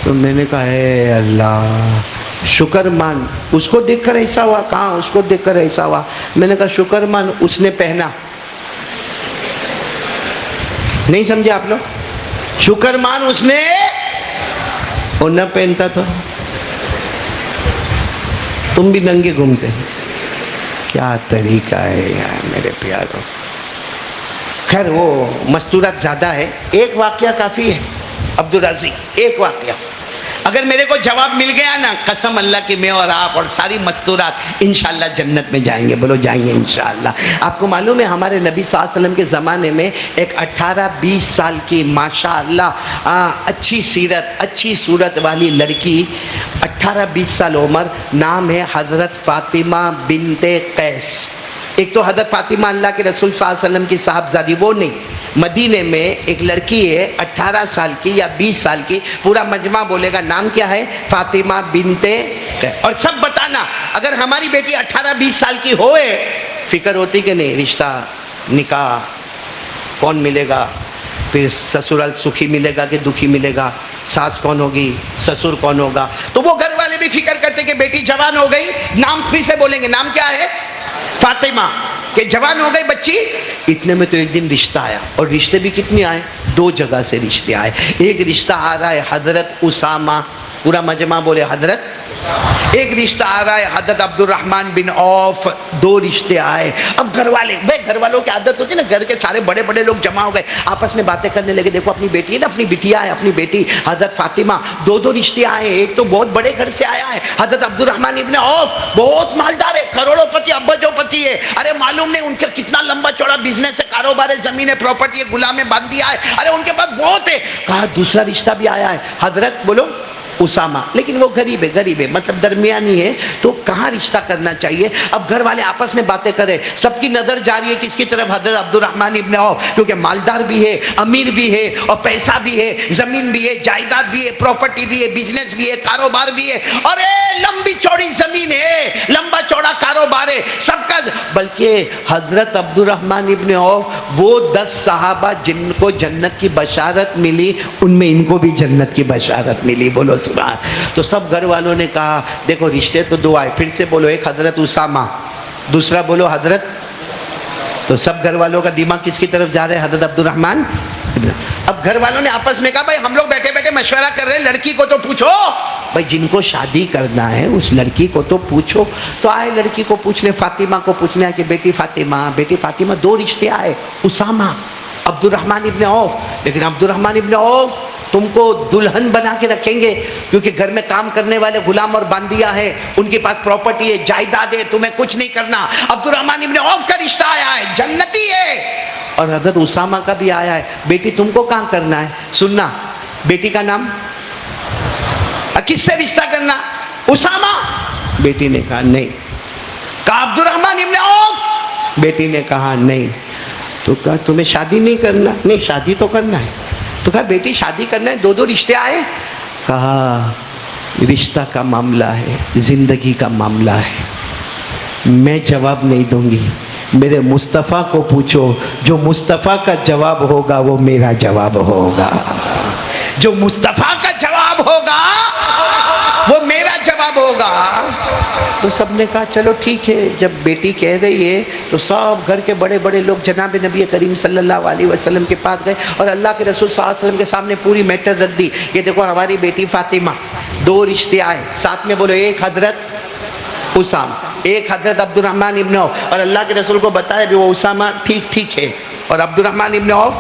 B: تو میں نے کہا اے اللہ شکر مان. اس کو دیکھ کر ایسا ہوا؟ کہاں اس کو دیکھ کر ایسا ہوا. میں نے کہا شکر مان اس نے پہنا. نہیں سمجھے آپ لوگ؟ شکر مان اس نے، اور نہ پہنتا تو تم بھی ننگے گھومتے. کیا طریقہ ہے یار میرے پیاروں. خیر وہ مستورات زیادہ ہے، ایک واقعہ کافی ہے عبدالرازق. ایک واقعہ اگر میرے کو جواب مل گیا نا، قسم اللہ کی میں اور آپ اور ساری مستورات انشاءاللہ جنت میں جائیں گے. بولو جائیں گے انشاءاللہ. آپ کو معلوم ہے ہمارے نبی صلی اللہ علیہ وسلم کے زمانے میں ایک 18-20 سال کی ماشاءاللہ اچھی سیرت اچھی صورت والی لڑکی، 18-20 سال عمر، نام ہے حضرت فاطمہ بنت قیس. ایک تو حضرت فاطمہ اللہ کے رسول صلی اللہ علیہ وسلم کی صاحبزادی، وہ نہیں، مدینے میں ایک لڑکی ہے 18 سال کی یا 20 سال کی، پورا مجمع بولے گا نام کیا ہے؟ فاطمہ بنت قیس. اور سب بتانا اگر ہماری بیٹی 18-20 سال کی ہوئے، فکر ہوتی کہ نہیں؟ رشتہ، نکاح، کون ملے گا، پھر سسرال سکھی ملے گا کہ دکھی ملے گا، ساس کون ہوگی، سسر کون ہوگا. تو وہ گھر والے بھی فکر کرتے کہ بیٹی جوان ہو گئی، نام پھر سے بولیں گے، نام کیا ہے؟ فاطمہ. کہ جوان ہو گئی بچی. اتنے میں تو ایک دن رشتہ آیا، اور رشتے بھی کتنے آئے؟ 2 جگہ سے رشتے آئے. ایک رشتہ آ رہا ہے حضرت اسامہ، پورا مجمع بولے حضرت. ایک رشتہ آ رہا ہے حضرت عبد الرحمن بن عوف. 2 رشتے آئے. اب گھر والے، بھائی گھر والوں کی عادت ہوتی ہے نا، گھر کے سارے بڑے بڑے لوگ جمع ہو گئے، آپس میں باتیں کرنے لگے. دیکھو اپنی بیٹی ہے نا، اپنی بٹیا ہے، اپنی بیٹی حضرت فاطمہ. 2 رشتے آئے. ایک تو بہت بڑے گھر سے آیا ہے حضرت عبد الرحمن ابن عوف، بہت مالدار ہے، کروڑوں پتی، ابا جو پتی ہے. ارے معلوم نہیں ان کا کتنا لمبا چوڑا بزنس ہے، کاروبار ہے، زمین ہے، پراپرٹی ہے، غلام ہے، باندھ دیا ہے. ارے ان کے پاس بہت ہے. کہا دوسرا رشتہ بھی آیا ہے حضرت، بولو اسامہ، لیکن وہ غریب ہے، مطلب درمیانی ہے. تو کہاں رشتہ کرنا چاہیے؟ اب گھر والے آپس میں باتیں کرے، سب کی نظر جاری ہے کس کی طرف؟ حضرت عبد الرحمن ابن عوف، کیونکہ مالدار بھی ہے، امیر بھی ہے، اور پیسہ بھی ہے، زمین بھی ہے، جائیداد بھی ہے، پراپرٹی بھی ہے، بزنس بھی ہے، کاروبار بھی ہے، اور لمبی چوڑی زمین ہے، لمبا چوڑا کاروبار ہے، سب کا. بلکہ حضرت عبد الرحمن ابن عوف وہ 10 صحابہ جن کو جنت کی بشارت ملی، ان میں ان کو بھی جنت کی بشارت ملی. بولو سبحان. تو سب گھر والوں نے کہا دیکھو رشتے تو 2 آئے، پھر سے بولو، ایک حضرت اسامہ، دوسرا بولو حضرت. تو سب گھر والوں کا دماغ کس کی طرف جا رہا ہے؟ حضرت عبد الرحمن. اب گھر والوں نے آپس میں کہا بھائی ہم لوگ بیٹھے بیٹھے مشورہ کر رہے ہیں، لڑکی کو تو پوچھو بھائی، جن کو شادی کرنا ہے اس لڑکی کو تو پوچھو۔ تو آئے لڑکی کو پوچھنے، فاطمہ کو پوچھنے کہ بیٹی فاطمہ دو رشتے آئے، اسامہ، عبد الرحمن ابن عوف، لیکن عبد الرحمن ابن عوف تم کو دلہن بنا کے رکھیں گے کیونکہ گھر میں کام کرنے والے غلام اور باندیا ہے، ان کے پاس پراپرٹی ہے، جائیداد ہے، تمہیں کچھ نہیں کرنا۔ عبد الرحمن ابن عوف کا رشتہ آیا ہے، جنتی ہے، اور حضرت اسامہ کا بھی آیا ہے، بیٹی تم کو کہاں کرنا ہے؟ سننا، بیٹی کا نام کس سے رشتہ کرنا؟ اسامہ۔ بیٹی نے کہا نہیں۔ کہا عبد الرحمن ابن عوف؟ بیٹی نے کہا نہیں۔ تو کہا تمہیں شادی نہیں کرنا؟ نہیں، شادی تو کرنا ہے۔ تو کہا بیٹی شادی کرنا ہے، دو دو رشتے آئے؟ کہا رشتہ کا معاملہ ہے، زندگی کا معاملہ ہے، میں جواب نہیں دوں گی، میرے مصطفیٰ کو پوچھو، جو مصطفیٰ کا جواب ہوگا وہ میرا جواب ہوگا، جو مصطفیٰ کا جواب ہوگا وہ میرا جواب ہوگا۔ تو سب نے کہا چلو ٹھیک ہے، جب بیٹی کہہ رہی ہے تو سب گھر کے بڑے بڑے لوگ جناب نبی کریم صلی اللہ علیہ وسلم کے پاس گئے اور اللہ کے رسول صلی اللہ علیہ وسلم کے سامنے پوری میٹر رکھ دی کہ دیکھو ہماری بیٹی فاطمہ، دو رشتے آئے، ساتھ میں بولو ایک حضرت اسامہ، ایک حضرت عبد الرحمن ابن عوف، اور اللہ کے رسول کو بتایا بھی وہ اسامہ ٹھیک ہے اور عبد الرحمن ابن عوف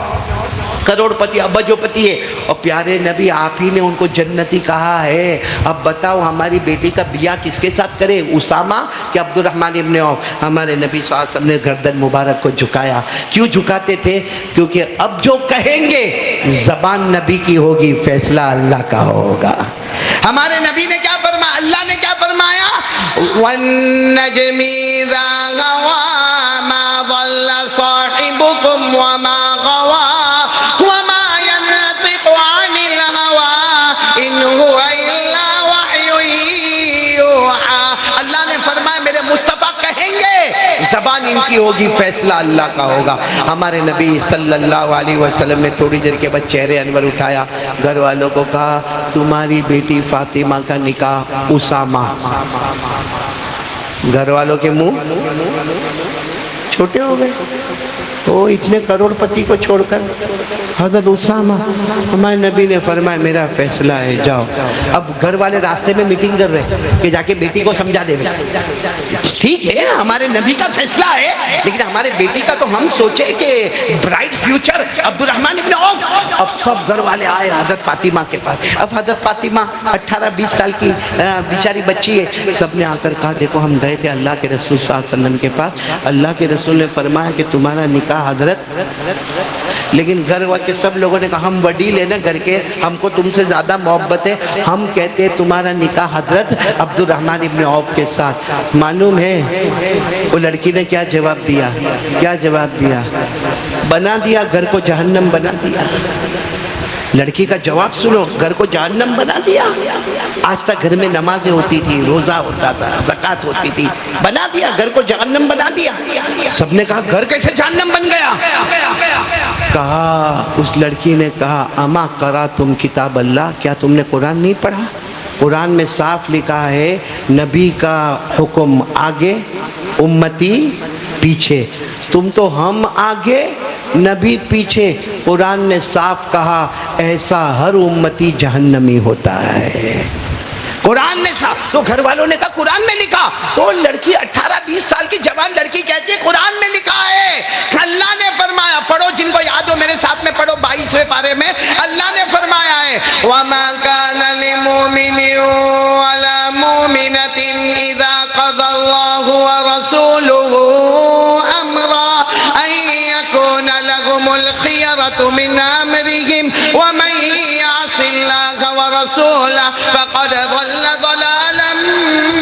B: کروڑ پتی، ابجو پتی ہے، اور پیارے نبی آپ ہی نے ان کو جنتی کہا ہے۔ اب بتاؤ ہماری بیٹی کا بیاہ کس کے ساتھ کرے، اسامہ کہ عبد الرحمن ابن عوف؟ ہمارے نبی صلی اللہ علیہ وسلم نے گردن مبارک کو جھکایا۔ کیوں جھکاتے تھے؟ کیونکہ اب جو کہیں گے زبان نبی کی ہوگی، فیصلہ اللہ کا ہوگا۔ ہمارے نبی نے کیا فرمایا؟ اللہ نے کیا فرمایا؟ وَالنَّجْمِ إِذَا غَوَىٰ مَا ضَلَّ صَاحِبُكُمْ وَمَا غَوَىٰ وَمَا يَنطِقُ عَنِ الْهَوَىٰ إِنْ هُوَ إِلَّا وَحْيٌ يُوحَىٰ۔ اللہ نے فرمایا میرے مصطفیٰ کہیں گے، زبان ان کی ہوگی، فیصلہ اللہ کا ہوگا۔ ہمارے نبی صلی اللہ علیہ وسلم نے تھوڑی دیر کے بعد چہرے انور اٹھایا، گھر والوں کو کہا تمہاری بیٹی فاطمہ کا نکاح اسامہ۔ گھر والوں کے منہ چھوٹے ہو گئے، وہ اتنے کروڑ پتی کو چھوڑ کر حضرت اسامہ۔ ہمارے نبی نے فرمایا میرا فیصلہ ہے، جاؤ۔ اب گھر والے راستے میں میٹنگ کر رہے کہ جا کے بیٹی کو سمجھا دے۔ ٹھیک ہے ہمارے نبی کا فیصلہ ہے، لیکن ہمارے بیٹی کا تو ہم سوچے کہ برائٹ فیوچر عبد الرحمن ابن عوف۔ اب سب گھر والے آئے حضرت فاطمہ کے پاس۔ اب حضرت فاطمہ 18-20 سال کی بیچاری بچی ہے۔ سب نے آ کر کہا دیکھو ہم گئے تھے اللہ کے رسول صلی اللہ علیہ وسلم کے پاس، اللہ کے رسول نے فرمایا کہ تمہارا نکاح حضرت، لیکن گھر والے سب لوگوں نے کہا ہم وڈیل ہیں نا گھر کے، ہم کو تم سے زیادہ محبت ہے، ہم کہتے ہیں تمہارا نکاح حضرت عبد الرحمن ابن عوف کے ساتھ۔ معلوم ہے وہ لڑکی نے کیا جواب دیا؟ کیا جواب دیا؟ بنا دیا گھر کو جہنم بنا دیا۔ لڑکی کا جواب سنو، گھر کو جہنم بنا دیا۔ آج تک گھر میں نمازیں ہوتی تھی، روزہ ہوتا تھا، زکوٰۃ ہوتی تھی، بنا دیا گھر کو جہنم بنا دیا۔ سب نے کہا گھر کیسے جہنم بن گیا؟ کہا اس لڑکی نے کہا اما قرأتم کتاب اللہ، کیا تم نے قرآن نہیں پڑھا؟ قرآن میں صاف لکھا ہے نبی کا حکم آگے امتی پیچھے، تم تو ہم آگے نبی پیچھے۔ قرآن نے صاف کہا ایسا ہر امتی جہنمی ہوتا ہے، قرآن نے صاف۔ تو گھر والوں نے کہا قرآن میں لکھا، تو لڑکی 18-20 سال کی جوان لڑکی کہتی ہے قرآن میں لکھا ہے۔ اللہ نے فرمایا، پڑھو جن کو یاد ہو میرے ساتھ میں پڑھو 22ویں پارے میں، اللہ نے فرمایا ہے وَمَا كَانَ لِمُؤْمِنٍ وَلَا مُؤْمِنَةٍ إِذَا قَضَى اللَّهُ وَرَسُولُهُ أَمْرًا أَن يَكُونَ لَهُمُ الْخِيَرَةُ مِنْ أَمْرِهِمْ وَمَن يَعْصِ اللَّهَ وَرَسُولَهُ فَقَدْ ضَلَّ ضَلَالًا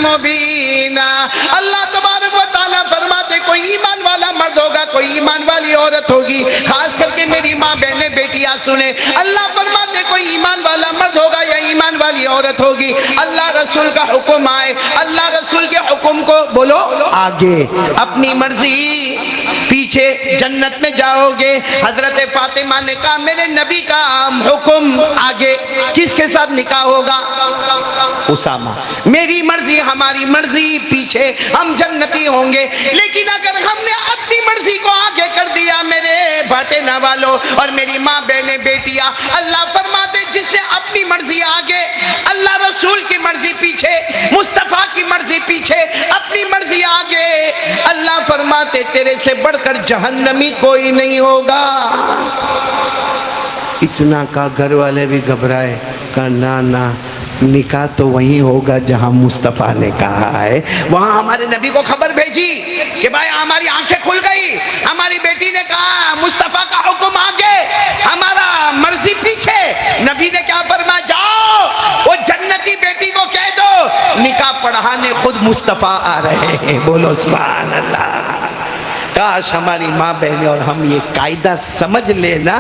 B: مُبِينًا۔ اللہ تبارک و تعالیٰ فرماتے کوئی ایمان والا مرد ہوگا، کوئی ایمان والی عورت ہوگی، خاص کر کے میری ماں بہنیں بیٹیاں سنیں، اللہ فرماتے کوئی ایمان والا مرد ہوگا یا ایمان والی عورت ہوگی، اللہ رسول کا حکم آئے، اللہ رسول کے حکم کو بولو آگے، اپنی مرضی پیچھے، جنت میں جاؤ گے۔ حضرت فاطمہ نے کہا میرے نبی کا حکم آگے، کس کے ساتھ نکاح ہوگا؟ اسامہ، میری مرضی ہماری مرضی، پیچھے ہم جنتی ہوں گے، لیکن اگر ہم نے اپنی مرضی کو آگے کر دیا میرے بھاٹے نہ والوں اور میری ماں بہنیں بیٹیاں، اللہ فرماتے جس نے اپنی مرضی آگے، اللہ رسول کی مرضی پیچھے، مصطفیٰ کی مرضی پیچھے، اپنی مرضی آگے، اللہ فرماتے تیرے سے بڑھ کر جہنمی کوئی نہیں ہوگا۔ اتنا کہا گھر والے بھی گھبرائے، کہا نا نکاح تو وہیں ہوگا جہاں مصطفیٰ نے کہا ہے۔ وہاں ہمارے نبی کو خبر بھیجی کہ بھائی ہماری آنکھیں کھل گئی، ہماری بیٹی نے کہا مصطفیٰ کا حکم آگے، ہمارا مرضی پیچھے۔ نبی نے کیا فرمایا؟ جاؤ وہ جنتی بیٹی کو کہہ دو نکاح پڑھانے خود مصطفیٰ آ رہے ہیں، بولو سبحان اللہ۔ کاش ہماری ماں بہنیں اور ہم یہ قاعدہ سمجھ لینا،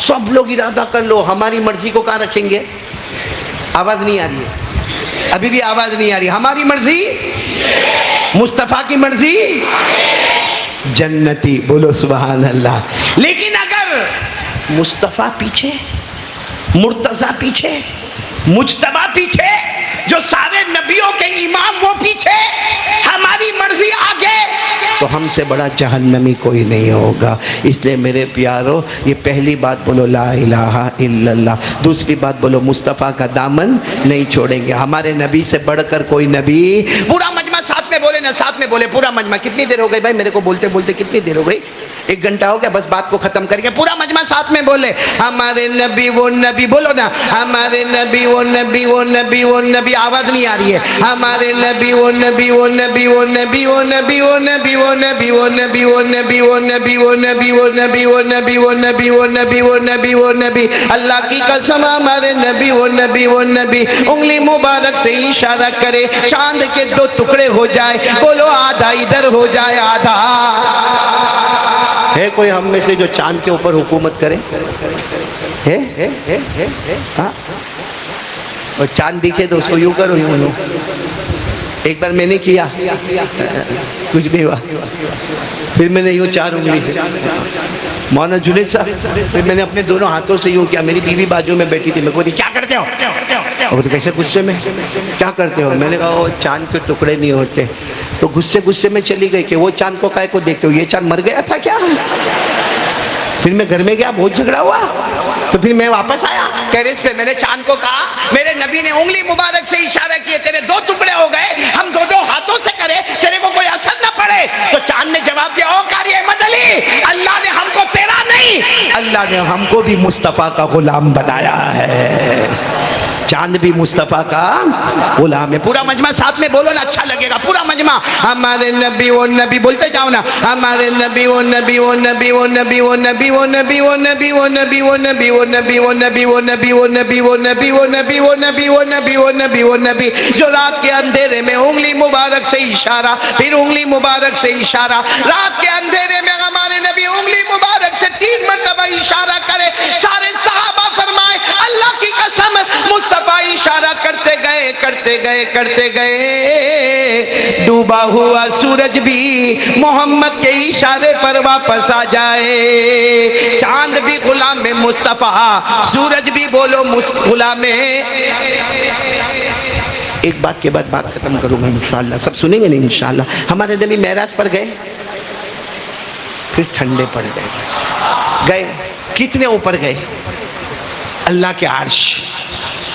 B: سب لوگ ارادہ کر لو ہماری مرضی کو کہاں رکھیں گے؟ آواز نہیں آ رہی ہے، ابھی بھی آواز نہیں آ رہی۔ ہماری مرضی مصطفیٰ کی مرضی جنتی، بولو سبحان اللہ۔ لیکن اگر مصطفیٰ پیچھے، مرتضیٰ پیچھے، مجتبیٰ پیچھے، جو سارے نبیوں کے امام وہ پیچھے، ہماری مرضی آگے، تو ہم سے بڑا جہنمی کوئی نہیں ہوگا۔ اس لیے میرے پیارو یہ پہلی بات بولو لا الہ الا اللہ، دوسری بات بولو مصطفیٰ کا دامن نہیں چھوڑیں گے۔ ہمارے نبی سے بڑھ کر کوئی نبی، پورا مجمع ساتھ میں بولے نا، ساتھ میں بولے پورا مجمع۔ کتنی دیر ہو گئی بھائی میرے کو بولتے بولتے؟ کتنی دیر ہو گئی؟ 1 گھنٹہ ہو گیا، بس بات کو ختم کر کے پورا مجمع ساتھ میں بولے ہمارے نبی وہ نبی، بولو نا ہمارے نبی وہ نبی وہ نبی وہ نبی، آواز نہیں آ رہی ہے، ہمارے نبی وہ نبی وہ نبی وہ نبی وہ نبی وہ نبی وہ نبی وہ نبی وہ نبی وہ نبی وہ نبی وہ نبی وہ نبی وہ نبی وہ نبی وہ نبی وہ نبی، اللہ کی قسم ہمارے نبی وہ نبی وہ نبی۔ انگلی مبارک سے اشارہ کرے چاند کے 2 ٹکڑے ہو جائے، بولو آدھا ادھر ہو جائے آدھا۔ ہے کوئی ہم میں سے جو چاند کے اوپر حکومت کرے؟ ہے؟ ہاں؟ اور چاند دکھے تو اس کو یوں کرو، یوں۔ ایک بار میں نے کیا، کچھ نہیں ہوا، پھر میں نے یوں 4 انگلی سے، مولانا جنید صاحب، پھر میں نے اپنے دونوں ہاتھوں سے یوں کیا۔ میری بیوی بازو میں بیٹھی تھی، میں کو بولی کیا کرتے ہو؟ وہ تو کیسے غصے میں کیا کرتے ہو؟ میں نے کہا وہ چاند کے ٹکڑے نہیں ہوتے، تو غصے میں چلی گئی کہ وہ چاند کو کائے کو دیکھتے ہو، یہ چاند مر گیا تھا کیا؟ پھر میں گھر میں گیا، بہت جھگڑا ہوا، تو پھر میں واپس آیا ٹیرس پہ، میں نے چاند کو کہا میرے نبی نے انگلی مبارک سے اشارہ کیے، تیرے 2 ٹکڑے ہو گئے، ہم 2 ہاتھوں سے کرے تیرے کو کوئی اثر نہ پڑے؟ تو چاند نے جواب دیا، او قاری احمد علی، اللہ نے ہم کو تیرا نہیں، اللہ نے ہم کو بھی مصطفیٰ کا غلام بنایا ہے۔ چاند بھی مصطفیٰ کا غلام ہے۔ پورا مجمع ساتھ میں بولو نا، اچھا لگے گا پورا مجمع۔ ہمارے نبی وہ نبی، بولتے جاؤ نا، ہمارے نبی وہ نبی وہ نبی وہ نبی وہ نبی وہ نبی وہ نبی وہ نبی وہ نبی وہ نبی وہ نبی وہ نبی وہ نبی وہ نبی وہ نبی وہ نبی وہ نبی وہ نبی وہ نبی، جو رات کے اندھیرے میں انگلی مبارک سے اشارہ، پھر انگلی مبارک سے اشارہ، رات کے اندھیرے میں ہمارے نبی انگلی مبارک سے 3 مرتبہ اشارہ کرے، سارے صحابہ فرمائے اللہ کی قسم مصطفیٰ اشارہ کرتے گئے کرتے گئے کرتے گئے، ڈوبا ہوا سورج بھی محمد کے اشارے پر واپس آ جائے۔ چاند بھی غلام مصطفیٰ، سورج بھی بولو غلام۔ ایک بات کے بعد بات ختم کروں گا انشاءاللہ، سب سنیں گے نہیں انشاءاللہ۔ ہمارے نبی معراج پر گئے، پھر ٹھنڈے پڑ گئے، کتنے اوپر گئے؟ اللہ کے عرش۔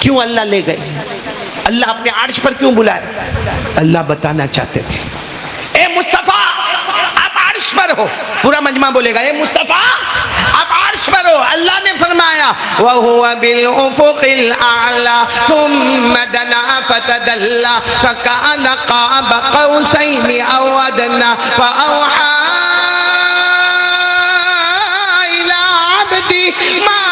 B: کیوں اللہ لے گئے؟ اللہ اپنے عرش پر کیوں بلائے؟ اللہ بتانا چاہتے تھے اے مصطفیٰ آپ عرش پر ہو۔ پورا مجمع بولے گا اے مصطفیٰ آپ عرش پر ہو۔ اللہ نے فرمایا وَهُوَ بِالْأُفُقِ الْأَعْلَى ثُمَّ دَنَا فَتَدَلَّى فَكَأَنَّ قَابَ قَوْسَيْنِ أَوْ أَدْنَى فَأَوْحَى إِلَىٰ عَبْدِهِ مَا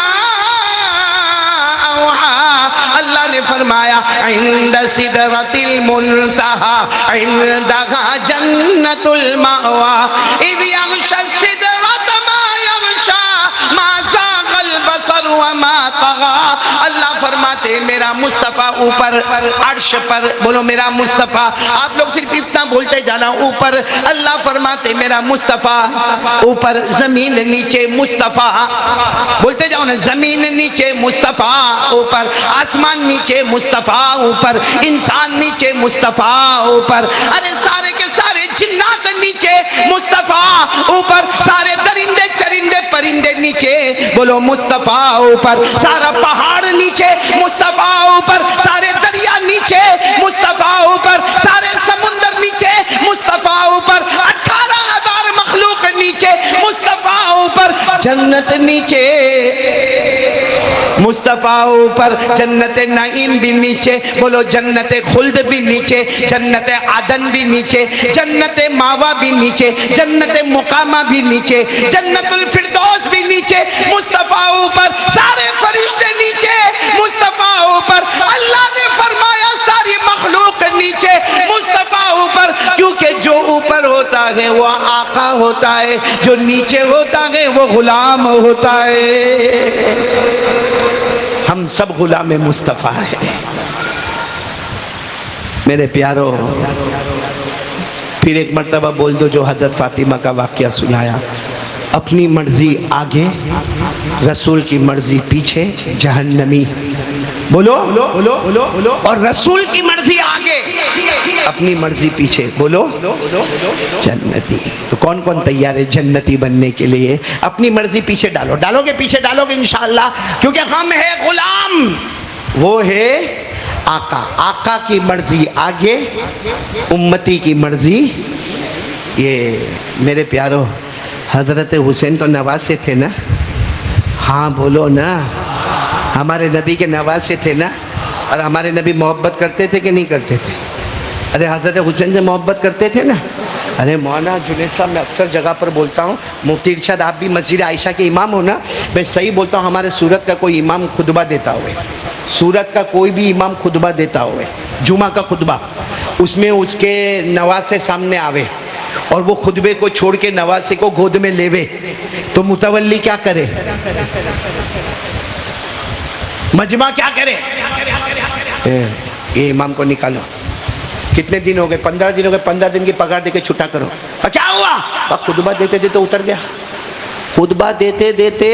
B: اللہ نے فرمایا عند سدرۃ المنتہى عندها جنت المأوى اذ یغشی السدرۃ ما یغشی ما زاغ البصر وما طغى اللہ فرماتے میرا مصطفیٰ اوپر عرش پر، بولو میرا مصطفیٰ، آپ لوگ صرف اتنا بولتے جانا اوپر، اللہ فرماتے میرا مصطفیٰ اوپر، زمین نیچے مصطفیٰ، بولتے جاؤ نا، زمین نیچے مصطفیٰ اوپر، آسمان نیچے مصطفیٰ اوپر، انسان نیچے مصطفیٰ اوپر، ارے سارے کے سارے جنات نیچے مصطفیٰ اوپر، سارے درندے چرندے پرندے نیچے، بولو مصطفیٰ اوپر، سارا پہاڑ نیچے مصطفیٰ اوپر، سارے دریا نیچے مصطفیٰ اوپر، سارے سمندر نیچے مصطفیٰ اوپر، 18,000 مخلوق نیچے مصطفیٰ اوپر، جنت نیچے مصطفیٰ اوپر، جنت نعیم بھی نیچے، بولو جنت خلد بھی نیچے، جنت عدن بھی نیچے، جنت ماوا بھی نیچے، جنت مقامہ بھی نیچے، جنت الفردوس بھی نیچے، مصطفیٰ اوپر، سارے فرشتے نیچے مصطفیٰ اوپر، اللہ نے فرمایا ساری مخلوق نیچے مصطفیٰ اوپر، کیونکہ جو اوپر ہوتا ہے وہ آقا ہوتا ہے، جو نیچے ہوتا ہے وہ غلام ہوتا ہے، ہم سب غلام مصطفیٰ ہیں میرے پیارو۔ پھر ایک مرتبہ بول دو جو حضرت فاطمہ کا واقعہ سنایا، اپنی مرضی آگے رسول کی مرضی پیچھے جہنمی، بولو اور رسول کی مرضی آگے اپنی مرضی پیچھے، بولو جنتی۔ تو کون کون تیار ہے جنتی بننے کے لیے؟ اپنی مرضی پیچھے ڈالو، ڈالو گے پیچھے ڈالو گے انشاءاللہ، کیونکہ ہم ہے غلام، وہ ہے آقا، آقا کی مرضی آگے، امتی کی مرضی۔ یہ میرے پیارو حضرت حسین تو نواسے تھے نا؟ ہاں بولو نا، ہمارے نبی کے نواسے تھے نا؟ اور ہمارے نبی محبت کرتے تھے کہ نہیں کرتے تھے؟ ارے حضرت حسین سے محبت کرتے تھے نا؟ ارے مولانا جنید صاحب، میں اکثر جگہ پر بولتا ہوں، مفتی ارشاد آپ بھی مسجد عائشہ کے امام ہو نا، میں صحیح بولتا ہوں، ہمارے سورت کا کوئی امام خطبہ دیتا ہوئے، سورت کا کوئی بھی امام خطبہ دیتا ہوئے، جمعہ کا خطبہ، اس میں اس کے نواسے سامنے آوے اور وہ خطبے کو چھوڑ کے نواسے کو گود میں لیوے، تو متولی کیا کرے؟ مجمع کیا کرے؟ یہ امام کو نکالو، کتنے دن ہو گئے؟ 15 دن ہو گئے، 15 دن کی پگار دے کے چھٹا کرو۔ کیا ہوا؟ خطبہ دیتے دیتے اتر گیا، خطبہ دیتے دیتے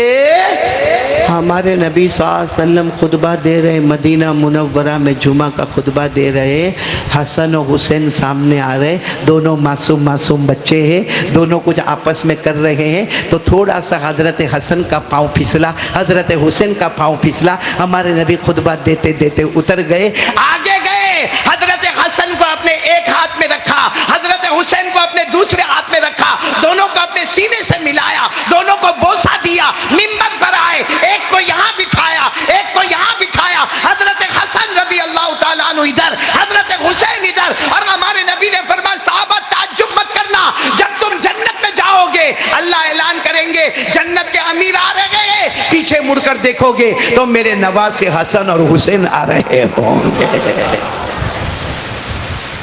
B: ہمارے نبی صلی اللہ علیہ وسلم خطبہ دے رہے، مدینہ منورہ میں جمعہ کا خطبہ دے رہے، حسن و حسین سامنے آ رہے، دونوں معصوم معصوم بچے ہیں، دونوں کچھ آپس میں کر رہے ہیں، تو تھوڑا سا حضرت حسن کا پاؤں پھسلا، حضرت حسین کا پاؤں پھسلا، ہمارے نبی خطبہ دیتے دیتے اتر گئے، آگے گئے، حضرت حسن کو اپنے ایک ہاتھ میں رکھا، حضرت حسین کو اپنے دوسرے ہاتھ میں رکھا، دونوں کو اپنے سینے سے ملایا، دونوں کو بوسہ دیا، منبر پر آئے، ایک کو یہاں بٹھایا، ایک کو یہاں بٹھایا، حضرت حسن رضی اللہ تعالیٰ عنہ ادھر، حضرت حسین ادھر، اور ہمارے نبی نے فرمایا صحابہ تعجب مت کرنا، جب تم جنت میں جاؤ گے اللہ اعلان کریں گے جنت کے امیر آ رہے ہیں، پیچھے مڑ کر دیکھو گے تو میرے نواسے حسن اور حسین آ رہے ہوں گے۔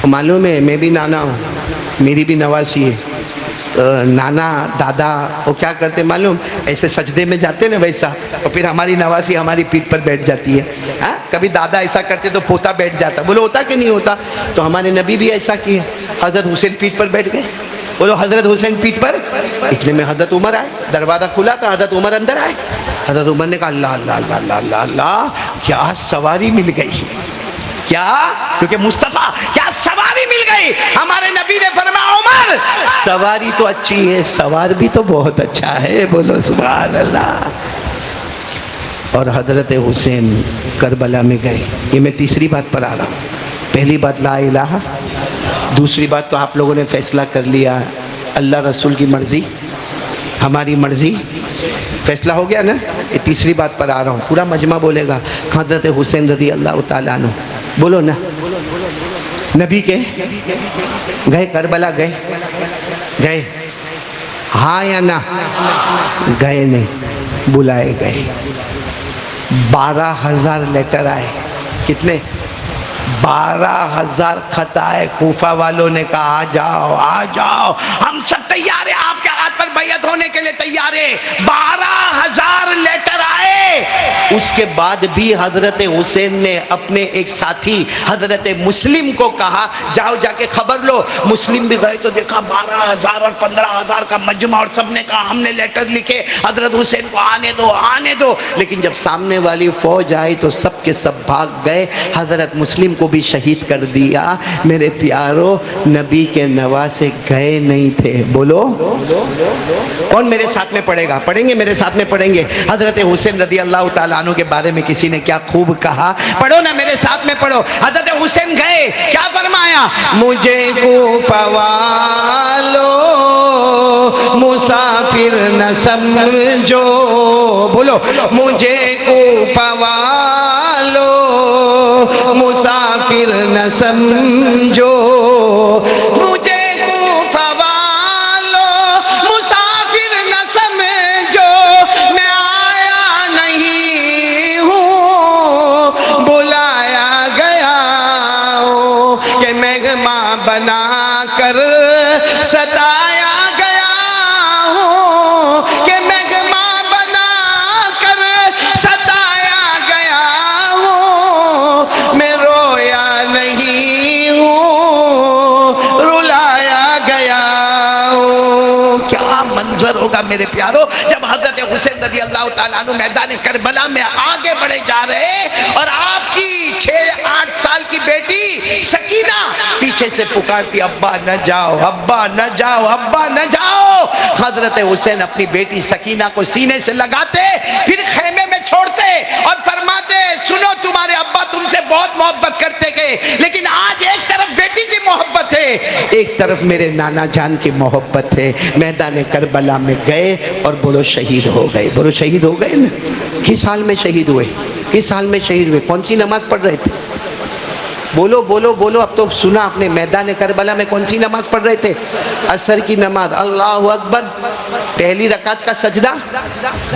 B: معلوم ہے میں بھی نانا ہوں، میری بھی نواسی ہے، نانا دادا وہ کیا کرتے معلوم، ایسے سجدے میں جاتے نا ویسا، اور پھر ہماری نواسی ہماری پیٹھ پر بیٹھ جاتی ہے، ہاں کبھی دادا ایسا کرتے تو پوتا بیٹھ جاتا، بولو ہوتا کہ نہیں ہوتا؟ تو ہمارے نبی بھی ایسا کیا، حضرت حسین پیٹھ پر بیٹھ گئے، بولو حضرت حسین پیٹھ پر، اتنے میں حضرت عمر آئے، دروازہ کھلا تھا، حضرت عمر اندر آئے، حضرت عمر نے کہا اللہ اللہ اللہ اللہ اللہ اللہ، کیا سواری مل گئی، کیا، کیونکہ مصطفیٰ، کیا سواری مل گئی۔ ہمارے نبی نے فرمایا عمر سواری تو اچھی ہے، سوار بھی تو بہت اچھا ہے، بولو سبحان اللہ۔ اور حضرت حسین کربلا میں گئے، یہ میں تیسری بات پر آ رہا ہوں، پہلی بات لا الہ، دوسری بات تو آپ لوگوں نے فیصلہ کر لیا، اللہ رسول کی مرضی، ہماری مرضی، فیصلہ ہو گیا نا، یہ تیسری بات پر آ رہا ہوں، پورا مجمع بولے گا، حضرت حسین رضی اللہ تعالیٰ عنہ، بولو نا، نبی کے گئے کربلا، گئے ہاں یا نہ؟ گئے نہیں، بلائے گئے، 12,000 لیٹر آئے، کتنے؟ 12,000 خط آئے، کوفہ والوں نے کہا آ جاؤ آ جاؤ، ہم سب تیار ہیں، آپ کے ہاتھ پر بیعت ہونے کے لیے تیار ہے. 12,000 لیٹر آئے. اس کے بعد بھی حضرت حسین نے اپنے ایک ساتھی حضرت مسلم کو کہا جاؤ جا کے خبر لو. مسلم بھی گئے تو دیکھا 12,000 اور 15,000 کا مجمع, اور سب نے کہا ہم نے لیٹر لکھے حضرت حسین کو آنے دو آنے دو. لیکن جب سامنے والی فوج آئی تو سب کے سب بھاگ گئے. حضرت مسلم کو بھی شہید کر دیا. میرے پیارو, نبی کے نواسے گئے نہیں تھے. بولو کون میرے ساتھ میں پڑھے گا؟ پڑھیں گے میرے ساتھ میں پڑھیں گے. حضرت حسین رضی اللہ تعالیٰ عنہ کے بارے میں کسی نے کیا خوب کہا, پڑھو نا میرے ساتھ میں پڑھو. حضرت حسین گئے, کیا فرمایا؟ مجھے کوفہ والو مسافر نہ سمجھو. بولو مجھے کوفہ والو مسافر نہ سمجھو. مجھے کوفہ والو مسافر نہ سمجھو. میں آیا نہیں ہوں, بلایا گیا ہوں کہ مہمان بنا کر ستایا گیا ہوں, کہ مہمان بنا کر ستایا گیا ہوں. میں رویا نہیں ہوں, رلایا گیا ہوں. کیا منظر ہوگا میرے پیارو جب حضرت حسین رضی اللہ تعالیٰ عنہ میدان کربلا میں آگے بڑھے جا رہے اور آپ کی 6-8 سال کی بیٹی سکینہ پیچھے سے پکارتی ابا نہ جاؤ, ابا نہ جاؤ, ابا نہ جاؤ. حضرت حسین اپنی بیٹی سکینہ کو سینے سے لگاتے, پھر خیمے میں چھوڑتے اور فرماتے سنو تمہارے ابا تم سے بہت محبت کرتے گئے, لیکن آج ایک طرف بیٹی کی محبت ہے, ایک طرف میرے نانا جان کی محبت ہے. میدان کربلا میں گئے اور بولو شہید ہو گئے. بولو شہید ہو گئے نا. کس حال میں شہید ہوئے؟ کس حال میں شہید ہوئے؟ کون سی نماز پڑھ رہے تھے؟ بولو بولو بولو. اب تو سنا آپ نے, میدان کربلا میں کون سی نماز پڑھ رہے تھے؟ عصر کی نماز. اللہ اکبر. پہلی رکعت کا سجدہ,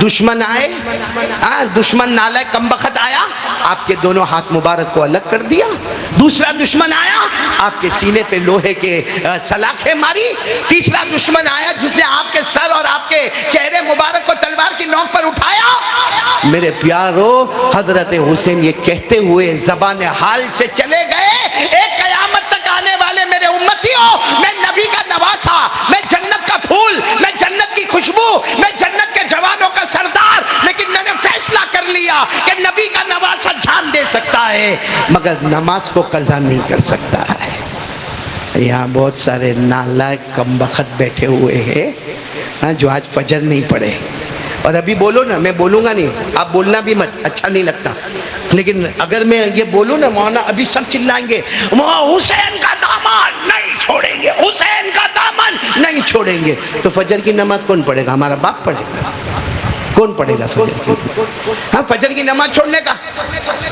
B: دشمن آئے, دشمن نالائق کمبخت آیا, آپ کے دونوں ہاتھ مبارک کو الگ کر دیا. دوسرا دشمن آیا, آپ کے سینے پہ لوہے کے سلاخیں ماری. تیسرا دشمن آیا جس نے آپ کے سر اور آپ کے چہرے مبارک کو تلوار کی نوک پر اٹھایا. میرے پیارو, حضرت حسین یہ کہتے ہوئے زبان حال سے چلے گئے, ایک قیامت تک آنے والے میرے امتیوں, میں نبی کا نواسا, میں جنت کا پھول, میں جنت کی خوشبو, میں جنت کے جوانوں کا سردار, لیکن میں نے فیصلہ کر لیا کہ نبی کا نواسا جان دے سکتا ہے مگر نماز کو قضا نہیں کر سکتا ہے. یہاں بہت سارے نالائق کمبخت بیٹھے ہوئے ہیں جو آج فجر نہیں پڑھے. اور ابھی بولو نا, میں بولوں گا نہیں, آپ بولنا بھی مت, اچھا نہیں لگتا, لیکن اگر میں یہ بولوں نا مولانا ابھی سب چلائیں گے حسین کا دامن نہیں چھوڑیں گے, حسین کا دامن نہیں چھوڑیں گے. تو فجر کی نماز کون پڑھے گا؟ ہمارا باپ پڑھے گا. کون پڑھے گا فجر کی؟ ہاں, فجر کی نماز چھوڑنے کا,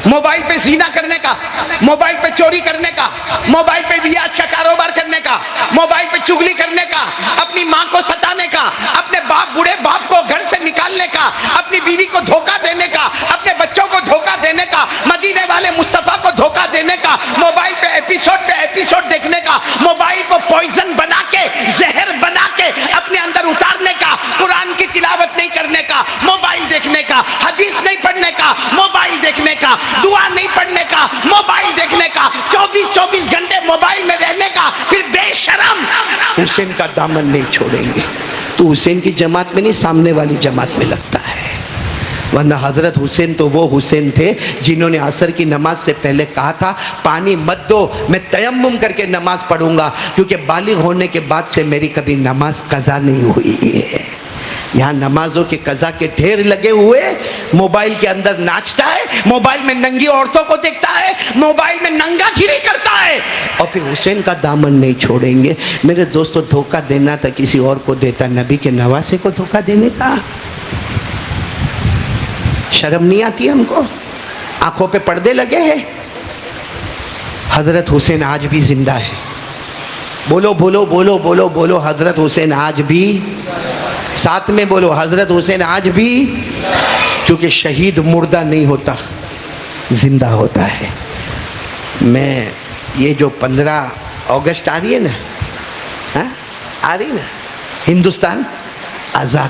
B: موبائل پہ زنا کرنے کا, موبائل پہ چوری کرنے کا, موبائل پہ ریاض کا کاروبار کرنے کا, موبائل پہ چغلی کرنے کا, اپنی ماں کو ستانے کا, اپنے بوڑھے باپ کو گھر سے نکالنے کا, اپنی بیوی کو دھوکہ دینے کا, اپنے بچوں کو دھوکہ دینے کا, مدینے والے مصطفیٰ کو دھوکہ دینے کا, موبائل پہ ایپیسوڈ دیکھنے کا, موبائل کو پوائزن بنا کے, زہر بنا کے اپنے اندر اتارنے کا, قرآن کی تلاوت نہیں کرنے کا, موبائل دیکھنے کا, حدیث نہیں پڑھنے کا, موبائل دیکھنے کا, دعا نہیں پڑھنے کا, موبائل دیکھنے کا, 24 گھنٹے موبائل میں رہنے کا, پھر بے شرم. حسین کا دامن نہیں چھوڑیں گے. تو حسین کی جماعت میں نہیں, سامنے والی جماعت میں لگتا ہے. ورنہ حضرت حسین تو وہ حسین تھے جنہوں نے عصر کی نماز سے پہلے کہا تھا پانی مت دو, میں تیمم کر کے نماز پڑھوں گا, کیونکہ بالغ ہونے کے بعد سے میری کبھی نماز قضا نہیں ہوئی ہے. یہاں نمازوں کے قضا کے ڈھیر لگے ہوئے, موبائل کے اندر ناچتا ہے, موبائل میں ننگی عورتوں کو دیکھتا ہے, موبائل میں ننگا گیری کرتا ہے, اور پھر حسین کا دامن نہیں چھوڑیں گے. میرے دوستو, دھوکہ دینا تھا کسی اور کو دیتا, نبی کے نواسے کو دھوکہ دینے کا شرم نہیں آتی ہم کو؟ آنکھوں پہ پردے لگے ہیں. حضرت حسین آج بھی زندہ ہے. بولو بولو بولو بولو بولو, حضرت حسین آج بھی, ساتھ میں بولو حضرت حسین آج بھی, کیونکہ شہید مردہ نہیں ہوتا, زندہ ہوتا ہے. میں یہ جو 15 اگست آ رہی ہے نا, آ رہی نا, ہندوستان آزاد،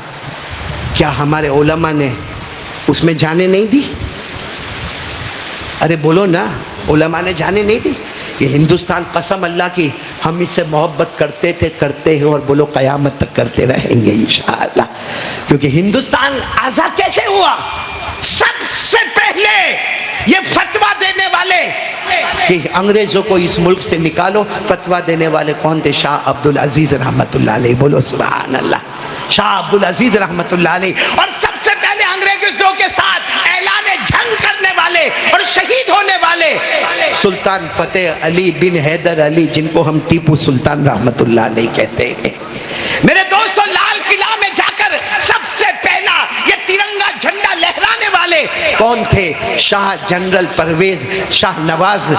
B: کیا ہمارے علماء نے اس میں جانیں نہیں دی؟ ارے بولو نا، علماء نے جانیں نہیں دی؟ یہ ہندوستان قسم اللہ کی ہم اس سے محبت کرتے تھے، کرتے ہیں، اور بولو قیامت تک کرتے رہیں گے انشاءاللہ. کیونکہ ہندوستان آزاد کیسے ہوا؟ سب سے پہلے یہ فتویٰ دینے والے کہ انگریزوں کو اس ملک سے نکالو، فتویٰ دینے والے کون تھے؟ شاہ عبدالعزیز رحمت اللہ علیہ. بولو سبحان اللہ. شاہ عبدالعزیز رحمت اللہ علیہ. اور سب سے پہلے انگریزوں کے ساتھ اعلان جنگ کرنے والے اور شہید ہونے والے سلطان فتح علی بن حیدر علی، جن کو ہم ٹیپو سلطان رحمت اللہ علیہ کہتے ہیں. میرے دوستو، لال قلعہ میں جا کر سب سے پہلا یہ ترنگا جھنڈا لہرانے والے کون تھے؟ شاہ جنرل پرویز شاہ نواز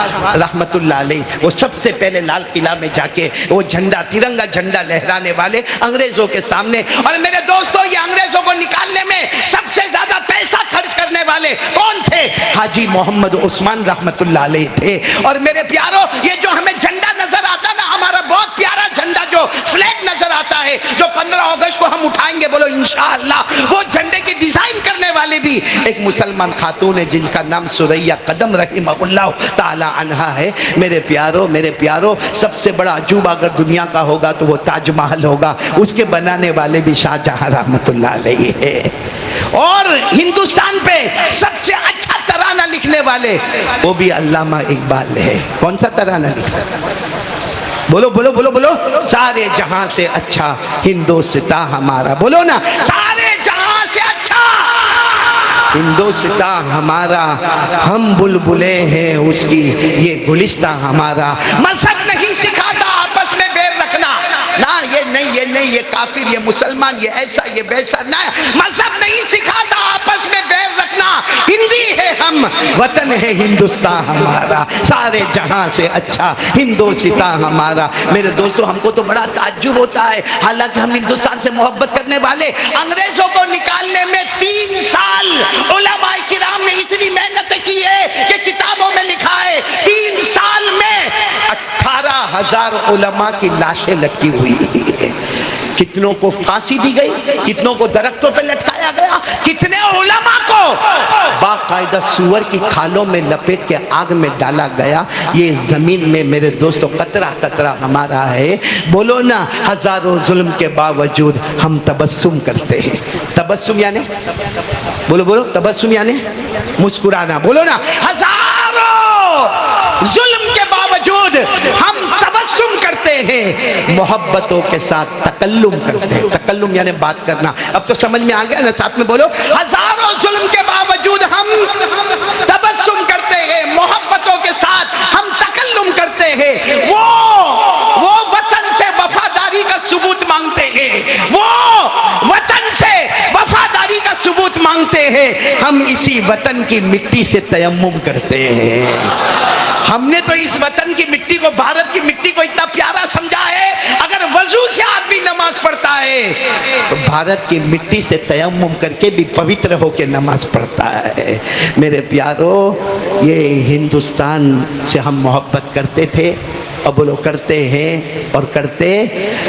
B: رحمت اللہ علیہ. وہ سب سے پہلے لال قلعہ میں جا کے وہ جھنڈا، ترنگا جھنڈا لہرانے والے انگریزوں کے سامنے. اور میرے دوستو، یہ انگریزوں کو نکالنے میں سب سے زیادہ پیسہ خرچ کرنے والے کون تھے؟ حاجی محمد عثمان رحمت اللہ علیہ تھے. اور میرے پیارو، یہ جو ہمیں جھنڈا نظر آتا نا، ہمارا بہت پیارا جھنڈا جو فلیگ نظر آتا ہے، جو 15 اگست کو ہم اٹھائیں گے، بولو انشاءاللہ، وہ جھنڈے کی ڈیزائن کرنے والے بھی ایک مسلمان خاتون ہے جن کا نام سریہ قدم رحمہ اللہ تعالی عنہا ہے. میرے پیارو، سب سے بڑا عجوبہ اگر دنیا کا ہوگا تو وہ تاج محل ہوگا. اس کے بنانے والے بھی شاہ جہاں رحمت اللہ علیہ ہے. اور ہندوستان پہ سب سے اچھا ترانہ لکھنے والے وہ بھی علامہ اقبال ہے. کون سا ترانہ لکھا؟ بولو بولو بولو بولو. سارے جہاں سے اچھا ہندوستان ہمارا. بولو نا، سارے جہاں سے اچھا ہندوستان ہمارا، ہم بلبلے ہیں اس کی یہ گلستان ہمارا. مذہب نہیں سکھاتا آپس میں بیر رکھنا، نہ یہ نہیں یہ کافر، یہ مسلمان، یہ ایسا یہ ویسا، نہ، مذہب نہیں سکھاتا آپس میں بیر رکھنا. ہندی ہے ہم، وطن ہے ہندوستان ہمارا، سارے جہاں سے اچھا ہندوستان ہمارا. میرے دوستو، ہم کو تو بڑا تعجب ہوتا ہے، حالانکہ ہم ہندوستان سے محبت کرنے والے، انگریزوں کو نکالنے میں 3 سال علماء کرام نے اتنی محنت کی ہے کہ کتابوں میں لکھا ہے 3 سال میں 18,000 علماء کی لاشیں لٹکی ہوئی ہے. کتنوں کو پھانسی دی گئی، کتنوں کو درختوں پہ لٹکایا گیا، کتنے علماء کو باقاعدہ سور کی کھالوں میں لپیٹ کے آگ میں ڈالا گیا. یہ زمین میں میرے دوستو قطرہ قطرہ ہمارا ہے. بولو نا، ہزاروں ظلم کے باوجود ہم تبسم کرتے ہیں. تبسم یعنی، بولو بولو، تبسم یعنی مسکرانا. بولو نا، ہزاروں ظلم کے باوجود ہم تبسم کرتے ہیں، محبتوں کے ساتھ تکلم کرتے ہیں. تکلم یعنی بات کرنا. اب تو سمجھ میں آ گیا نا؟ ساتھ میں بولو، ہزاروں ظلم کے باوجود ہم تبسم کرتے ہیں، محبتوں کے ساتھ ہم تکلم کرتے ہیں. وہ وطن سے وفاداری کا ثبوت مانگتے ہیں، وہ وطن سے وفاداری کا ثبوت مانگتے ہیں. ہم اسی وطن کی مٹی سے تیمم کرتے ہیں. ہم نے تو اس وطن کی مٹی کو، بھارت کی مٹی کو اتنا پیارا سمجھا ہے، اگر وضو سے آدمی نماز پڑھتا ہے تو بھارت کی مٹی سے تیمم کر کے بھی پوتر ہو کے نماز پڑھتا ہے. میرے پیارو، یہ ہندوستان سے ہم محبت کرتے تھے، اب وہ لوگ کرتے ہیں اور کرتے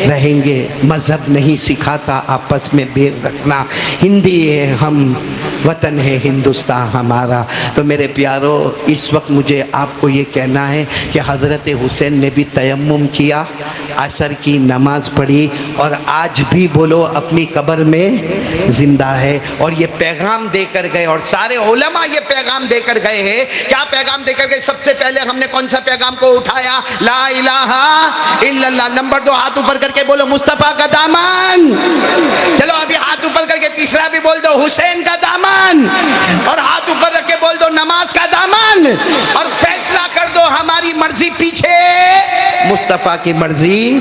B: رہیں گے. مذہب نہیں سکھاتا آپس میں بیر رکھنا. ہندی ہے ہم، وطن ہے ہندوستان ہمارا. تو میرے پیارو، اس وقت مجھے آپ کو یہ کہنا ہے کہ حضرت حسین نے بھی تیمم کیا، عصر کی نماز پڑھی، اور آج بھی بولو اپنی قبر میں زندہ ہے. اور یہ پیغام دے کر گئے، اور سارے علماء یہ پیغام دے کر گئے ہیں. کیا پیغام دے کر گئے؟ سب سے پہلے ہم نے کون سا پیغام کو اٹھایا؟ لا الہ الا اللہ. نمبر 2، ہاتھ اوپر کر کے بولو مصطفیٰ کا دامن. چلو ابھی ہاتھ اوپر کر کے تیسرا بھی بول دو، حسین کا دامن. اور ہاتھ اوپر رکھ کے بول دو، نماز کا دامن. اور فیصلہ کر دو، ہماری مرضی پیچھے، مصطفیٰ کی مرضی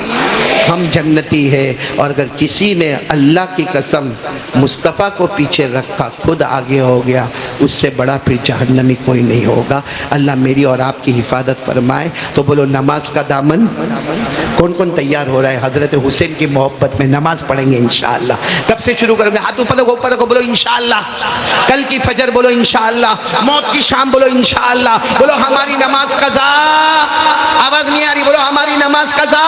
B: ہم جنتی ہے. اور اگر کسی نے اللہ کی قسم مصطفیٰ کو پیچھے رکھا، خود آگے ہو گیا، اس سے بڑا پھر جہنمی کوئی نہیں ہوگا. اللہ میری اور آپ کی حفاظت فرمائے. تو بولو نماز کا دامن. کون کون تیار ہو رہا ہے حضرت حسین کی محبت میں؟ نماز پڑھیں گے انشاءاللہ. کب سے شروع کریں گے؟ ہاتھ اوپر رکھو، بولو انشاءاللہ. کل کی فجر بولو انشاءاللہ. موت کی شام بولو انشاءاللہ. بولو ہماری نماز قضا. آواز نہیں آ رہی، بولو ہماری نماز قضا.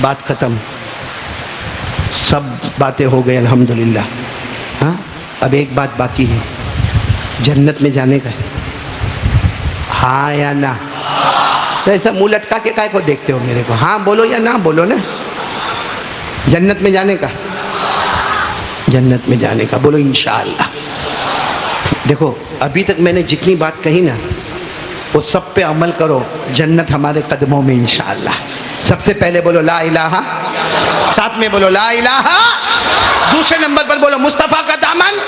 B: بات ختم. سب باتیں ہو گئی الحمدللہ. ہاں اب ایک بات باقی ہے, جنت میں جانے کا ہے, ہاں یا نہ؟ تو ایسا منہ لٹکا کے کائے کو دیکھتے ہو میرے کو؟ ہاں بولو یا نہ بولو نا. جنت میں جانے کا, جنت میں جانے کا بولو انشاءاللہ. دیکھو ابھی تک میں نے جتنی بات کہی نا وہ سب پہ عمل کرو, جنت ہمارے قدموں میں انشاءاللہ. سب سے پہلے بولو لا الہ, ساتھ میں بولو لا الہ, دوسرے نمبر پر بولو مصطفیٰ کا دامن,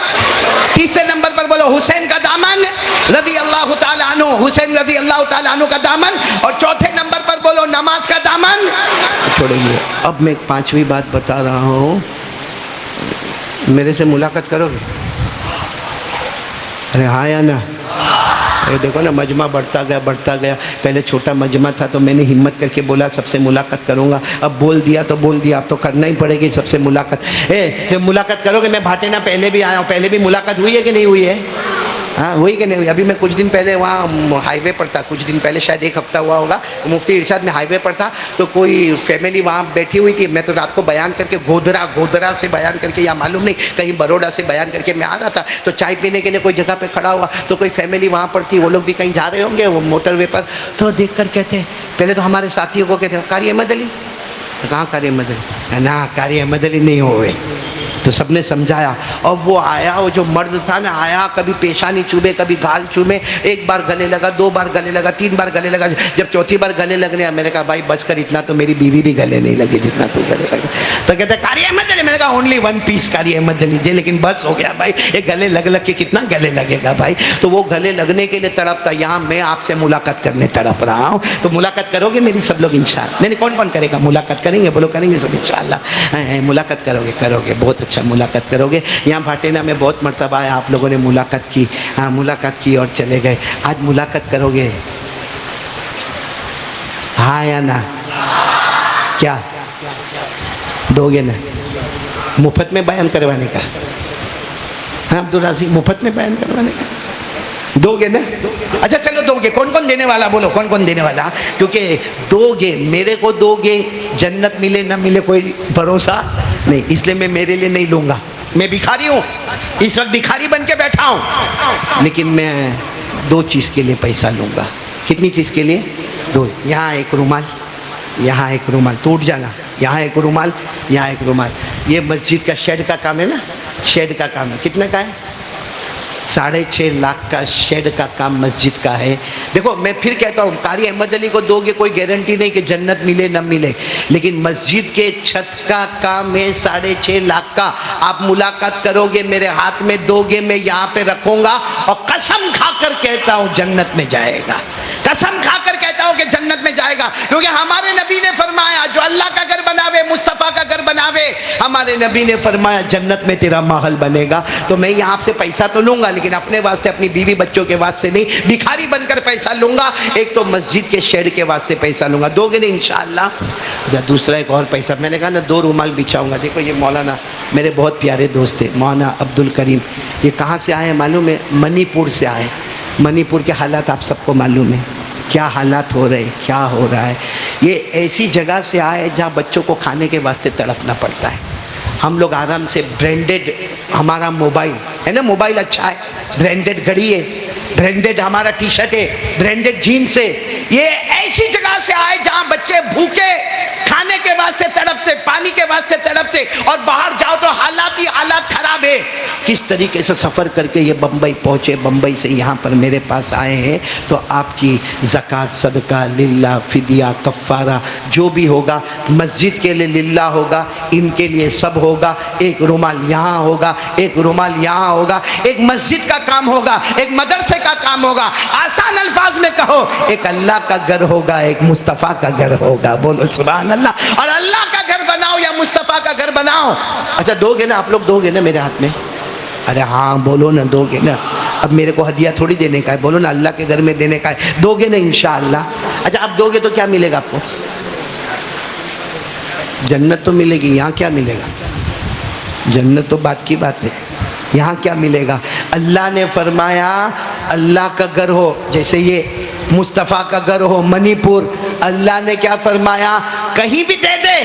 B: تیسرے نمبر پر بولو حسین کا دامن رضی اللہ تعالیٰ عنہ, حسین رضی اللہ تعالیٰ عنہ کا دامن, اور چوتھے نمبر پر بولو نماز کا دامن. چھوڑیں گے. اب میں ایک پانچویں بات بتا رہا ہوں, میرے سے ملاقات کرو گے؟ ارے ہاں یا نہ؟ دیکھو نا مجمع بڑھتا گیا. پہلے چھوٹا مجمع تھا تو میں نے ہمت کر کے بولا سب سے ملاقات کروں گا. اب بول دیا تو بول دیا, اب تو کرنا ہی پڑے گی سب سے ملاقات. ملاقات کرو گے؟ میں بھاٹینا پہلے بھی آیا ہوں, پہلے بھی ملاقات ہوئی ہے کہ نہیں ہوئی ہے؟ ہاں ہوئی کہ نہیں ہوئی؟ ابھی میں کچھ دن پہلے وہاں ہائی وے پر تھا, کچھ دن پہلے شاید ایک ہفتہ ہوا ہوگا, مفتی ارشاد میں ہائی وے پر تھا, تو کوئی فیملی وہاں بیٹھی ہوئی تھی. میں تو رات کو بیان کر کے گودرا سے بیان کر کے, یا معلوم نہیں کہیں بروڈا سے بیان کر کے میں آ رہا تھا, تو چائے پینے کے لیے کوئی جگہ پہ کھڑا ہوا, تو کوئی فیملی وہاں پر تھی, وہ لوگ بھی کہیں جا رہے ہوں گے وہ موٹر وے پر. تو دیکھ کر کہتے, پہلے تو ہمارے ساتھیوں کو کہتے قاری احمد علی. کہاں قاری احمد علی؟ نہ قاری احمد علی نہیں ہوئے. تو سب نے سمجھایا, اور وہ آیا, وہ جو مرد تھا نا آیا, کبھی پیشانی چومے کبھی گال چومے, ایک بار گلے لگا, 2 بار گلے لگا, 3 بار گلے لگا. جب چوتھی بار گلے لگنے, میں نے کہا بھائی بس کر, اتنا تو میری بیوی بھی گلے نہیں لگی جتنا تو گلے لگا. تو کہتے قاری احمد علی. میں نے کہا اونلی 1 پیس قاری احمد علی جی, لیکن بس ہو گیا بھائی, یہ گلے لگ کے کتنا گلے لگے گا بھائی. تو وہ گلے لگنے کے لیے تڑپتا, یہاں میں آپ سے ملاقات کرنے تڑپ رہا ہوں. تو ملاقات کرو گے میری سب لوگ انشاءاللہ؟ نہیں کون کرے گا ملاقات؟ کریں گے بولو, کریں گے سب انشاءاللہ. ملاقات کرو گے بہت اچھا ملاقات کرو گے. یہاں بھاٹینا میں بہت مرتبہ ہے, آپ لوگوں نے ملاقات کی, ملاقات کی اور چلے گئے. آج ملاقات کرو گے ہاں یا نہ؟ کیا دو گے نا؟ مفت میں بیان کروانے کا, ہاں عبدالرازق, مفت میں بیان کروانے کا دو گے نا؟ اچھا چلو دو گے. کون دینے والا بولو, کون دینے والا؟ کیونکہ دو گے, میرے کو دو گے, جنت ملے نہ ملے کوئی بھروسہ نہیں, اس لیے میں میرے لیے نہیں لوں گا. میں بھکاری ہوں, اس وقت بھکاری بن کے بیٹھا ہوں, لیکن میں 2 چیز کے لیے پیسہ لوں گا. کتنی چیز کے لیے؟ 2. یہاں ایک رومال, یہاں ایک رومال ٹوٹ جانا, یہاں ایک رومال, یہاں ایک رومال. یہ مسجد کا شیڈ کا کام ہے نا, شیڈ کا کام ہے. کتنے کا ہے؟ 6.5 لاکھ کا شیڈ کا کام مسجد کا ہے. دیکھو میں پھر کہتا ہوں, قاری احمد علی کو دو گے کوئی گارنٹی نہیں کہ جنت ملے نہ ملے, لیکن مسجد کے چھت کا کام ہے 6.5 لاکھ کا. آپ ملاقات کرو گے, میرے ہاتھ میں دو گے, میں یہاں پہ رکھوں گا, اور قسم کھا کر کہتا ہوں جنت میں جائے گا. قسم کھا کر کہتا ہوں کہ جنت میں جائے گا, کیونکہ ہمارے نبی نے فرمایا جو اللہ کا گھر بناوے, مصطفیٰ کا گھر بناوے, ہمارے نبی نے فرمایا جنت میں تیرا محل بنے گا. تو میں یہاں سے پیسہ تو لوں گا, لیکن اپنے واسطے, اپنی بیوی بچوں کے واسطے نہیں, بھکاری بن کر پیسہ لوں گا. ایک تو مسجد کے شیڈ کے واسطے پیسہ لوں گا. دو گے نہیں انشاءاللہ؟ دوسرا ایک اور پیسہ, میں نے کہا نا 2 رومال بچھاؤں گا. دیکھو یہ مولانا میرے بہت پیارے دوست تھے, مولانا عبد الکریم. یہ کہاں سے آئے معلوم ہے؟ منی پور سے آئے. منی پور کے حالات آپ سب کو معلوم ہے, کیا حالات ہو رہے, کیا ہو رہا ہے. یہ ایسی جگہ سے آئے جہاں بچوں کو کھانے کے واسطے تڑپنا پڑتا ہے. ہم لوگ آرام سے برینڈڈ, ہمارا موبائل ہے نا, موبائل اچھا ہے, برینڈڈ گھڑی ہے, برینڈڈ ہمارا ٹی شرٹ ہے, برینڈڈ جینس ہے. یہ ایسی جگہ سے آئے جہاں بچے بھوکے کھانے کے واسطے تڑپتے, پانی کے واسطے تڑپتے, اور باہر جاؤ تو حالات ہی حالات خراب ہے. کس طریقے سے سفر کر کے یہ بمبئی پہنچے, بمبئی سے یہاں پر میرے پاس آئے ہیں. تو آپ کی زکوٰۃ, صدقہ, للہ, فدیہ, کفارہ جو بھی ہوگا مسجد کے لیے للہ ہوگا, ان کے لیے سب ہوگا. ایک رومال یہاں ہوگا, ایک رومال یہاں ہوگا, ایک مسجد کا کام ہوگا, ایک مدرسے کا کام ہوگا. آسان الفاظ میں کہو, ایک اللہ کا گھر ہوگا, ایک مصطفیٰ کا گھر ہوگا. بولو سبحان اللہ. اور اللہ کا گھر بناؤ یا مصطفیٰ کا گھر بناؤ. اچھا دو گے نا آپ لوگ؟ دو گے نا میرے ہاتھ میں؟ ارے ہاں بولو نا, دو گے نا؟ اب میرے کو ہدیہ تھوڑی دینے کا ہے, بولو نا اللہ کے گھر میں دینے کا ہے. دو گے نا انشاءاللہ؟ اچھا آپ دو گے تو کیا ملے گا آپ کو؟ جنت تو ملے گی. یہاں کیا ملے گا؟ جنت تو بات کی بات ہے, یہاں کیا ملے گا؟ اللہ نے فرمایا اللہ کا گھر ہو, جیسے یہ مصطفیٰ کا گھر ہو منی پور، اللہ نے کیا فرمایا؟ کہیں بھی دے دے،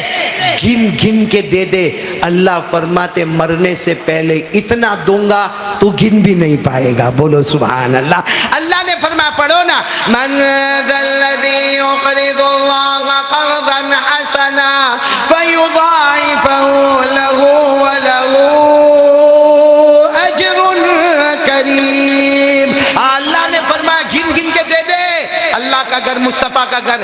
B: گن گن کے دے دے۔ اللہ فرماتے مرنے سے پہلے اتنا دوں گا تو گن بھی نہیں پائے گا۔ بولو سبحان اللہ۔ اللہ نے فرمایا، پڑھو نا، من ذا الذی یقرض اللہ قرضا حسنا فیضاعفہ لہ ولہ اجر کریم۔ اللہ نے فرمایا گن گن کے دے دے۔ اللہ کا گھر، مصطفیٰ کا گھر،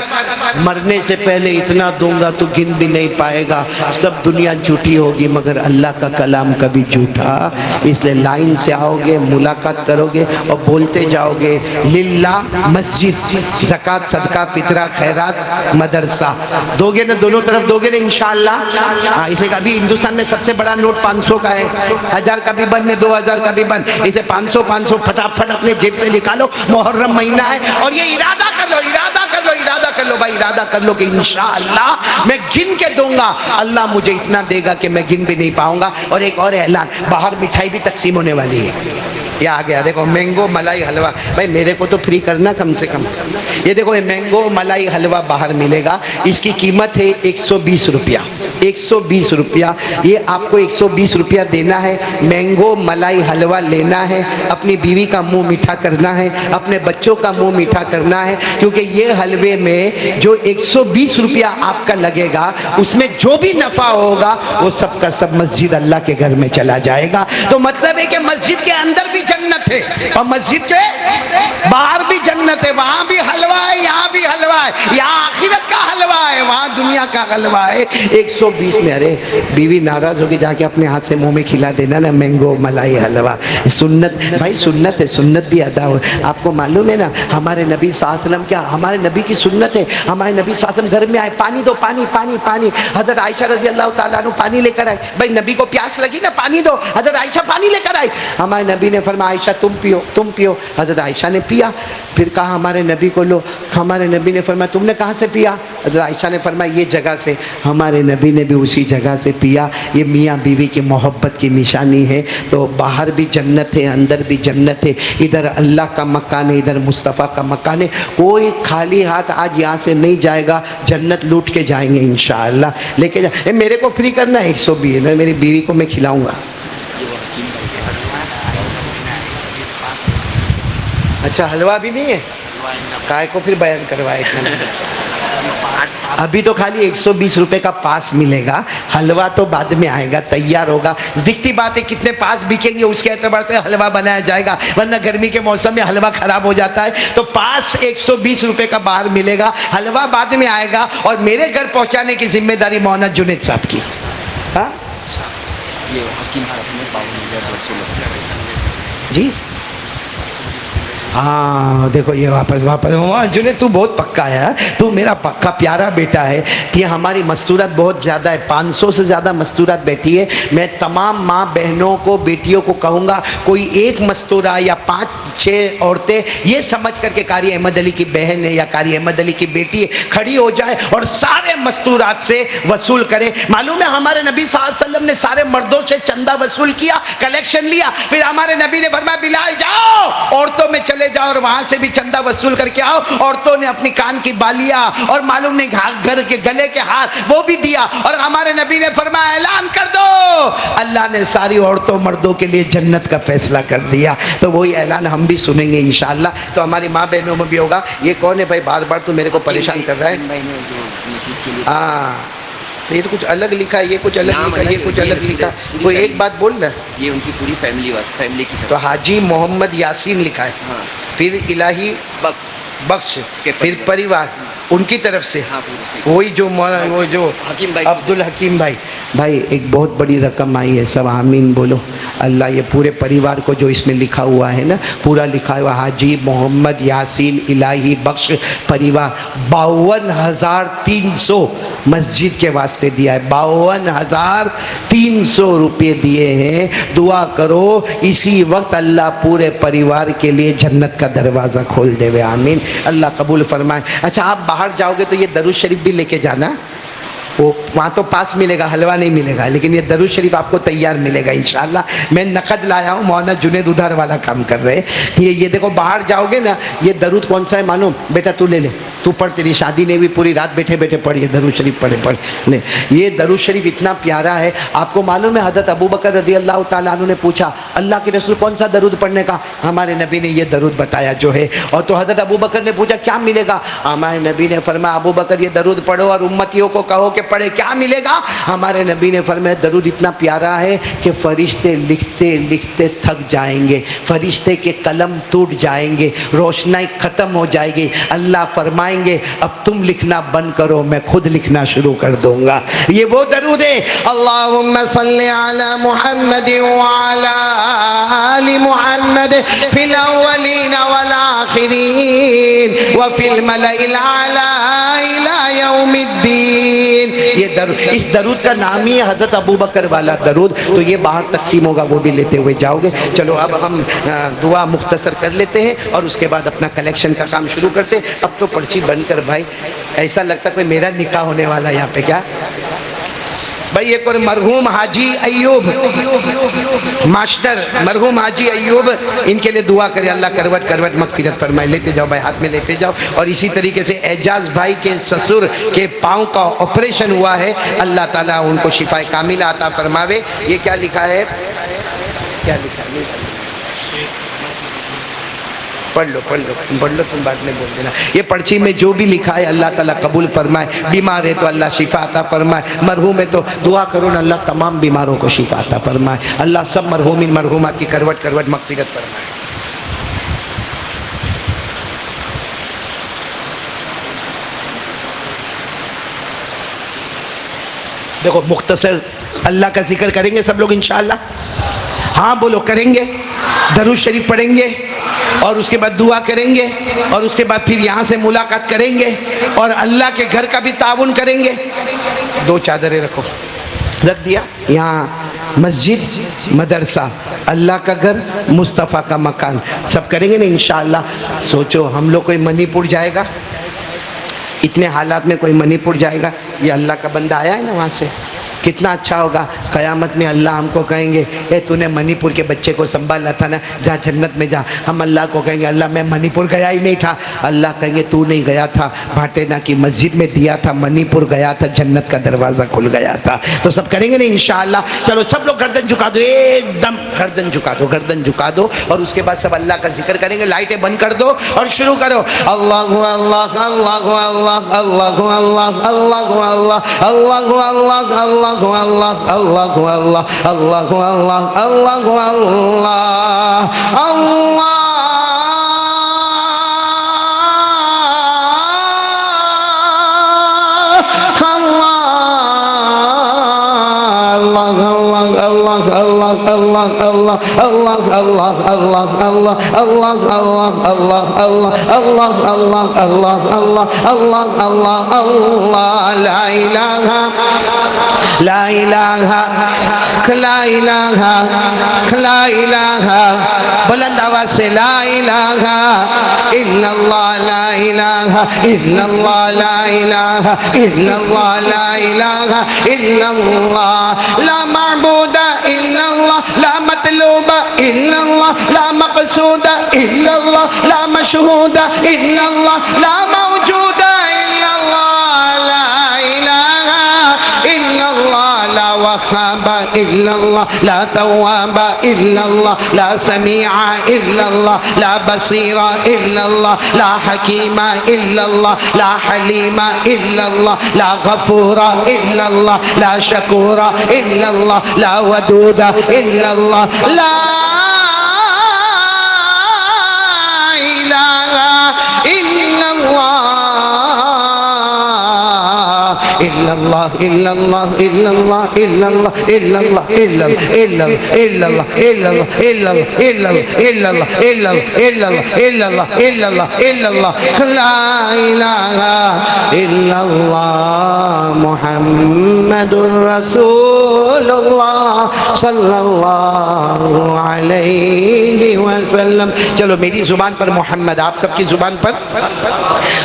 B: مرنے سے پہلے اتنا دوں گا تو گن بھی نہیں پائے گا۔ سب دنیا جھوٹی ہوگی مگر اللہ کا کلام کبھی جھوٹا۔ اس لیے لائن سے آؤ گے، ملاقات کرو گے اور بولتے جاؤ گے للہ، مسجد، زکوٰۃ، صدقہ، فطرہ، خیرات، مدرسہ دو گے نا، دونوں طرف دو گے نا انشاءاللہ۔ اس لیے ابھی ہندوستان میں سب سے بڑا نوٹ 500 کا ہے، 1000 کا بھی بند ہے، 2000 کا بھی بند۔ اسے 500 پھٹافٹ اپنے جیب سے نکالو، محرم مہینہ ہے، اور یہ ارادہ کر لو، ارادہ کر لو، ارادہ کر لو بھائی، ارادہ کر لو کہ انشاءاللہ میں گن کے دوں گا، اللہ مجھے اتنا دے گا کہ میں گن بھی نہیں پاؤں گا۔ اور ایک اور اعلان، باہر مٹھائی بھی تقسیم ہونے والی ہے۔ یہ آ گیا دیکھو، مینگو ملائی حلوہ، بھائی میرے کو تو فری کرنا کم سے کم۔ یہ دیکھو، یہ مینگو ملائی حلوہ باہر ملے گا، اس کی قیمت ہے 120 روپیہ، 120 روپیہ۔ یہ آپ کو 120 روپیہ دینا ہے، مینگو ملائی حلوہ لینا ہے، اپنی بیوی کا منہ میٹھا کرنا ہے، اپنے بچوں کا منہ میٹھا کرنا ہے، کیونکہ یہ حلوے میں جو 120 روپیہ آپ کا لگے گا، اس میں جو بھی نفع ہوگا وہ سب کا سب مسجد اللہ کے گھر میں چلا جائے گا۔ تو مطلب ہے کہ مسجد کے اندر بھی جنت ہے اور مسجد کے باہر بھی جنت ہے، وہاں بھی حلوہ ہے، یہاں بھی حلوہ ہے، یہاں آخرت کا حلوہ ہے، وہاں دنیا کا حلوہ ہے۔ 120 میں، ارے بیوی ناراض ہوگی، جا کے اپنے ہاتھ سے منہ میں کھلا دینا نا مینگو ملائی حلوہ۔ سنت بھائی، سنت ہے، سنت بھی ادا ہو۔ آپ کو معلوم ہے نا ہمارے نبی صلی اللہ علیہ وسلم، کیا ہمارے نبی کی سنت ہے، ہمارے نبی صلی اللہ علیہ وسلم گھر میں آئے، پانی دو، پانی پانی پانی۔ حضرت عائشہ رضی اللہ تعالیٰ عنہ پانی لے کر آئے، بھائی نبی کو پیاس لگی نا، پانی دو، حضرت عائشہ پانی لے کر آئی۔ ہمارے نبی نے فرمایا عائشہ تم پیو، تم پیو۔ حضرت عائشہ نے پیا، پھر کہا ہمارے نبی کو لو، ہمارے نبی نے فرمایا تم نے کہاں سے پیا؟ حضرت عائشہ نے فرمایا یہ جگہ سے، ہمارے نبی نے بھی اسی جگہ سے پیا۔ یہ میاں بیوی کی محبت کی نشانی ہے۔ تو باہر بھی جنت ہے، اندر بھی جنت ہے، ادھر اللہ کا مکان ہے، ادھر مصطفیٰ کا مکان ہے۔ کوئی خالی ہاتھ آج یہاں سے نہیں جائے گا، جنت لوٹ کے جائیں گے انشاءاللہ۔ لے کے جا، میرے کو فری کرنا ہے 120، میری بیوی کو میں کھلاؤں گا۔ اچھا حلوہ بھی نہیں ہے، کائے کو پھر بیان کروائے اتنا؟ ابھی تو خالی 120 روپے کا پاس ملے گا، حلوہ تو بعد میں آئے گا، تیار ہوگا۔ دکھتی بات ہے کتنے پاس بکیں گے اس کے اعتبار سے حلوہ بنایا جائے گا، ورنہ گرمی کے موسم میں حلوہ خراب ہو جاتا ہے۔ تو پاس 120 روپے کا باہر ملے گا، حلوہ بعد میں آئے گا، اور میرے گھر پہنچانے کی ذمہ داری مولانا جنید صاحب کی۔ ہاں جی ہاں، دیکھو یہ واپس جنید تو بہت پکا ہے، تو میرا پکا پیارا بیٹا ہے۔ کہ ہماری مستورات بہت زیادہ ہے، 500 سے زیادہ مستورات بیٹھی ہے۔ میں تمام ماں بہنوں کو، بیٹیوں کو کہوں گا کوئی ایک مستورہ یا 5-6 عورتیں یہ سمجھ کر کے قاری احمد علی کی بہن ہے یا قاری احمد علی کی بیٹی ہے، کھڑی ہو جائے اور سارے مستورات سے وصول کرے۔ معلوم ہے ہمارے نبی صلی اللہ علیہ وسلم نے سارے مردوں سے چندہ وصول کیا، کلیکشن لیا، پھر ہمارے نبی نے فرمایا بلال جاؤ عورتوں میں چلے جاؤ اور وہاں سے بھی چندہ وصول کر کے آؤ۔ عورتوں نے اپنی کان کی بالیاں اور معلوم نہیں گھر کے گلے کے ہار وہ بھی دیا، اور ہمارے نبی نے فرمایا اعلان کر دو، اللہ نے ساری عورتوں مردوں کے لیے جنت کا فیصلہ کر دیا۔ تو وہی اعلان ہم بھی سنیں گے انشاءاللہ۔ تو ہماری ماں بہنوں میں بھی ہوگا۔ یہ کون ہے بھائی بار بار تو میرے کو پریشان کر رہا ہے؟ ہاں یہ تو کچھ الگ لکھا ہے، یہ کچھ الگ لکھا ہے، یہ کچھ الگ لکھا ہے۔ کوئی ایک بات بول رہا ہے،
C: یہ ان کی پوری فیملی کی
B: تو حاجی محمد یاسین لکھا ہے، پھر الہی بخش، پھر پریوار ان کی طرف سے، وہی جو عبد الحکیم بھائی ایک بہت بڑی رقم آئی ہے، سب آمین بولو۔ اللہ یہ پورے پریوار کو جو اس میں لکھا ہوا ہے نا، پورا لکھا ہوا حاجی محمد یاسین الہی بخش پریوار 52,300 مسجد کے واسطے دیا ہے، 52,300 روپے دیے ہیں۔ دعا کرو اسی وقت اللہ پورے پریوار کے لیے جنت کا دروازہ کھول دے وے، آمین۔ اللہ قبول فرمائے۔ اچھا آپ باہر جاؤ گے تو یہ درود شریف بھی لے کے جانا، وہ وہاں تو پاس ملے گا، حلوہ نہیں ملے گا، لیکن یہ درود شریف آپ کو تیار ملے گا انشاءاللہ۔ میں نقد لایا ہوں، مولانا جنید ادھر والا کام کر رہے ہیں۔ یہ دیکھو باہر جاؤ گے نا، یہ درود کون سا ہے معلوم؟ بیٹا تو لے لے، تو پڑھ، تیری شادی نے بھی پوری رات بیٹھے بیٹھے پڑھ، یہ درود شریف پڑھ لے۔ یہ درود شریف اتنا پیارا ہے، آپ کو معلوم ہے حضرت ابوبکر رضی اللہ تعالیٰ عنہ نے پوچھا اللہ کے رسول کون سا درود پڑھنے کا؟ ہمارے نبی نے یہ درود بتایا جو ہے۔ اور تو حضرت ابوبکر نے پوچھا کیا ملے گا؟ ہمارے نبی نے فرمایا ابوبکر یہ درود پڑھو اور امتیوں کو کہو کہ پڑھے، کیا ملے گا؟ ہمارے نبی نے فرمایا درود اتنا پیارا ہے کہ فرشتے لکھتے لکھتے تھک جائیں گے، فرشتے کے قلم ٹوٹ جائیں گے، روشنائی ختم ہو جائے گی، اللہ فرمائیں گے اب تم لکھنا بند کرو، میں خود لکھنا شروع کر دوں گا۔ یہ وہ درود ہے، اللہم صلی علی محمد وعلی آل محمد فی الاولین والآخرین وفی الملأ الاعلی الی یوم الدین۔ یہ درود، اس درود کا نام ہی ہے حضرت ابوبکر والا درود، تو یہ باہر تقسیم ہوگا، وہ بھی لیتے ہوئے جاؤ گے۔ چلو اب ہم دعا مختصر کر لیتے ہیں اور اس کے بعد اپنا کلیکشن کا کام شروع کرتے ہیں۔ اب تو پرچی بند کر بھائی، ایسا لگتا ہے میرا نکاح ہونے والا یہاں پہ کیا بھائی۔ ایک اور مرحوم حاجی ایوب ماسٹر، مرحوم حاجی ایوب، ان کے لیے دعا کرے اللہ کروٹ کروٹ مغفرت فرمائے۔ لیتے جاؤ بھائی، ہاتھ میں لیتے جاؤ۔ اور اسی طریقے سے اعجاز بھائی کے سسر کے پاؤں کا آپریشن ہوا ہے، اللہ تعالیٰ ان کو شفا کاملہ عطا فرماوے۔ یہ کیا لکھا ہے؟ کیا لکھا ہے؟ پڑھ لو تم بعد میں بول دینا۔ یہ پرچی میں جو بھی لکھا ہے اللہ تعالیٰ قبول فرمائے۔ بیمار ہے تو اللہ شفا عطا فرمائے، مرحوم ہے تو دعا کرو نا اللہ تمام بیماروں کو شفا عطا فرمائے، اللہ سب مرحومین مرحومات کی کروٹ کروٹ مغفرت فرمائے۔ دیکھو مختصر اللہ کا ذکر کریں گے سب لوگ انشاءاللہ؟ ہاں بولو، کریں گے، درود شریف پڑھیں گے اور اس کے بعد دعا کریں گے اور اس کے بعد پھر یہاں سے ملاقات کریں گے اور اللہ کے گھر کا بھی تعاون کریں گے۔ دو چادریں رکھو، رکھ دیا۔ یہاں مسجد، مدرسہ، اللہ کا گھر، مصطفیٰ کا مکان، سب کریں گے نا انشاءاللہ۔ سوچو ہم لوگ کوئی منی پور جائے گا، اتنے حالات میں کوئی منی پور جائے گا، یہ اللہ کا بندہ آیا ہے نا وہاں سے، کتنا اچھا ہوگا۔ قیامت میں اللہ ہم کو کہیں گے اے تو نے منی پور کے بچے کو سنبھالا تھا نا، جا جنت میں جا۔ ہم اللہ کو کہیں گے اللہ میں منی پور گیا ہی نہیں تھا۔ اللہ کہیں گے تو نہیں گیا تھا، بھاٹینا کی مسجد میں دیا تھا، منی پور گیا تھا، جنت کا دروازہ کھل گیا تھا۔ تو سب کریں گے نا انشاءاللہ۔ چلو سب لوگ گردن جھکا دو، ایک دم گردن جھکا دو، گردن جھکا دو اور اس کے بعد سب اللہ کا ذکر کریں گے۔ لائٹیں بند کر دو اور شروع کرو۔ اللہ اللہ اللہ اللہ اللہ اللہ اللہ اللہ اللہ اللہ اللہ اللہ اللہ اللہ اللہ اللہ اللہ لا الہ لا الہ لا الہ، بلند آواز سے لا الہ الا اللہ، لا الہ الا اللہ، لا الہ الا اللہ، لا الہ الا اللہ، لا معبود الا اللہ، لا مطلوب الا اللہ، لا مقصود الا اللہ، لا مشہود الا اللہ، لا موجود الا اللہ، لا الہ الا اللہ، لا وهاب الا اللہ، لا تواب الا اللہ، لا سمیع الا اللہ، لا بصیر الا اللہ، لا حکیم الا اللہ، لا حلیم الا اللہ، لا غفور الا اللہ، لا شکور الا اللہ، لا ودود الا اللہ، لا الہ الا اللہ، الا اللہ الا اللہ الا اللہ الا اللہ الا اللہ الا اللہ الا اللہ الا اللہ الا اللہ الا اللہ الا اللہ الا اللہ الا اللہ الا اللہ، لا الہ الا اللہ محمد رسول اللہ صلی اللہ علیہ وسلم۔ چلو میری زبان پر محمد، آپ سب کی زبان پر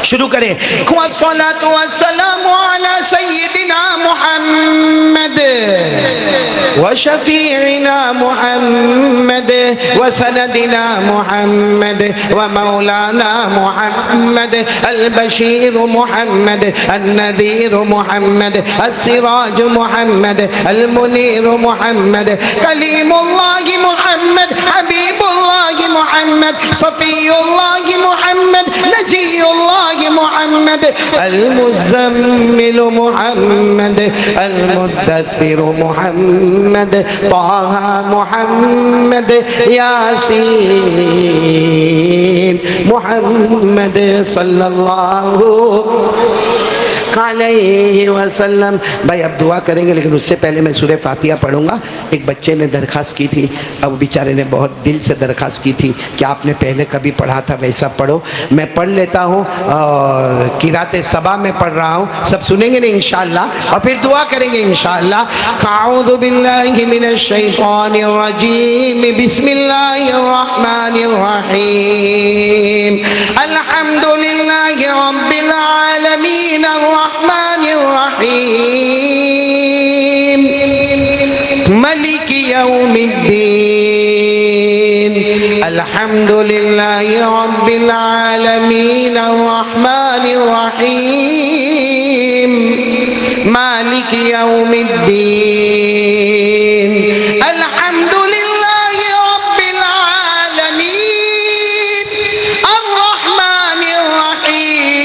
B: شروع کریں۔ والصلاة والسلام علی سید سيدنا محمد وشفيعنا محمد وسندنا محمد ومولانا محمد البشير محمد النذير محمد السراج محمد المنير محمد كليم الله محمد حبيب الله محمد صفي الله محمد نجي الله محمد المزمل محمد المدثر محمد طه محمد ياسين محمد صلی اللہ علیہ وسلم. بھائی اب دعا کریں گے، لیکن اس سے پہلے میں سورہ فاتحہ پڑھوں گا. ایک بچے نے درخواست کی تھی، اب بیچارے نے بہت دل سے درخواست کی تھی کہ آپ نے پہلے کبھی پڑھا تھا ویسا پڑھو. میں پڑھ لیتا ہوں اور قرات سبا میں پڑھ رہا ہوں، سب سنیں گے نا انشاءاللہ، اور پھر دعا کریں گے انشاءاللہ. اعوذ باللہ من الشیطان الرجیم، بسم اللہ الرحمن الرحیم. الحمد للہ رب العالمین الرحمن الرحیم ملک یوم الدین. الحمد للہ رب العالمین الرحمن الرحیم مالک یوم الدین. الحمد للہ رب العالمین الرحمن الرحیم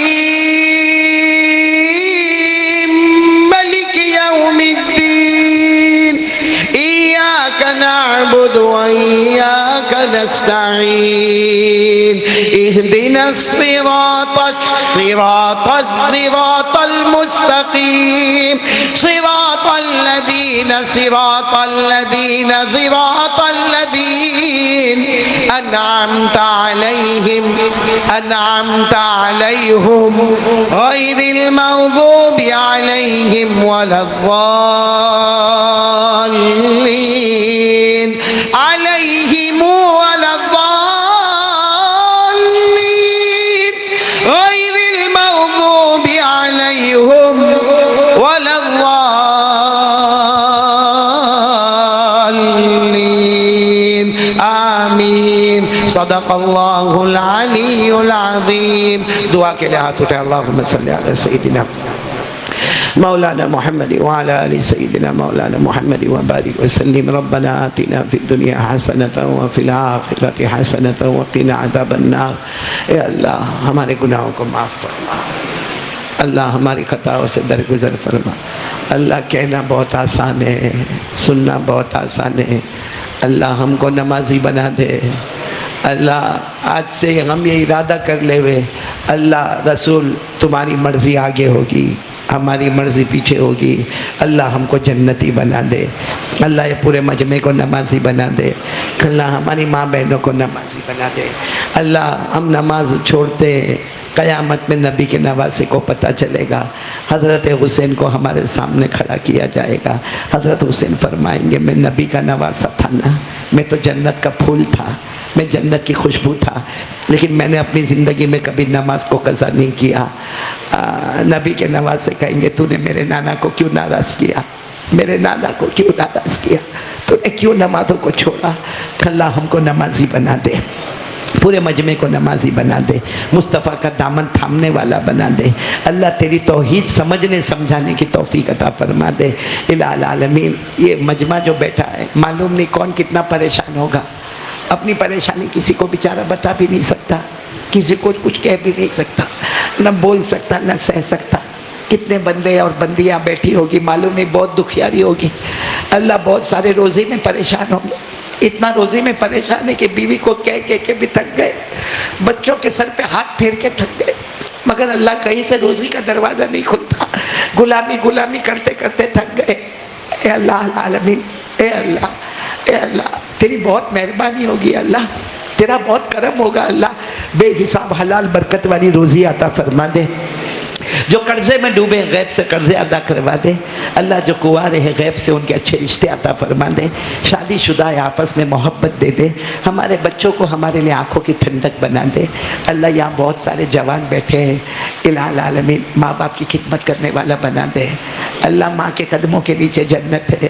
B: ملک یوم الدین. ایاک نعبد وإیاک نستعین. اهدنا الصراط المستقیم. صراط الذین انعمت علیہم غیر المغضوب علیہم ولا الضالین علیہم ولا الضالین غیر المغضوب علیہم ولا الضالین آمین. صدق اللہ العلی العظیم. دعا کے لیے ہاتھ اٹھائے. اللہم صلی علی سیدنا مولانا محمد وعلى آل سيدنا مولانا محمد وبارك وسلم. ربنا آتنا في الدنيا حسنة وفي الآخرة حسنة وقنا عذاب النار. اے اللہ ہمارے گناہوں کو معاف فرما، اللہ ہماری خطاؤں سے درگزر فرما. اللہ کہنا بہت آسان ہے، سننا بہت آسان ہے. اللہ ہم کو نمازی بنا دے. اللہ آج سے ہم یہ ارادہ کر لے ہوئے، اللہ رسول تمہاری مرضی آگے ہوگی، ہماری مرضی پیچھے ہوگی. اللہ ہم کو جنتی بنا دے. اللہ یہ پورے مجمع کو نمازی بنا دے. اللہ ہماری ماں بہنوں کو نمازی بنا دے. اللہ ہم نماز چھوڑتے قیامت میں نبی کے نواسے کو پتہ چلے گا. حضرت حسین کو ہمارے سامنے کھڑا کیا جائے گا. حضرت حسین فرمائیں گے میں نبی کا نواسا تھا نا، میں تو جنت کا پھول تھا، میں جنت کی خوشبو تھا، لیکن میں نے اپنی زندگی میں کبھی نماز کو قضا نہیں کیا. نبی کے نواسے کہیں گے تو نے میرے نانا کو کیوں ناراض کیا، میرے نانا کو کیوں ناراض کیا، تو نے کیوں نمازوں کو چھوڑا. اللہ ہم کو نمازی بنا دے، پورے مجمع کو نمازی بنا دے، مصطفیٰ کا دامن تھامنے والا بنا دے. اللہ تیری توحید سمجھنے سمجھانے کی توفیق عطا فرما دے. الہ العالمین یہ مجمع جو بیٹھا ہے معلوم نہیں کون کتنا پریشان ہوگا. اپنی پریشانی کسی کو بیچارہ بتا بھی نہیں سکتا، کسی کو کچھ کہہ بھی نہیں سکتا، نہ بول سکتا نہ سہ سکتا. کتنے بندے اور بندیاں بیٹھی ہوگی معلوم نہیں، بہت دکھیاری ہوگی. اللہ بہت سارے روزے میں پریشان ہوں گے. اتنا روزے میں پریشان ہے کہ بیوی کو کہہ کے بھی تھک گئے، بچوں کے سر پہ ہاتھ پھیر کے تھک گئے، مگر اللہ کہیں سے روزی کا دروازہ نہیں کھلتا. غلامی کرتے کرتے تھک گئے. اے اللہ العالمین، اے اللہ تیری بہت مہربانی ہوگی، اللہ تیرا بہت کرم ہوگا. اللہ بے حساب حلال برکت والی روزی عطا فرما دے. جو قرضے میں ڈوبے غیب سے قرضے ادا کروا دے. اللہ جو کنوارے ہیں غیب سے ان کے اچھے رشتے عطا فرما دے. شادی شدہ آپس میں محبت دے دے. ہمارے بچوں کو ہمارے لیے آنکھوں کی ٹھنڈک بنا دے. اللہ یہاں بہت سارے جوان بیٹھے ہیں، الہ العالمین ماں باپ کی خدمت کرنے والا بنا دے.
D: اللہ ماں کے قدموں کے نیچے جنت ہے.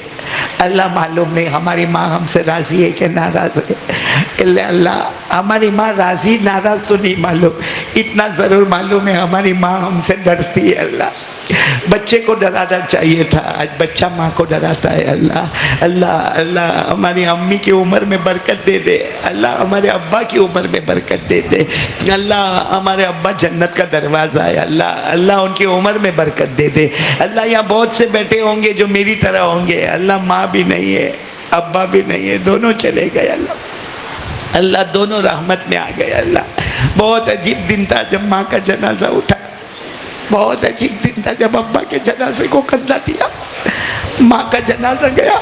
D: اللہ معلوم نہیں ہماری ماں ہم سے راضی ہے کہ ناراض ہے. اللہ ہماری ماں راضی ناراض تو نہیں معلوم، اتنا ضرور معلوم ہے ہماری ماں ہم سے ڈرتی ہے. اللہ بچے کو ڈرانا چاہیے تھا، آج بچہ ماں کو ڈراتا ہے. اللہ ہماری امی کی عمر میں برکت دے دے. اللہ ہمارے ابا کی عمر میں برکت دے دے. اللہ ہمارے ابا جنت کا دروازہ ہے. اللہ ان کی عمر میں برکت دے دے. اللہ یہاں بہت سے بیٹھے ہوں گے جو میری طرح ہوں گے. اللہ ماں بھی نہیں ہے، ابا بھی نہیں ہے، دونوں چلے گئے. اللہ دونوں رحمت میں آ گئے. اللہ بہت عجیب دن تھا جب ماں کا جنازہ اٹھا. بہت عجیب دن تھا جب ابا کے جنازے کو کندھا دیا. ماں کا جنازہ گیا،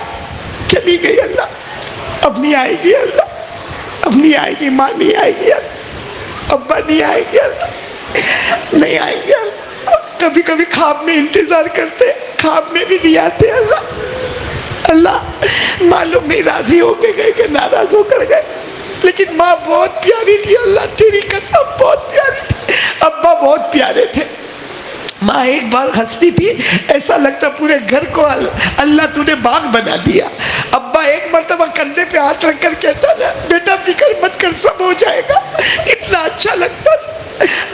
D: چلی گئی. اللہ اب نہیں آئے گی. اللہ اب نہیں آئے گی. ماں نہیں آئے گی. ابا نہیں آئے گی. اللہ نہیں آئے گی. کبھی کبھی خواب میں انتظار کرتے، خواب میں بھی نہیں آتے. اللہ معلوم نہیں راضی ہو کے گئے کہ ناراض ہو کر گئے، لیکن ماں بہت پیاری تھی. اللہ تیری قسم بہت پیاری تھی. ابا بہت پیارے تھے. ماں ایک بار ہنستی تھی، ایسا لگتا پورے گھر کو اللہ تو نے باغ بنا دیا. ابا ایک مرتبہ کندھے پہ ہاتھ رکھ کر کہتا نا بیٹا فکر مت کر سب ہو جائے گا. اتنا اچھا لگتا.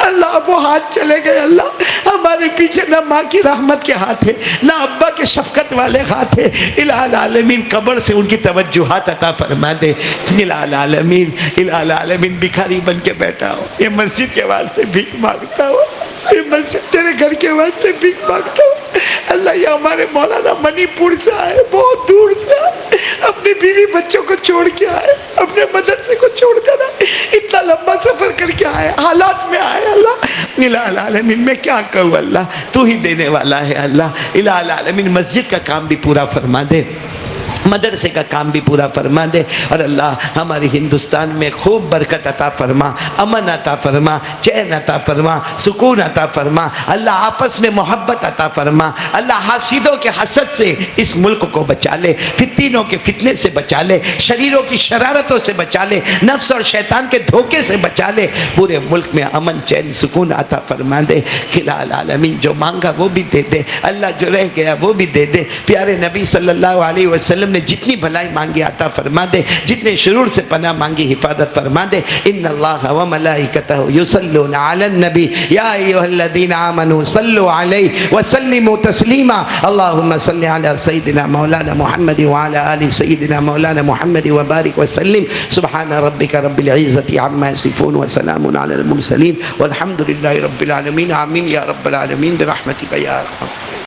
D: اللہ وہ ہاتھ چلے گئے. اللہ ہمارے پیچھے نہ ماں کی رحمت کے ہاتھ ہے، نہ ابا کے شفقت والے ہاتھ ہے. الہ العالمین قبر سے ان کی توجہات عطا فرما دے. الہ العالمین بھکاری بن کے بیٹھا ہو، یہ مسجد کے واسطے بھیک مانگتا ہو، یہ مسجد تیرے گھر کے واسطے بھیک مانگتا ہوں. اللہ یہ ہمارے مولانا منی پور سے آئے، بہت دور سے آئے، اپنی بیوی بچوں کو چھوڑ کے آئے، اپنے مدرسے کو چھوڑ کر آئے، اتنا لمبا سفر کر کے آئے، حالات میں آئے. اللہ الہ العالمین میں کیا کہوں، اللہ تو ہی دینے والا ہے. اللہ الہ العالمین مسجد کا کام بھی پورا فرما دے، مدرسے کا کام بھی پورا فرما دے. اور اللہ ہماری ہندوستان میں خوب برکت عطا فرما، امن عطا فرما، چین عطا فرما، سکون عطا فرما. اللہ آپس میں محبت عطا فرما. اللہ حاسدوں کے حسد سے اس ملک کو بچا لے، فتنوں کے فتنے سے بچا لے، شریروں کی شرارتوں سے بچا لے، نفس اور شیطان کے دھوکے سے بچا لے. پورے ملک میں امن چین سکون عطا فرما دے. الہ العالمین جو مانگا وہ بھی دے دے. اللہ جو رہ گیا وہ بھی دے دے. پیارے نبی صلی اللہ علیہ وسلم نے جتنی بھلائی مانگی عطا فرما دے، جتنے شرور سے پناہ مانگی حفاظت فرما دے. ان اللہ و ملائکتہ یصلون علی النبی یا ایھا الذین آمنوا صلوا علیہ وسلموا تسلیما. اللهم صل علی سیدنا مولانا محمد وعلی آل سیدنا مولانا محمد وبارک وسلم. سبحان ربک رب العزة عما یصفون وسلام علی المرسلین والحمد للہ رب العالمین. آمین یا رب العالمین برحمتک یا ارحم.